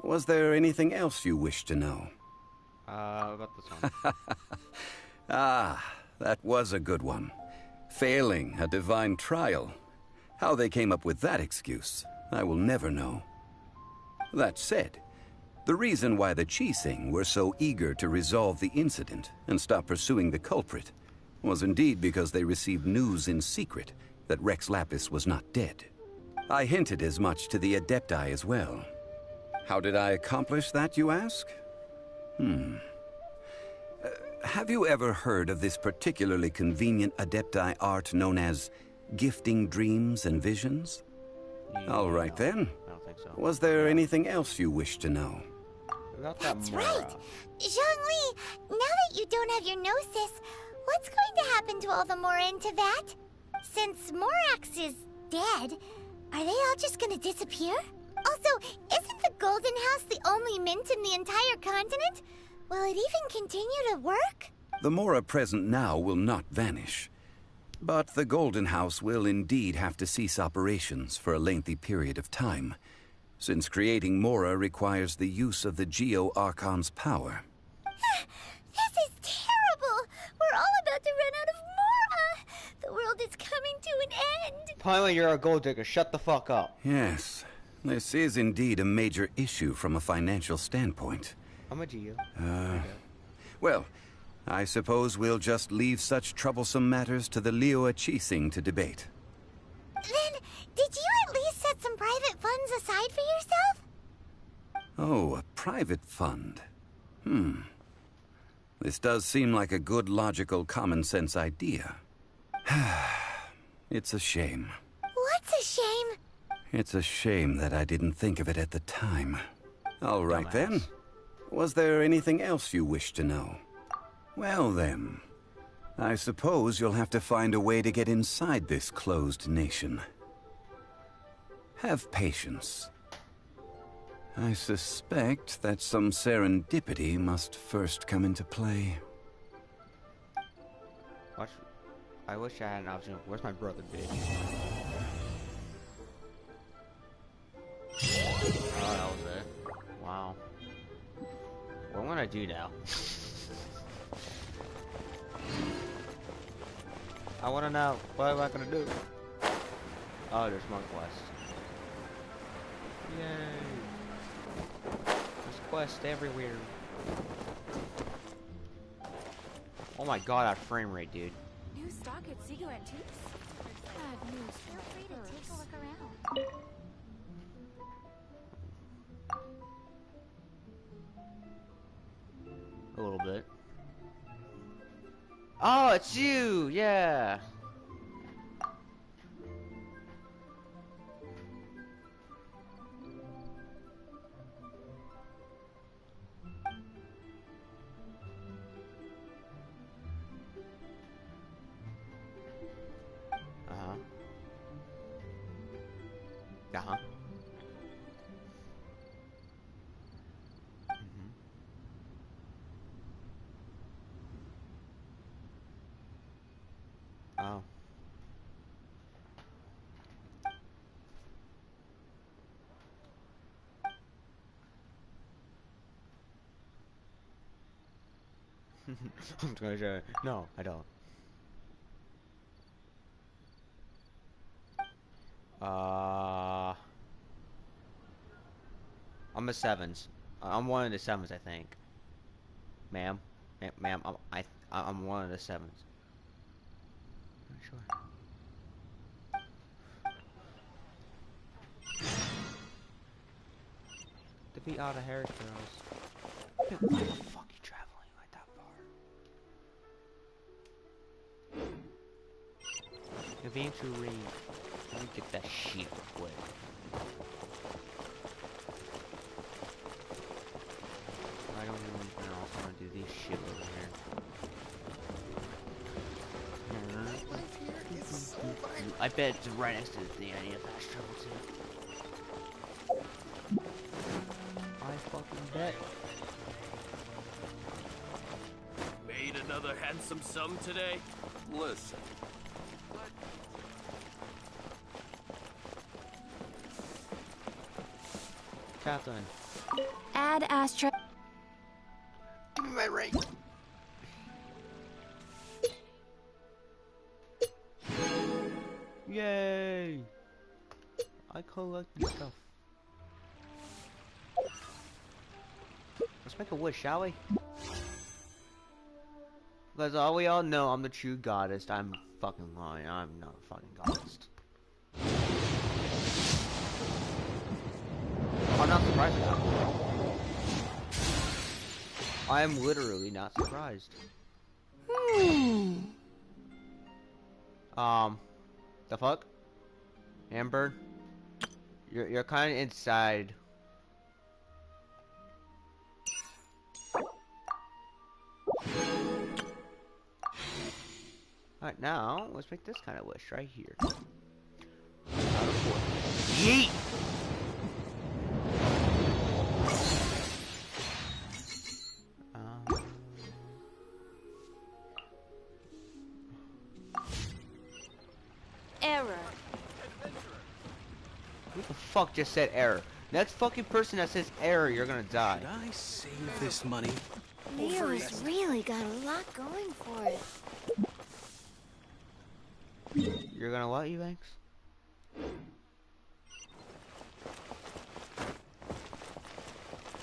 [SPEAKER 16] Was there anything else you wish to know?
[SPEAKER 1] About this one.
[SPEAKER 16] Ah, that was a good one. Failing a divine trial. How they came up with that excuse, I will never know. That said, the reason why the Qixing were so eager to resolve the incident and stop pursuing the culprit was indeed because they received news in secret that Rex Lapis was not dead. I hinted as much to the Adepti as well. How did I accomplish that, you ask? Have you ever heard of this particularly convenient Adepti art known as gifting dreams and visions?
[SPEAKER 1] Yeah,
[SPEAKER 16] All right then.
[SPEAKER 1] I don't think so.
[SPEAKER 16] Was there anything else you wish to know?
[SPEAKER 1] About
[SPEAKER 2] That's
[SPEAKER 1] that
[SPEAKER 2] right. Zhongli, now that you don't have your gnosis, what's going to happen to all the Mora in Teyvat? Since Morax is dead, are they all just gonna disappear? Also, isn't the Golden House the only mint in the entire continent? Will it even continue to work?
[SPEAKER 16] The Mora present now will not vanish. But the Golden House will indeed have to cease operations for a lengthy period of time, since creating Mora requires the use of the Geo-Archon's power.
[SPEAKER 2] This is terrible! We're all about to run out of Mora! The world is coming to an end!
[SPEAKER 1] Finally, you're a gold digger. Shut the fuck up.
[SPEAKER 16] Yes, this is indeed a major issue from a financial standpoint.
[SPEAKER 1] I'm a Geo.
[SPEAKER 16] Well, I suppose we'll just leave such troublesome matters to the Liyue Qixing to debate.
[SPEAKER 2] Then, did you at least set some private funds aside for yourself?
[SPEAKER 16] Oh, a private fund. This does seem like a good, logical, common-sense idea. It's a shame.
[SPEAKER 2] What's a shame?
[SPEAKER 16] It's a shame that I didn't think of it at the time. All right then. Was there anything else you wish to know? Well then, I suppose you'll have to find a way to get inside this closed nation. Have patience. I suspect that some serendipity must first come into play.
[SPEAKER 1] Watch. I wish I had an option. Where's my brother, bitch? Oh, that was it. Wow. What am I gonna do now? I wanna know. What am I gonna do? Oh, there's more quests. Yay! There's quests everywhere. Oh my god, that frame rate, dude.
[SPEAKER 10] New stock at Seago Antiques? Bad news. Feel free to take a look around.
[SPEAKER 1] A little bit. Oh, it's you! Yeah! Uh-huh. Uh-huh. Oh. I'm gonna show it. No, I don't. I'm a sevens. I'm one of the sevens, I think. Ma'am, ma'am, I'm one of the sevens. Not sure. To be out of Harris girls. Why the fuck you traveling like that far? Eventually, let me get that sheep real quick. I don't even know if I want to do this shit over here. I bet it's right next to the thing. I need a fast travel too. I fucking bet.
[SPEAKER 5] Made another handsome sum today?
[SPEAKER 4] Listen.
[SPEAKER 1] chat then.
[SPEAKER 14] Add Astra.
[SPEAKER 1] Give me my rank. Yay! I collect the stuff. Let's make a wish, shall we? Because we all know I'm the true goddess. I'm fucking lying. I'm not a fucking goddess. I'm not surprised at that. I am literally not surprised. The fuck? Amber? You're kind of inside. Alright, now let's make this kind of wish right here. Yeet!
[SPEAKER 21] Error.
[SPEAKER 1] Who the fuck just said error? Next fucking person that says error, you're gonna die.
[SPEAKER 20] Should I save this money?
[SPEAKER 14] Leo's really got a lot going for it.
[SPEAKER 1] You're gonna what, Eubanks?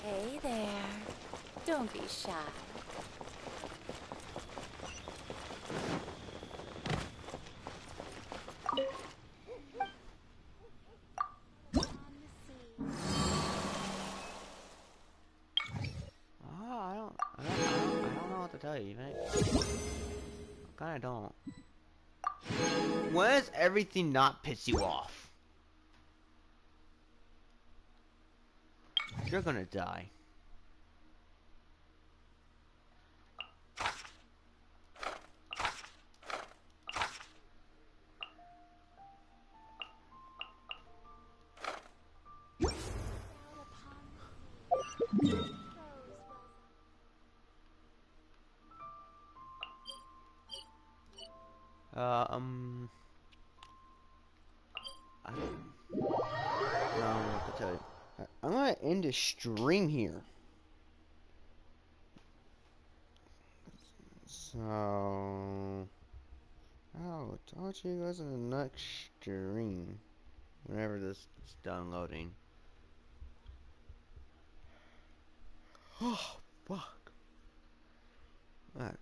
[SPEAKER 22] Hey there. Don't be shy.
[SPEAKER 1] I don't know what to tell you, man. I kinda don't. When does everything not piss you off? You're gonna die. I don't know what to tell you. I'm gonna end this stream here. So I'll talk to you guys in the next stream. Whenever this is done loading. Oh fuck. Alright,